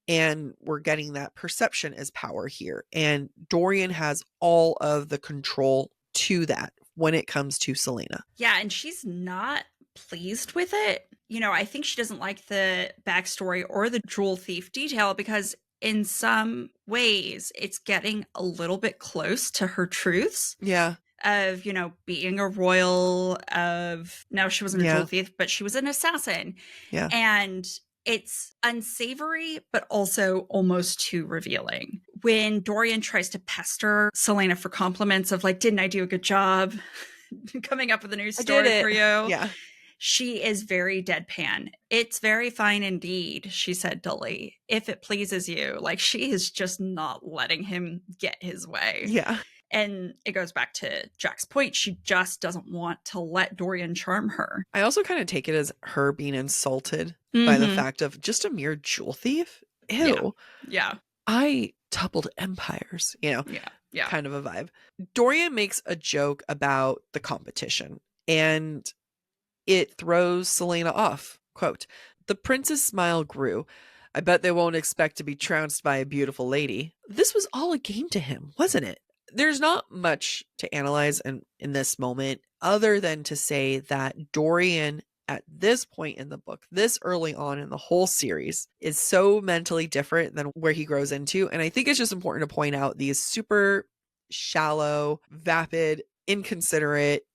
And we're getting that perception as power here. And Dorian has all of the control to that when it comes to Celaena.
Yeah, and she's not pleased with it. I think she doesn't like the backstory or the jewel thief detail because in some ways it's getting a little bit close to her truths.
Yeah.
Of, being a royal, of now she wasn't a jewel thief, but she was an assassin.
Yeah.
And it's unsavory, but also almost too revealing. When Dorian tries to pester Celaena for compliments of like, didn't I do a good job coming up with a new story for you?
Yeah.
She is very deadpan. It's very fine indeed, she said dully, if it pleases you. Like, she is just not letting him get his way.
Yeah.
And it goes back to Jac's point. She just doesn't want to let Dorian charm her.
I also kind of take it as her being insulted by the fact of just a mere jewel thief. Ew.
Yeah.
I toppled empires,
Yeah.
Kind of a vibe. Dorian makes a joke about the competition and it throws Celaena off. Quote, the prince's smile grew. I bet they won't expect to be trounced by a beautiful lady. This was all a game to him, wasn't it? There's not much to analyze in this moment other than to say that Dorian at this point in the book, this early on in the whole series, is so mentally different than where he grows into. And I think it's just important to point out these super shallow, vapid, inconsiderate,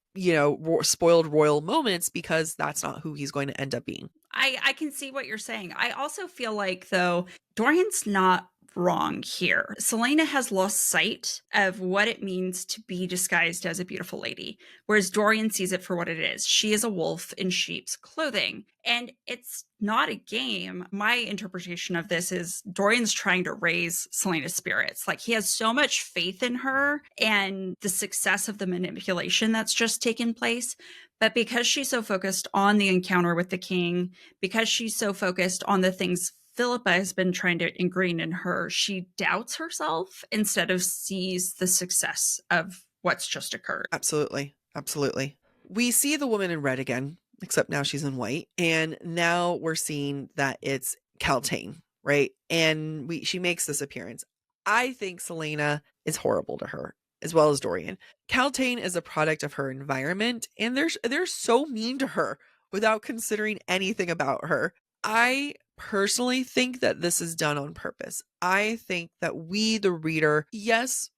spoiled royal moments, because that's not who he's going to end up being.
I can see what you're saying. I also feel like, though, Dorian's not wrong here. Selena has lost sight of what it means to be disguised as a beautiful lady, whereas Dorian sees it for what it is. She is a wolf in sheep's clothing. And it's not a game. My interpretation of this is Dorian's trying to raise Selena's spirits. Like, he has so much faith in her and the success of the manipulation that's just taken place. But because she's so focused on the encounter with the king, because she's so focused on the things Philippa has been trying to ingrain in her, she doubts herself instead of sees the success of what's just occurred.
Absolutely. Absolutely. We see the woman in red again, except now she's in white. And now we're seeing that it's Caltaine, right? And she makes this appearance. I think Selena is horrible to her, as well as Dorian. Caltaine is a product of her environment, and they're so mean to her without considering anything about her. I personally think that this is done on purpose. I think that we, the reader, yes,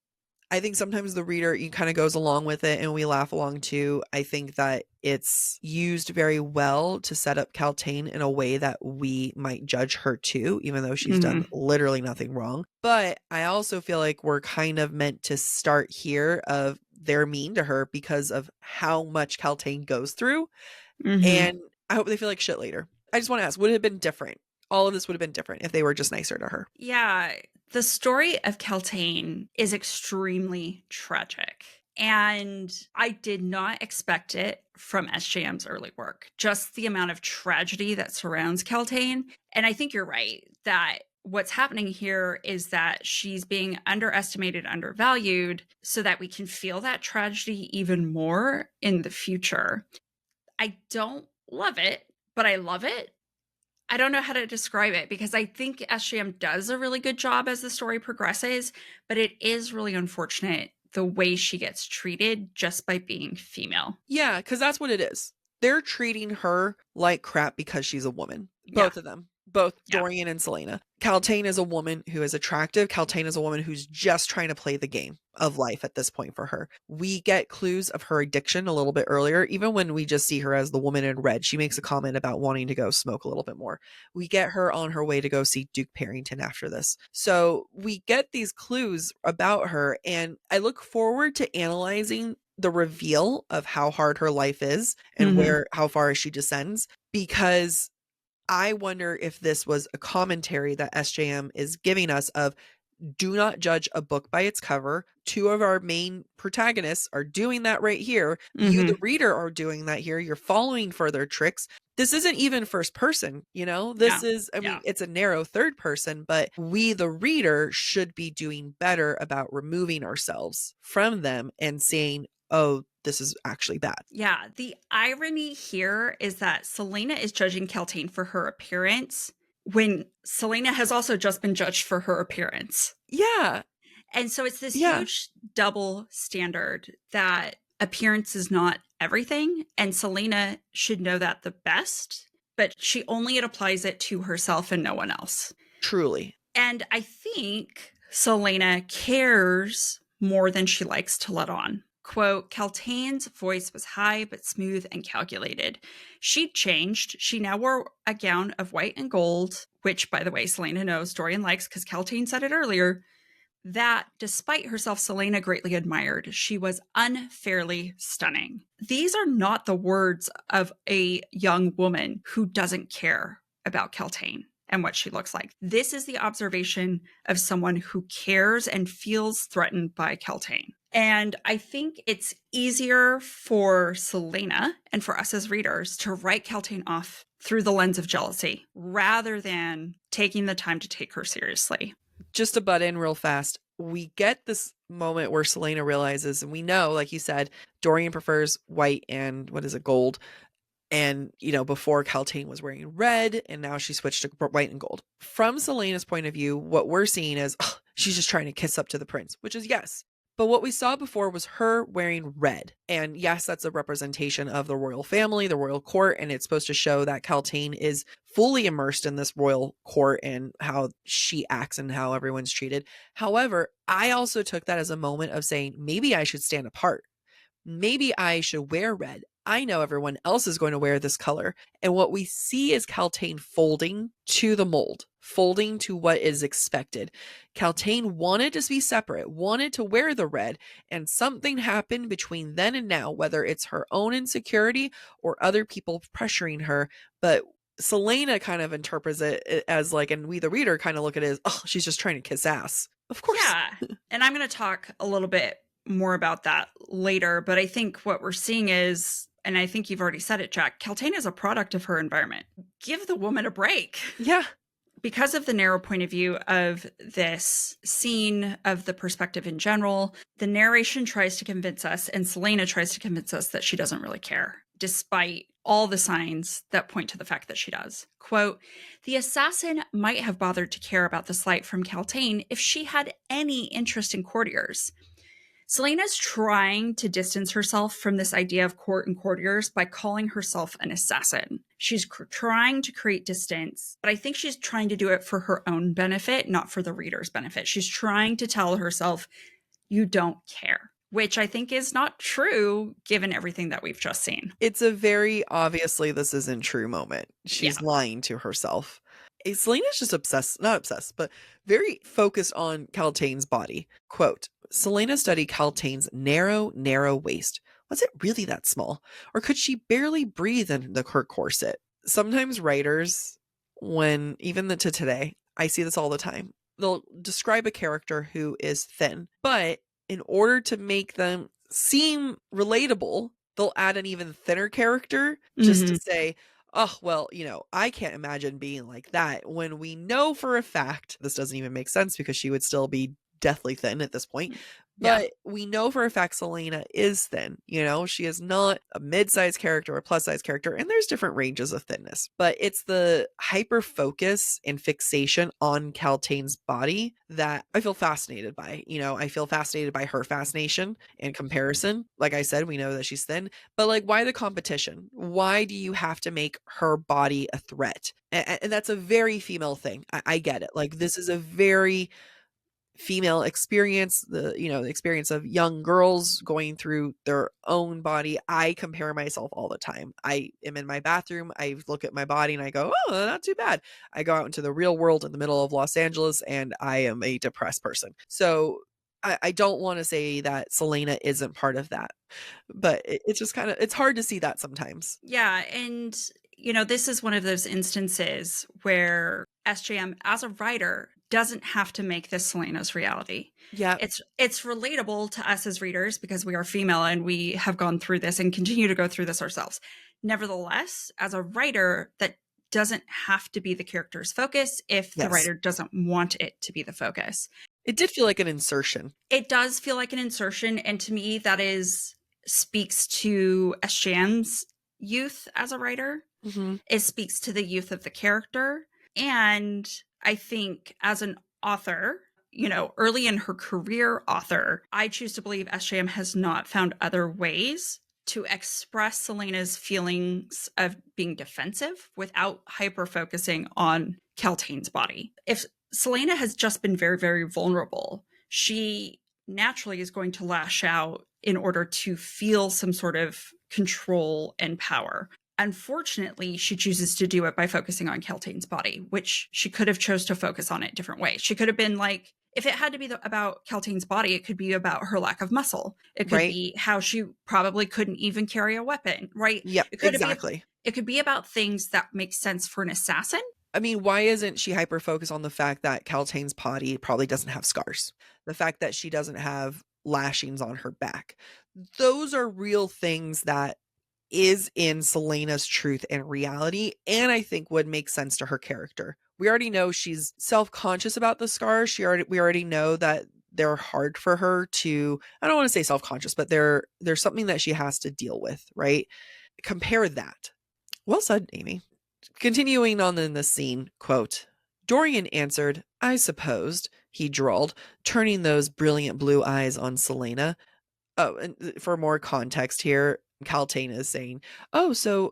I think sometimes the reader kind of goes along with it and we laugh along too. I think that it's used very well to set up Caltaine in a way that we might judge her too, even though she's done literally nothing wrong. But I also feel like we're kind of meant to start here of they're mean to her because of how much Caltaine goes through. And I hope they feel like shit later. I just want to ask, would it have been different? All of this would have been different if they were just nicer to her.
Yeah, the story of Caltaine is extremely tragic. And I did not expect it from SJM's early work, just the amount of tragedy that surrounds Caltaine. And I think you're right that what's happening here is that she's being underestimated, undervalued, so that we can feel that tragedy even more in the future. I don't love it, but I love it. I don't know how to describe it because I think SJM does a really good job as the story progresses, but it is really unfortunate the way she gets treated just by being female.
Yeah, because that's what it is. They're treating her like crap because she's a woman. Both of them. Both Dorian and Selena. Caltaine is a woman who is attractive. Caltaine is a woman who's just trying to play the game of life at this point for her. We get clues of her addiction a little bit earlier. Even when we just see her as the woman in red, she makes a comment about wanting to go smoke a little bit more. We get her on her way to go see Duke Parrington after this. So we get these clues about her, and I look forward to analyzing the reveal of how hard her life is and how far she descends, because I wonder if this was a commentary that SJM is giving us of do not judge a book by its cover. Two of our main protagonists are doing that right here. You, the reader, are doing that here. You're following further tricks. This isn't even first person, This is, it's a narrow third person, but we, the reader, should be doing better about removing ourselves from them and saying, oh, this is actually bad.
Yeah, the irony here is that Selena is judging Caltaine for her appearance when Selena has also just been judged for her appearance.
Yeah.
And so it's this huge double standard that appearance is not everything, and Selena should know that the best, but she only applies it to herself and no one else.
Truly.
And I think Selena cares more than she likes to let on. Quote, Caltaine's voice was high but smooth and calculated. She'd changed. She now wore a gown of white and gold, which, by the way, Selena knows Dorian likes because Caltaine said it earlier, that despite herself, Selena greatly admired. She was unfairly stunning. These are not the words of a young woman who doesn't care about Caltaine and what she looks like. This is the observation of someone who cares and feels threatened by Caltaine. And I think it's easier for Selena and for us as readers to write Caltaine off through the lens of jealousy rather than taking the time to take her seriously.
Just to butt in real fast, we get this moment where Selena realizes, and we know, like you said, Dorian prefers white and gold. And, before Caltaine was wearing red and now she switched to white and gold. From Celaena's point of view, what we're seeing is she's just trying to kiss up to the prince, which is yes. But what we saw before was her wearing red. And yes, that's a representation of the royal family, the royal court, and it's supposed to show that Caltaine is fully immersed in this royal court and how she acts and how everyone's treated. However, I also took that as a moment of saying, maybe I should stand apart. Maybe I should wear red. I know everyone else is going to wear this color. And what we see is Caltaine folding to the mold, folding to what is expected. Caltaine wanted to be separate, wanted to wear the red, and something happened between then and now, whether it's her own insecurity or other people pressuring her. But Celaena kind of interprets it as like, and we the reader kind of look at it as, oh, she's just trying to kiss ass. Of course.
Yeah. And I'm going to talk a little bit more about that later, but I think what we're seeing is, and I think you've already said it, Jac, Caltaine is a product of her environment. Give the woman a break.
Yeah.
Because of the narrow point of view of this scene, of the perspective in general, the narration tries to convince us, and Celaena tries to convince us that she doesn't really care, despite all the signs that point to the fact that she does. Quote, "The assassin might have bothered to care about the slight from Caltaine if she had any interest in courtiers. Celaena's trying to distance herself from this idea of court and courtiers by calling herself an assassin. She's trying to create distance, but I think she's trying to do it for her own benefit, not for the reader's benefit. She's trying to tell herself, you don't care, which I think is not true given everything that we've just seen.
It's a very obviously this isn't true moment. She's lying to herself. Celaena's just not obsessed, but very focused on Caltaine's body. Quote, "Celaena studied Caltaine's narrow waist. Was it really that small? Or could she barely breathe in her corset?" Sometimes writers, to today, I see this all the time. They'll describe a character who is thin, but in order to make them seem relatable, they'll add an even thinner character just to say, oh, well, I can't imagine being like that, when we know for a fact this doesn't even make sense because she would still be deathly thin at this point. But we know for a fact Celaena is thin. She is not a mid-sized character or a plus-size character, and there's different ranges of thinness. But it's the hyper-focus and fixation on Caltaine's body that I feel fascinated by. I feel fascinated by her fascination and comparison. Like I said, we know that she's thin, but like, why the competition? Why do you have to make her body a threat? And that's a very female thing. I get it. Like, this is a very female experience, the experience of young girls going through their own body. I compare myself all the time. I am in my bathroom, I look at my body and I go, oh, not too bad. I go out into the real world in the middle of Los Angeles and I am a depressed person. So I don't want to say that Celaena isn't part of that, but it's just it's hard to see that sometimes.
Yeah. And this is one of those instances where SJM as a writer doesn't have to make this Celaena's reality.
Yeah.
It's relatable to us as readers because we are female and we have gone through this and continue to go through this ourselves. Nevertheless, as a writer, that doesn't have to be the character's focus if the writer doesn't want it to be the focus.
It did feel like an insertion.
It does feel like an insertion. And to me, that speaks to SJM's youth as a writer.
Mm-hmm.
It speaks to the youth of the character. And I think as an author, early in her career author, I choose to believe SJM has not found other ways to express Celaena's feelings of being defensive without hyper-focusing on Caltaine's body. If Celaena has just been very, very vulnerable, she naturally is going to lash out in order to feel some sort of control and power. Unfortunately, she chooses to do it by focusing on Caltaine's body, which she could have chose to focus on it different ways. She could have been like, if it had to be about Caltaine's body, it could be about her lack of muscle. It could be how she probably couldn't even carry a weapon, right?
Yep, exactly.
It could be about things that make sense for an assassin.
I mean, why isn't she hyper-focused on the fact that Caltaine's body probably doesn't have scars? The fact that she doesn't have lashings on her back. Those are real things that is in Celaena's truth and reality, and I think would make sense to her character. We already know she's self-conscious about the scars. We already know that they're hard for her to, I don't want to say self-conscious, but there's something that she has to deal with, right? Compare that Well said, Amy. Continuing on in the scene, quote, Dorian answered, I supposed, he drawled, turning those brilliant blue eyes on Selena. Oh, and for more context here, Caltaine is saying, oh, so,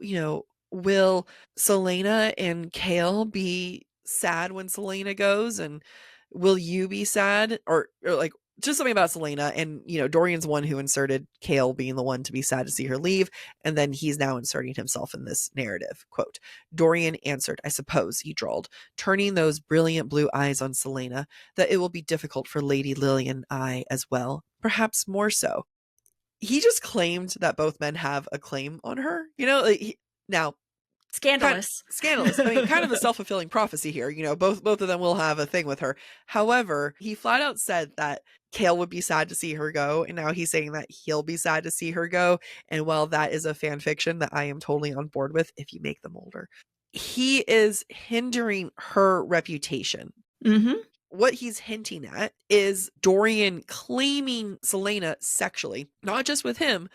will Selena and Kale be sad when Selena goes? And will you be sad? Or like, just something about Selena. And, Dorian's one who inserted Kale being the one to be sad to see her leave. And then he's now inserting himself in this narrative. Quote, Dorian answered, I suppose, he drawled, turning those brilliant blue eyes on Selena, that it will be difficult for Lady Lillian and I as well, perhaps more so. He just claimed that both men have a claim on her. Now,
Scandalous.
scandalous. I mean, kind of a self-fulfilling prophecy here. Both of them will have a thing with her. However, he flat out said that Kale would be sad to see her go, and now he's saying that he'll be sad to see her go. And while that is a fan fiction that I am totally on board with, if you make them older, he is hindering her reputation.
Mm-hmm.
What he's hinting at is Dorian claiming Selena sexually, not just with him,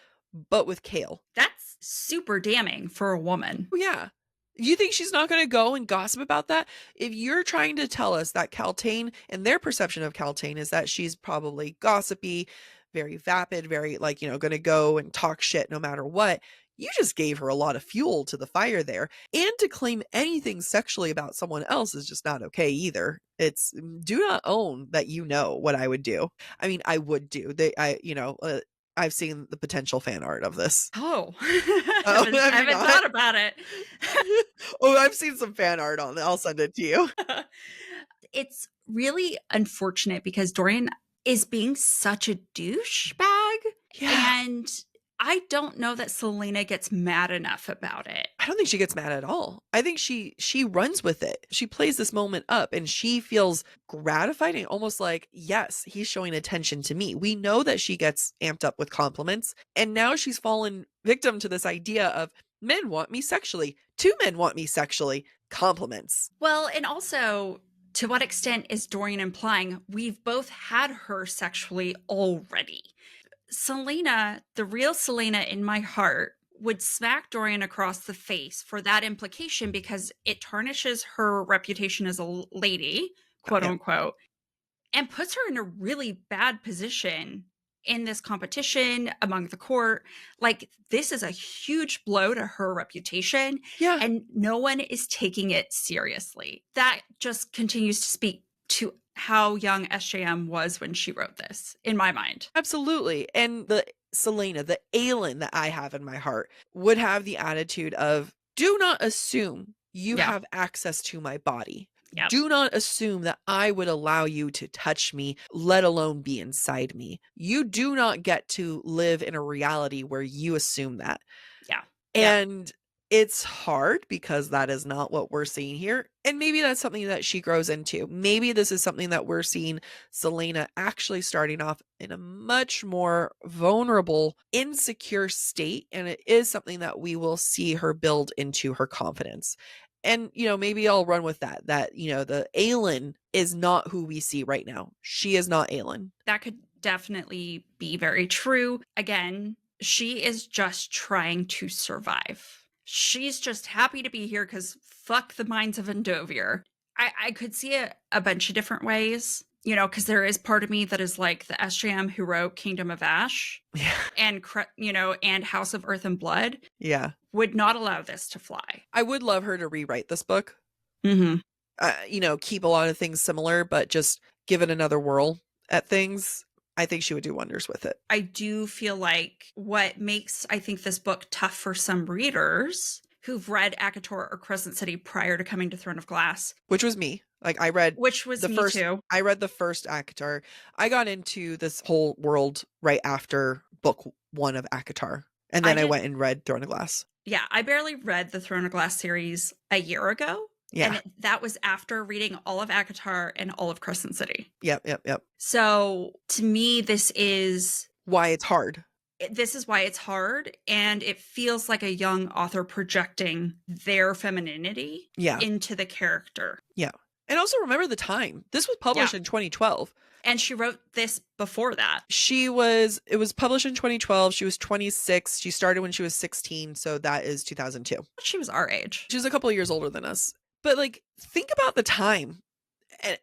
but with Kale.
That's super damning for a woman.
Oh, yeah. You think she's not going to go and gossip about that? If you're trying to tell us that Caltaine and their perception of Caltaine is that she's probably gossipy, very vapid, very going to go and talk shit no matter what, you just gave her a lot of fuel to the fire there. And to claim anything sexually about someone else is just not okay either. It's do not own that what I would do. I mean, I would do. I've seen the potential fan art of this.
Oh, I haven't thought about it.
Oh, I've seen some fan art on it. I'll send it to you.
It's really unfortunate because Dorian is being such a douchebag.
Yeah.
And I don't know that Selena gets mad enough about it.
I don't think she gets mad at all. I think she runs with it. She plays this moment up and she feels gratified and almost like, yes, he's showing attention to me. We know that she gets amped up with compliments, and now she's fallen victim to this idea of men want me sexually. 2 men want me sexually. Compliments.
Well, and also, to what extent is Dorian implying we've both had her sexually already? Selena, the real Selena in my heart, would smack Dorian across the face for that implication because it tarnishes her reputation as a lady, quote unquote, and puts her in a really bad position in this competition among the court. Like, this is a huge blow to her reputation.
Yeah.
And no one is taking it seriously. That just continues to speak to how young SJM was when she wrote this, in my mind.
Absolutely. And the Selena, the Aelin that I have in my heart, would have the attitude of, do not assume you have access to my body. Yep. Do not assume that I would allow you to touch me, let alone be inside me. You do not get to live in a reality where you assume that.
Yeah.
And it's hard because that is not what we're seeing here. And maybe that's something that she grows into. Maybe this is something that we're seeing Selena actually starting off in a much more vulnerable, insecure state. And it is something that we will see her build into her confidence. And, maybe I'll run with that, the Aelin is not who we see right now. She is not Aelin.
That could definitely be very true. Again, she is just trying to survive. She's just happy to be here because fuck the mines of Endovier. I could see it a bunch of different ways, because there is part of me that is like the SJM who wrote Kingdom of Ash and House of Earth and Blood.
Yeah.
Would not allow this to fly.
I would love her to rewrite this book.
Mm-hmm.
Keep a lot of things similar, but just give it another whirl at things. I think she would do wonders with it.
I do feel like what makes, I think, this book tough for some readers who've read ACOTAR or Crescent City prior to coming to Throne of Glass.
Which was me. Like, I read...
Which was me too.
I read the first ACOTAR. I got into this whole world right after book 1 of ACOTAR. And then I went and read Throne of Glass.
Yeah, I barely read the Throne of Glass series a year ago.
Yeah.
And that was after reading all of ACOTAR and all of Crescent City.
Yep.
So to me, this is
why it's hard.
This is why it's hard. And it feels like a young author projecting their femininity into the character.
Yeah. And also remember the time. This was published in 2012.
And she wrote this before that.
It was published in 2012. She was 26. She started when she was 16. So that is 2002.
She was our age.
She was a couple of years older than us. But like, think about the time.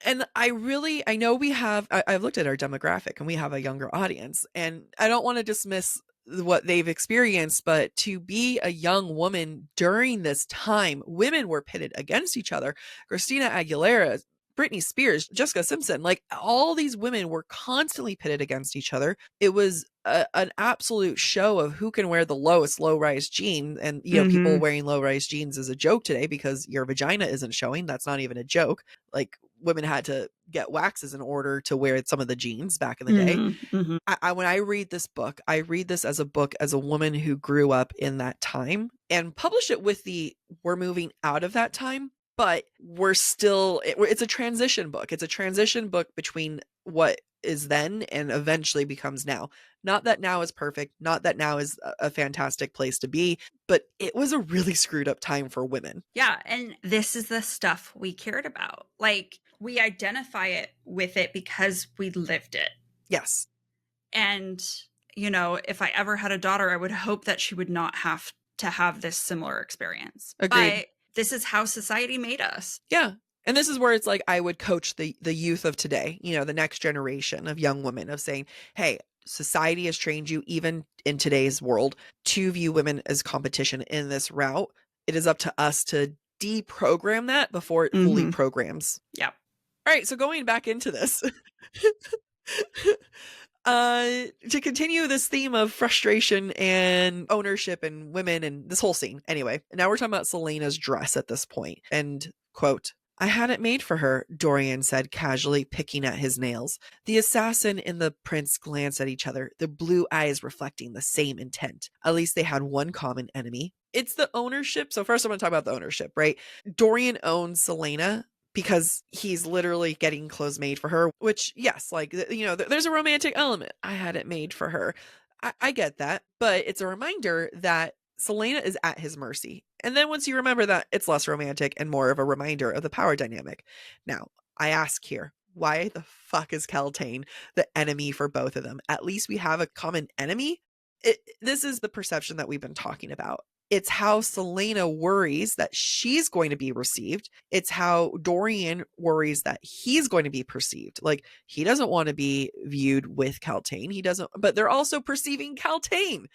And I know I've looked at our demographic and we have a younger audience, and I don't want to dismiss what they've experienced, but to be a young woman during this time, women were pitted against each other. Christina Aguilera, Britney Spears, Jessica Simpson, like all these women were constantly pitted against each other. It was an absolute show of who can wear the lowest low-rise jean. And, people wearing low-rise jeans is a joke today because your vagina isn't showing. That's not even a joke. Like, women had to get waxes in order to wear some of the jeans back in the day. When I read this book, I read this as a book as a woman who grew up in that time, and publish it with we're moving out of that time, but it's a transition book. It's a transition book between what is then and eventually becomes now. Not that now is perfect, not that now is a fantastic place to be, but it was a really screwed up time for women.
Yeah, and this is the stuff we cared about. Like, we identify with it because we lived it.
Yes.
And, if I ever had a daughter, I would hope that she would not have to have this similar experience.
Agreed.
But this is how society made us.
Yeah. And this is where it's like, I would coach the youth of today, the next generation of young women, of saying, hey, society has trained you, even in today's world, to view women as competition in this route. It is up to us to deprogram that before it fully programs.
Yeah.
All right. So going back into this, to continue this theme of frustration and ownership and women and this whole scene. Anyway, now we're talking about Celaena's dress at this point. And quote, I had it made for her, Dorian said, casually picking at his nails. The assassin and the prince glanced at each other, their blue eyes reflecting the same intent. At least they had one common enemy. It's the ownership. So first I'm going to talk about the ownership, right? Dorian owns Celaena because he's literally getting clothes made for her, which, yes, like, there's a romantic element. I had it made for her. I get that, but it's a reminder that Celaena is at his mercy. And then once you remember that, it's less romantic and more of a reminder of the power dynamic. Now, I ask here, why the fuck is Keltane the enemy for both of them? At least we have a common enemy. This is the perception that we've been talking about. It's how Celaena worries that she's going to be received. It's how Dorian worries that he's going to be perceived. Like, he doesn't want to be viewed with Keltane. He doesn't, but they're also perceiving Keltane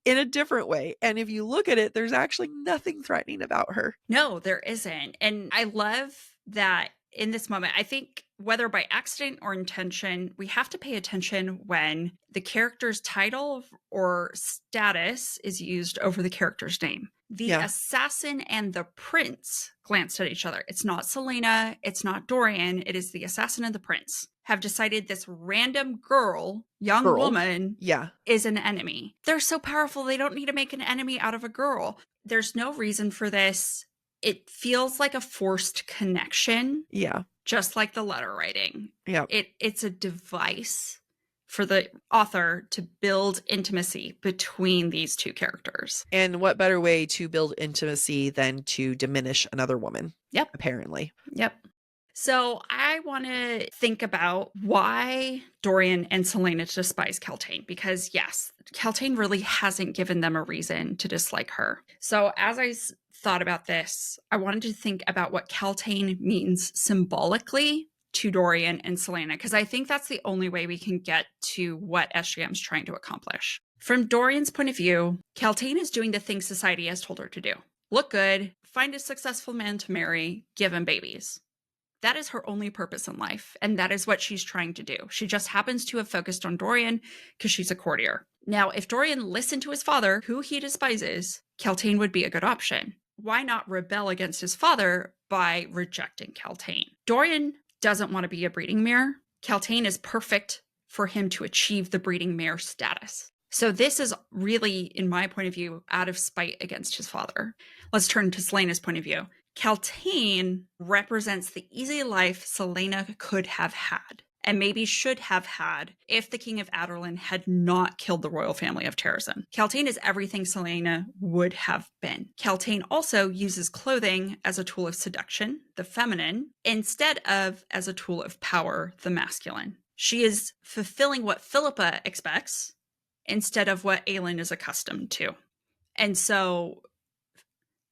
in a different way. And if you look at it, there's actually nothing threatening about her.
No, there isn't. And I love that in this moment. I think whether by accident or intention, we have to pay attention when the character's title or status is used over the character's name. The assassin and the prince glanced at each other. It's not Celaena. It's not Dorian. It is the assassin and the prince have decided this random young woman is an enemy. They're so powerful. They don't need to make an enemy out of a girl. There's no reason for this. It feels like a forced connection.
Yeah.
Just like the letter writing.
Yeah.
It's a device for the author to build intimacy between these two characters.
And what better way to build intimacy than to diminish another woman?
Yep.
Apparently.
Yep. So I want to think about why Dorian and Celaena despise Keltane, because yes, Keltane really hasn't given them a reason to dislike her. So as I thought about this, I wanted to think about what Keltane means symbolically to Dorian and Celaena, because I think that's the only way we can get to what SJM is trying to accomplish. From Dorian's point of view, Keltane is doing the things society has told her to do. Look good, find a successful man to marry, give him babies. That is her only purpose in life, and that is what she's trying to do. She just happens to have focused on Dorian because she's a courtier. Now, if Dorian listened to his father, who he despises, Keltane would be a good option. Why not rebel against his father by rejecting Keltane? Dorian doesn't want to be a breeding mare. Keltane is perfect for him to achieve the breeding mare status. So this is really, in my point of view, out of spite against his father. Let's turn to Celaena's point of view. Keltane represents the easy life Celaena could have had. and maybe should have had if the King of Adarlan had not killed the royal family of Terrazin. Kaltain is everything Celaena would have been. Kaltain also uses clothing as a tool of seduction, the feminine, instead of as a tool of power, the masculine. She is fulfilling what Philippa expects instead of what Aelin is accustomed to. And so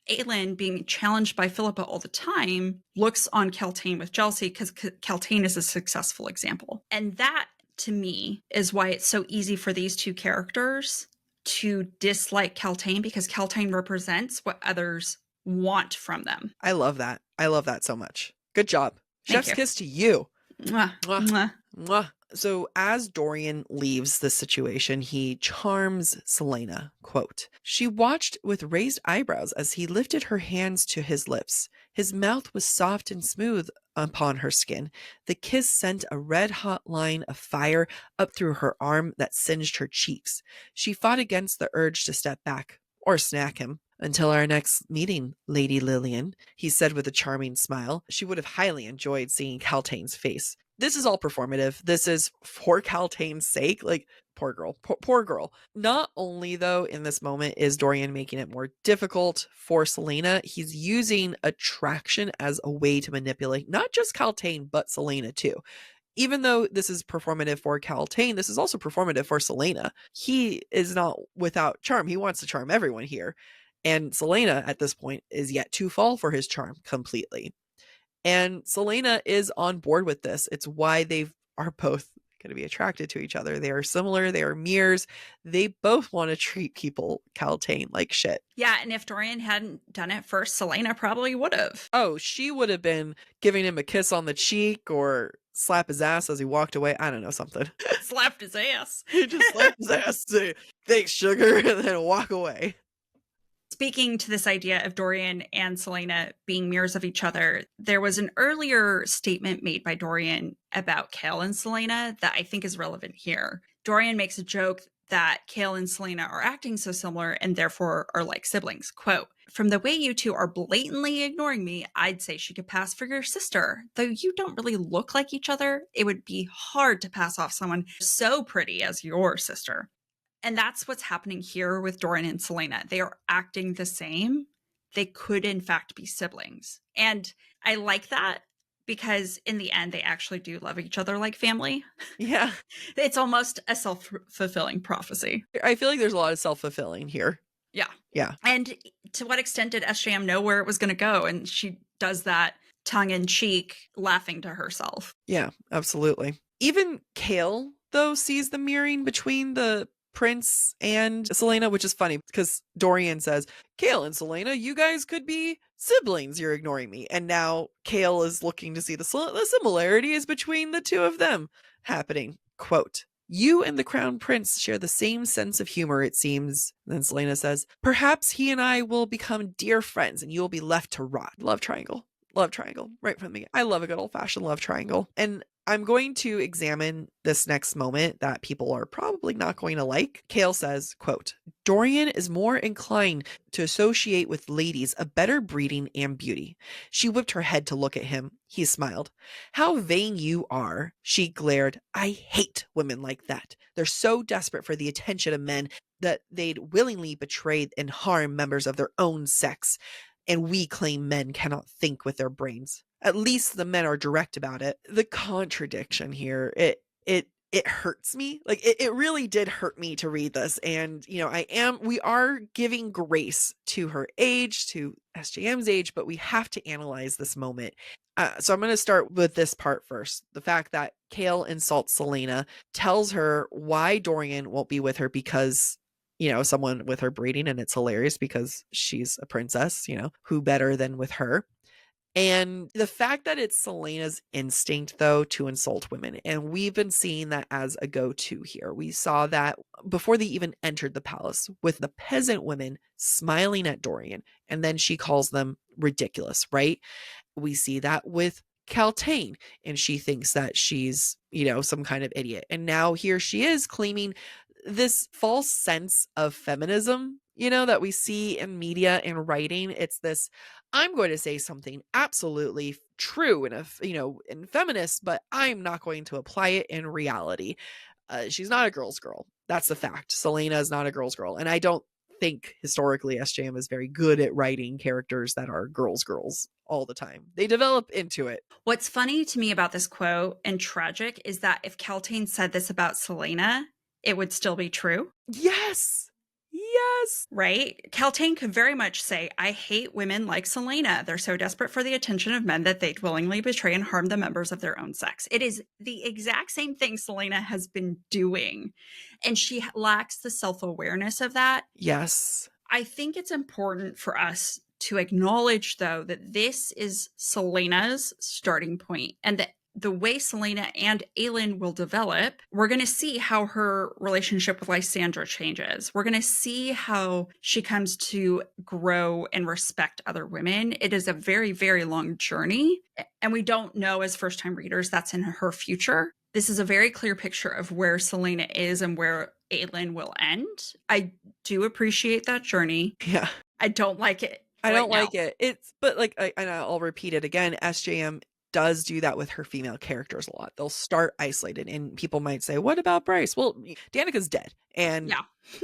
Aelin, being challenged by Philippa all the time, looks on Kaltain with jealousy because Kaltain is a successful example. And that, to me, is why it's so easy for these two characters to dislike Kaltain, because Kaltain represents what others want from them.
I love that. I love that so much. Good job.
Thank
Chef's
you.
kiss to you.
Mwah,
Mwah.
mwah.
Mwah. So as Dorian leaves the situation, he charms Celaena, quote, "She watched with raised eyebrows as he lifted her hands to his lips. His mouth was soft and smooth upon her skin. The kiss sent a red-hot line of fire up through her arm that singed her cheeks. She fought against the urge to step back or snack him. Until our next meeting, Lady Lillian," he said with a charming smile. She would have highly enjoyed seeing Kaltain's face. This is all performative. This is for Kaltain's sake. Like, poor girl. Poor girl. Not only, though, in this moment is Dorian making it more difficult for Celaena, he's using attraction as a way to manipulate not just Kaltain, but Celaena too. Even though this is performative for Kaltain, this is also performative for Celaena. He is not without charm. He wants to charm everyone here. And Celaena, at this point, is yet to fall for his charm completely. And Celaena is on board with this. It's why they are both going to be attracted to each other. They are similar. They are mirrors. They both want to treat people, Kaltain, like shit.
Yeah, and if Dorian hadn't done it first, Celaena probably would have.
Oh, she would have been giving him a kiss on the cheek or slap his ass as he walked away. I don't know, something.
Slapped his ass.
He just slapped his ass, say, "Thanks, sugar," and then walk away.
Speaking to this idea of Dorian and Celaena being mirrors of each other, there was an earlier statement made by Dorian about Chaol and Celaena that I think is relevant here. Dorian makes a joke that Chaol and Celaena are acting so similar and therefore are like siblings. Quote, "From the way you two are blatantly ignoring me, I'd say she could pass for your sister. Though you don't really look like each other, it would be hard to pass off someone so pretty as your sister." And that's what's happening here with Dorian and Celaena. They are acting the same. They could, in fact, be siblings. And I like that because in the end, they actually do love each other like family.
Yeah.
It's almost a self-fulfilling prophecy.
I feel like there's a lot of self-fulfilling here.
Yeah.
Yeah.
And to what extent did SJM know where it was going to go? And she does that tongue-in-cheek, laughing to herself.
Yeah, absolutely. Even Chaol, though, sees the mirroring between the Prince and Celaena, which is funny because Dorian says, "Chaol and Celaena, you guys could be siblings. You're ignoring me." And now Chaol is looking to see the similarities between the two of them happening. Quote, "You and the Crown Prince share the same sense of humor, it seems." Then Celaena says, "Perhaps he and I will become dear friends and you will be left to rot." Love triangle. Love triangle. Right from the beginning. I love a good old-fashioned love triangle. And I'm going to examine this next moment that people are probably not going to like. Chaol says, quote, "Dorian is more inclined to associate with ladies of better breeding and beauty." She whipped her head to look at him. He smiled. "How vain you are." She glared. "I hate women like that. They're so desperate for the attention of men that they'd willingly betray and harm members of their own sex. And we claim men cannot think with their brains. At least the men are direct about it." The contradiction here, it hurts me. Like it really did hurt me to read this. And we are giving grace to her age, to SJM's age, but we have to analyze this moment. So I'm going to start with this part first. The fact that Chaol insults Celaena, tells her why Dorian won't be with her because someone with her breeding, and it's hilarious because she's a princess, who better than with her. And the fact that it's Celaena's instinct, though, to insult women. And we've been seeing that as a go-to here. We saw that before they even entered the palace with the peasant women smiling at Dorian. And then she calls them ridiculous, right? We see that with Kaltain, and she thinks that she's, some kind of idiot. And now here she is claiming this false sense of feminism, that we see in media and writing. It's this, I'm going to say something absolutely true and feminist, but I'm not going to apply it in reality. She's not a girl's girl. That's the fact. Celaena is not a girl's girl. And I don't think historically SJM is very good at writing characters that are girls all the time. They develop into it.
What's funny to me about this quote and tragic is that if Keltane said this about Celaena, it would still be true.
Yes.
Right? Keltane could very much say, I hate women like Celaena. They're so desperate for the attention of men that they'd willingly betray and harm the members of their own sex. It is the exact same thing Celaena has been doing. And she lacks the self-awareness of that.
Yes.
I think it's important for us to acknowledge, though, that this is Celaena's starting point, and that the way Celaena and Aelin will develop, we're going to see how her relationship with Lysandra changes. We're going to see how she comes to grow and respect other women. It is a very, very long journey, and we don't know as first-time readers that's in her future. This is a very clear picture of where Celaena is and where Aelin will end. I do appreciate that journey.
Yeah.
I don't like it.
I don't like it. And I'll repeat it again. SJM does do that with her female characters a lot. They'll start isolated, and people might say, what about Bryce? Well, Danica's dead. And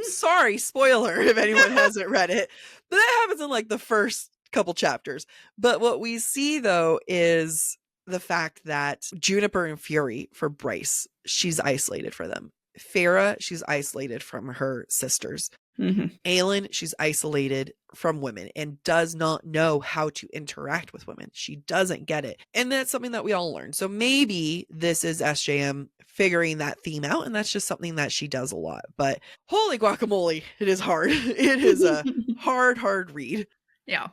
sorry, spoiler if anyone hasn't read it, but that happens in like the first couple chapters. But what we see though is the fact that Juniper and Fury for Bryce, she's isolated for them. Farah, she's isolated from her sisters. Aelin, she's isolated from women and does not know how to interact with women. She doesn't get it. And that's something that we all learn. So maybe this is SJM figuring that theme out, and that's just something that she does a lot. But holy guacamole, it is hard. It is a hard read.
Yeah.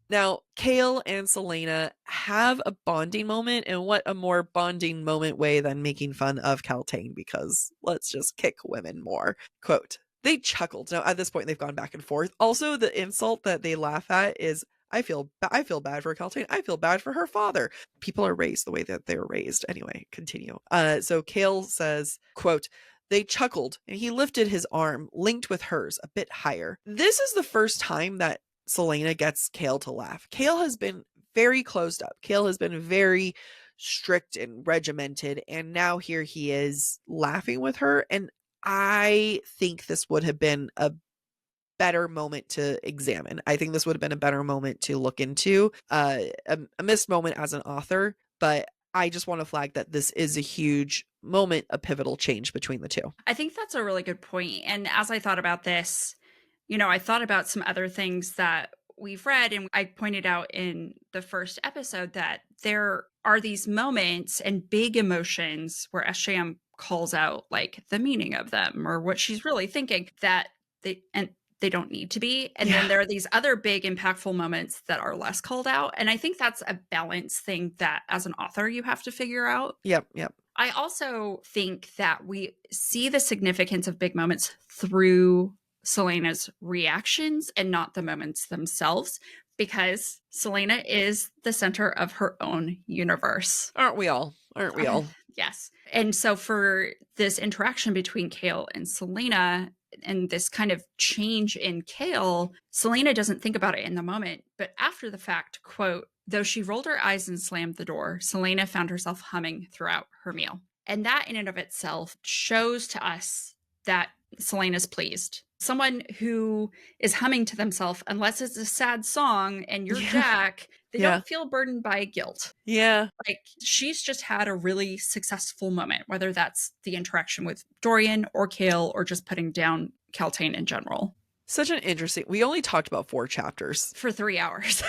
Now, Chaol and Celaena have a bonding moment, and what a more bonding moment way than making fun of Keltane, because let's just kick women more. Quote, they chuckled. Now, at this point, they've gone back and forth. Also, the insult that they laugh at is, I feel bad for Keltane. I feel bad for her father. People are raised the way that they're raised. Anyway, continue. So Chaol says, quote, they chuckled, and he lifted his arm, linked with hers, a bit higher. This is the first time that Celaena gets Chaol to laugh. Chaol has been very closed up. Chaol has been very strict and regimented, and now here he is laughing with her. And I think this would have been a better moment to examine. I think this would have been a better moment to look into. A missed moment as an author, but I just want to flag that this is a huge moment, a pivotal change between the two.
I think that's a really good point. And as I thought about this, I thought about some other things that we've read, and I pointed out in the first episode that there are these moments and big emotions where SJM calls out like the meaning of them or what she's really thinking, that they don't need to be. And then there are these other big impactful moments that are less called out. And I think that's a balance thing that as an author you have to figure out.
Yep.
I also think that we see the significance of big moments through Celaena's reactions and not the moments themselves, because Celaena is the center of her own universe.
Aren't we all?
Yes. And so for this interaction between Chaol and Celaena and this kind of change in Chaol, Celaena doesn't think about it in the moment, but after the fact, quote, though she rolled her eyes and slammed the door, Celaena found herself humming throughout her meal. And that in and of itself shows to us that Celaena's pleased. Someone who is humming to themselves, unless it's a sad song and you're Jac, they don't feel burdened by guilt.
Yeah.
Like, she's just had a really successful moment, whether that's the interaction with Dorian or Chaol or just putting down Keltane in general.
Such an interesting, we only talked about 4 chapters.
For 3 hours.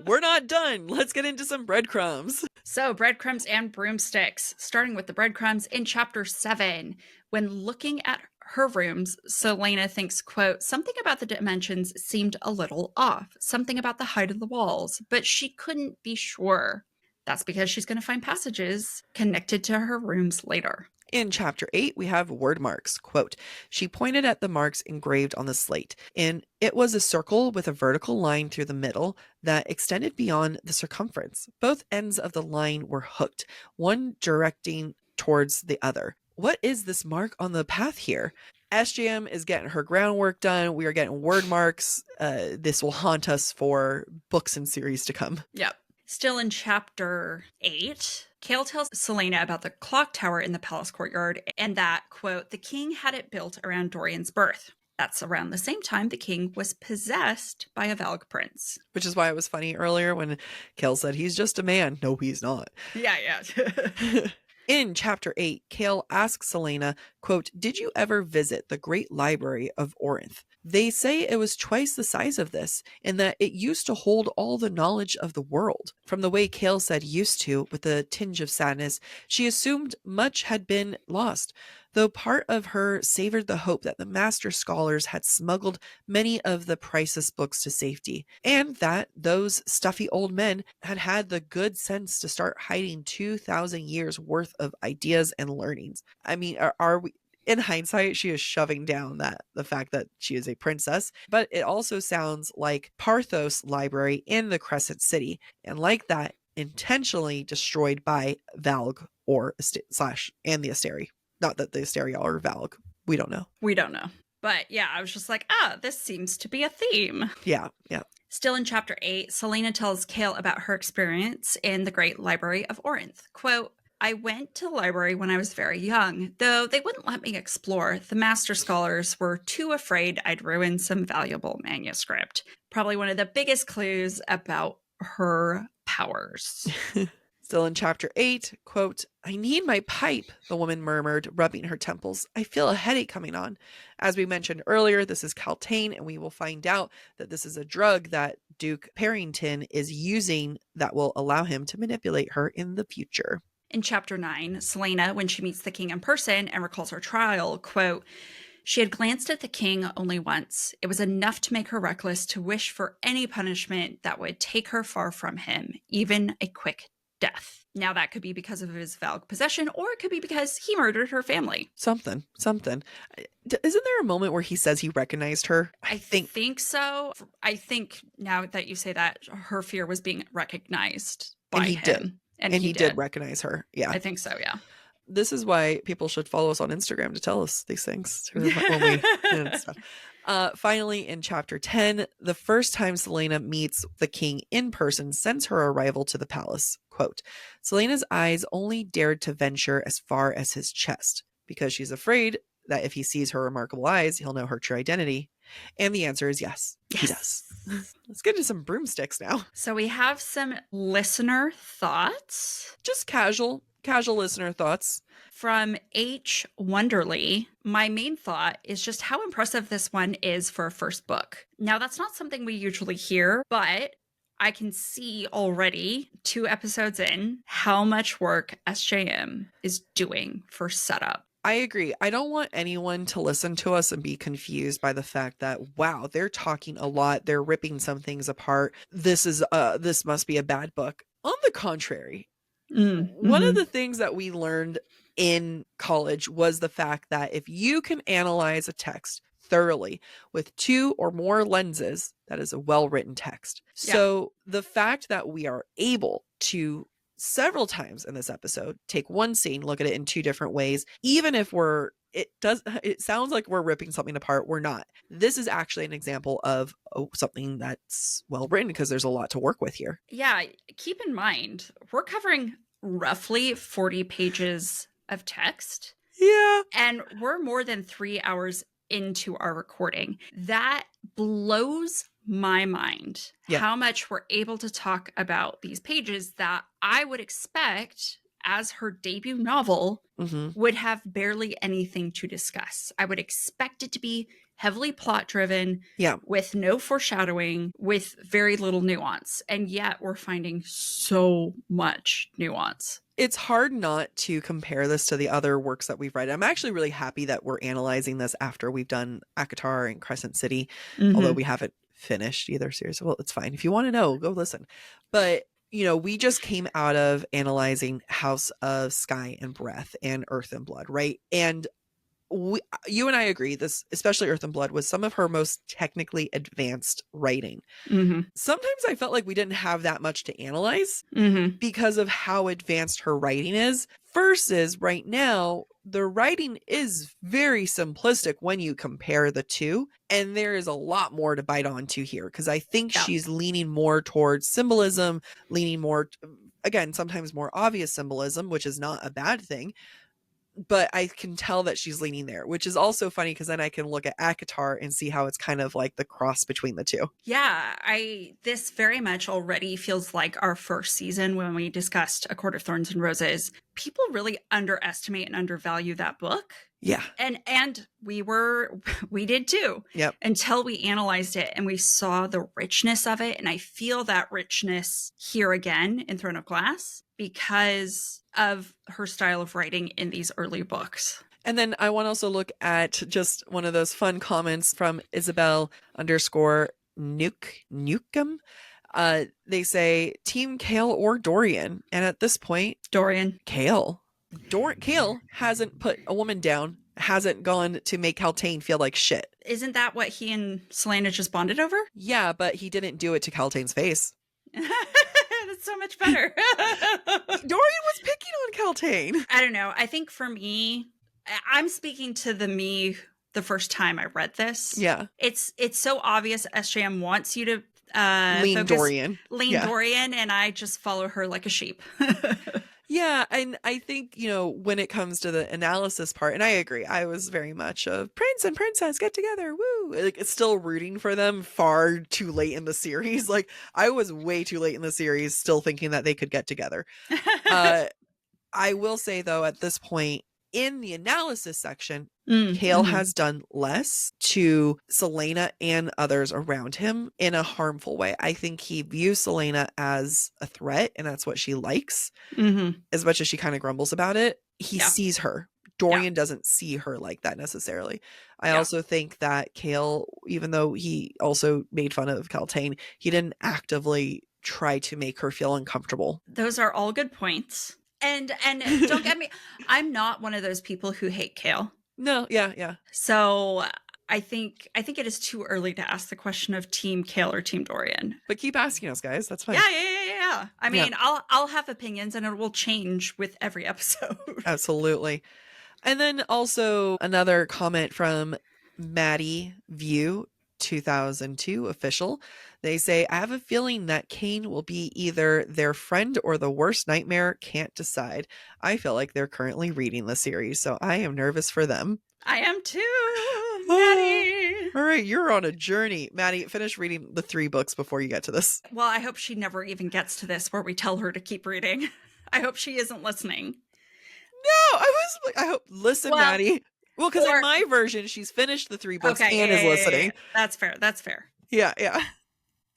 We're not done. Let's get into some breadcrumbs.
So, breadcrumbs and broomsticks, starting with the breadcrumbs in chapter 7. When looking at her rooms, Celaena thinks, quote, something about the dimensions seemed a little off, something about the height of the walls, but she couldn't be sure. That's because she's going to find passages connected to her rooms later.
In chapter 8, we have word marks. Quote, she pointed at the marks engraved on the slate, and it was a circle with a vertical line through the middle that extended beyond the circumference. Both ends of the line were hooked, one directing towards the other. what is this mark on the path here? SJM is getting her groundwork done. We are getting word marks. This will haunt us for books and series to come.
Yep. Still in chapter 8, Cale tells Selena about the clock tower in the palace courtyard and that, quote, the king had it built around Dorian's birth. That's around the same time the king was possessed by a Valg prince.
Which is why it was funny earlier when Cale said he's just a man. No, he's not.
Yeah.
In chapter 8, Cale asks Selena, quote, did you ever visit the great library of Orinth? They say it was twice the size of this, and that it used to hold all the knowledge of the world. From the way Cale said used to, with a tinge of sadness, she assumed much had been lost, though part of her savored the hope that the master scholars had smuggled many of the priceless books to safety, and that those stuffy old men had had the good sense to start hiding 2,000 years worth of ideas and learnings. I mean, are we... In hindsight, she is shoving down the fact that she is a princess, but it also sounds like Parthos Library in the Crescent City, and like that, intentionally destroyed by Valg or and the Asteri. Not that the Asteri are Valg. We don't know.
We don't know. But yeah, I was just like, this seems to be a theme.
Yeah.
Still in chapter 8, Selena tells Cale about her experience in the Great Library of Orinth. Quote, I went to the library when I was very young, though they wouldn't let me explore. The master scholars were too afraid I'd ruin some valuable manuscript. Probably one of the biggest clues about her powers.
Still in chapter 8, quote, I need my pipe, the woman murmured, rubbing her temples. I feel a headache coming on. As we mentioned earlier, this is Caltaine, and we will find out that this is a drug that Duke Parrington is using that will allow him to manipulate her in the future.
In chapter 9, Selena, when she meets the king in person and recalls her trial, quote, she had glanced at the king only once. It was enough to make her reckless to wish for any punishment that would take her far from him, even a quick death. Now that could be because of his Valg possession, or it could be because he murdered her family.
Something. Isn't there a moment where he says he recognized her?
I think so. I think now that you say that, her fear was being recognized by him.
And he did recognize her. Yeah.
I think so, yeah.
This is why people should follow us on Instagram to tell us these things. Finally, in chapter 10, the first time Selena meets the king in person since her arrival to the palace. Quote, Selena's eyes only dared to venture as far as his chest, because she's afraid that if he sees her remarkable eyes, he'll know her true identity. And the answer is yes. He does. Let's get into some broomsticks now.
So we have some listener thoughts.
Just casual listener thoughts.
From H. Wonderly, my main thought is just how impressive this one is for a first book. Now, that's not something we usually hear, but I can see already 2 episodes in how much work SJM is doing for setup.
I agree. I don't want anyone to listen to us and be confused by the fact that, wow, they're talking a lot. They're ripping some things apart. This must be a bad book. On the contrary, one of the things that we learned in college was the fact that if you can analyze a text thoroughly with 2 or more lenses, that is a well-written text. Yeah. So the fact that we are able to several times in this episode take one scene, look at it in 2 different ways, even if it sounds like we're ripping something apart, we're not. This is actually an example of something that's well written, because there's a lot to work with here.
Yeah, keep in mind, we're covering roughly 40 pages of text.
Yeah.
And we're more than 3 hours into our recording. That blows my mind how much we're able to talk about these pages that I would expect, as her debut novel, would have barely anything to discuss. I would expect it to be heavily plot driven, with no foreshadowing, with very little nuance. And yet we're finding so much nuance.
It's hard not to compare this to the other works that we've read. I'm actually really happy that we're analyzing this after we've done ACOTAR and Crescent City, although we haven't finished either series. Well, it's fine. If you want to know, go listen. But, we just came out of analyzing House of Sky and Breath and Earth and Blood, right? And you and I agree, this, especially Earth and Blood, was some of her most technically advanced writing. Sometimes I felt like we didn't have that much to analyze because of how advanced her writing is, versus right now the writing is very simplistic when you compare the two, and there is a lot more to bite onto here, because I think she's leaning more towards symbolism, leaning more, again, sometimes more obvious symbolism, which is not a bad thing, but I can tell that she's leaning there, which is also funny because then I can look at ACOTAR and see how it's kind of like the cross between the two.
Yeah, this very much already feels like our first season when we discussed A Court of Thorns and Roses. People really underestimate and undervalue that book.
Yeah.
And we did too.
Yep.
Until we analyzed it and we saw the richness of it. And I feel that richness here again in Throne of Glass because of her style of writing in these early books.
And then I want to also look at just one of those fun comments from Isabel_Nukem. They say Team Kale or Dorian. And at this point,
Dorian.
Kale. Kale hasn't put a woman down, hasn't gone to make Kaltain feel like shit.
Isn't that what he and Selena just bonded over?
Yeah, but he didn't do it to Kaltain's face.
That's so much better.
Dorian was picking on Kaltain.
I don't know. I think for me, I'm speaking to me the first time I read this.
Yeah.
It's so obvious SJM wants you to
lean Dorian.
Dorian, and I just follow her like a sheep.
Yeah, and I think, when it comes to the analysis part, and I agree, I was very much a prince and princess get together, woo! Like, it's still rooting for them far too late in the series. Like, I was way too late in the series still thinking that they could get together. I will say, though, at this point, in the analysis section, Kale has done less to Selena and others around him in a harmful way. I think he views Selena as a threat, and that's what she likes. As much as she kind of grumbles about it, he sees her. Dorian doesn't see her like that necessarily. I also think that Kale, even though he also made fun of Kaltain, he didn't actively try to make her feel uncomfortable.
Those are all good points. And don't get me, I'm not one of those people who hate Kale.
No, yeah.
So I think it is too early to ask the question of Team Kale or Team Dorian.
But keep asking us, guys. That's fine.
Yeah. I mean, I'll have opinions, and it will change with every episode.
Absolutely. And then also another comment from Maddie View 2002 official. They say, I have a feeling that Kane will be either their friend or the worst nightmare. Can't decide. I feel like they're currently reading the series, so I am nervous for them.
I am too, Maddie.
All right, you're on a journey. Maddie, finish reading the 3 books before you get to this.
Well, I hope she never even gets to this where we tell her to keep reading. I hope she isn't listening.
No, I hope, listen, Maddie. Well, because in my version, she's finished the 3 books and is listening.
Yeah. That's fair.
Yeah.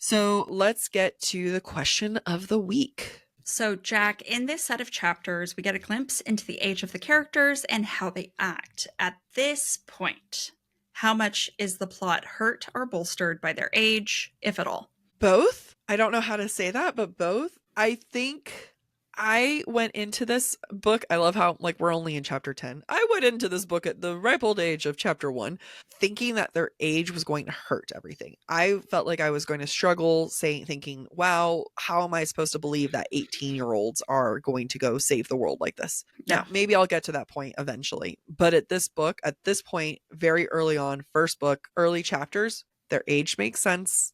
So let's get to the question of the week.
So, Jac, in this set of chapters, we get a glimpse into the age of the characters and how they act. At this point, how much is the plot hurt or bolstered by their age, if at all?
Both. I don't know how to say that, but both. I think I went into this book, I love how, we're only in chapter 10. I went into this book at the ripe old age of chapter 1, thinking that their age was going to hurt everything. I felt like I was going to struggle thinking, wow, how am I supposed to believe that 18-year-olds are going to go save the world like this?
Yeah.
Now, maybe I'll get to that point eventually. But at this point, very early on, first book, early chapters, their age makes sense.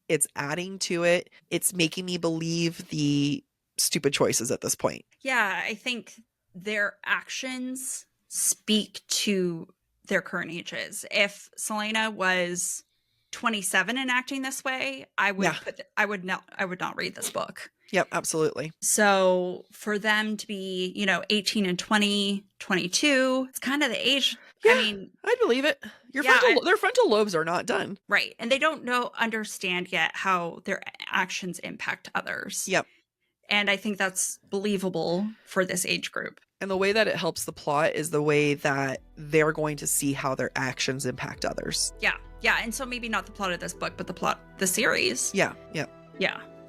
It's adding to it. It's making me believe the stupid choices at this point.
Yeah, I think their actions speak to their current ages. If Selena was 27 and acting this way, I would not read this book.
Yep, absolutely.
So for them to be, 18 and 20, 22, it's kind of the age.
Yeah,
I mean,
I'd believe it. Their frontal lobes are not done.
Right. And they don't understand yet how their actions impact others.
Yep.
And I think that's believable for this age group.
And the way that it helps the plot is the way that they're going to see how their actions impact others.
Yeah. And so maybe not the plot of this book, but the series.
Yeah.
Yeah.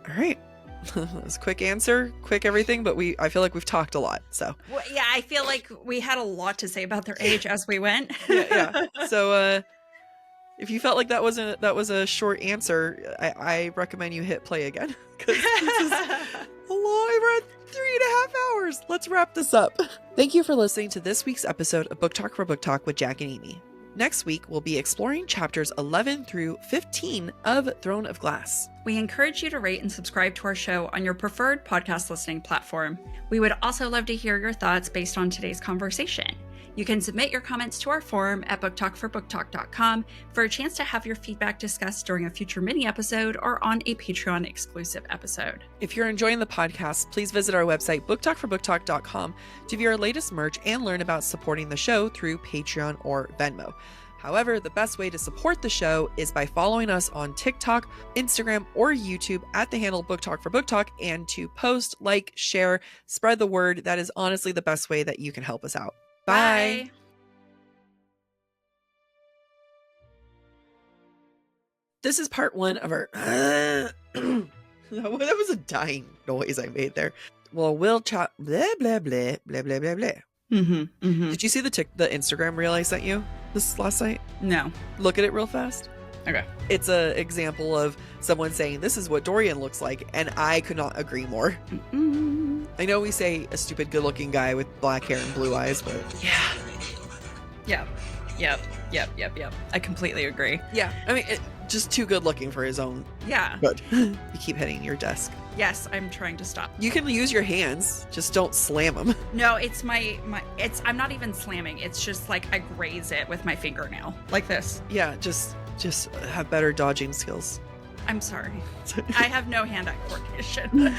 All right. That's a quick answer, quick everything, but I feel like we've talked a lot. So
well, yeah, I feel like we had a lot to say about their age as we went.
yeah. So if you felt like that was a short answer, I recommend you hit play again, because this is a lot. We're at 3.5 hours. Let's wrap this up.
All right. Let's wrap this up.
Thank you for listening to this week's episode of Book Talk for Book Talk with Jac and Amy. Next week, we'll be exploring chapters 11 through 15 of Throne of Glass.
We encourage you to rate and subscribe to our show on your preferred podcast listening platform. We would also love to hear your thoughts based on today's conversation. You can submit your comments to our forum at booktalkforbooktalk.com for a chance to have your feedback discussed during a future mini episode or on a Patreon exclusive episode.
If you're enjoying the podcast, please visit our website, booktalkforbooktalk.com, to view our latest merch and learn about supporting the show through Patreon or Venmo. However, the best way to support the show is by following us on TikTok, Instagram, or YouTube at the handle Book Talk for Book Talk, and to post, like, share, spread the word. That is honestly the best way that you can help us out. Bye. This is part one of our... that was a dying noise I made there. Well, we'll chat... Blah, blah, blah, blah, blah, blah, blah. Did you see the Instagram reel I sent you this last night?
No.
Look at it real fast.
Okay.
It's an example of someone saying, this is what Dorian looks like, and I could not agree more. I know we say a stupid good-looking guy with black hair and blue eyes, but...
Yep. I completely agree.
Yeah, I mean, just too good-looking for his own
Yeah.
good. You keep hitting your desk.
Yes, I'm trying to stop.
You can use your hands, just don't slam them.
No, it's I'm not even slamming. It's just like I graze it with my fingernail. Like this.
Yeah, just have better dodging skills.
I'm sorry. I have no hand-eye coordination.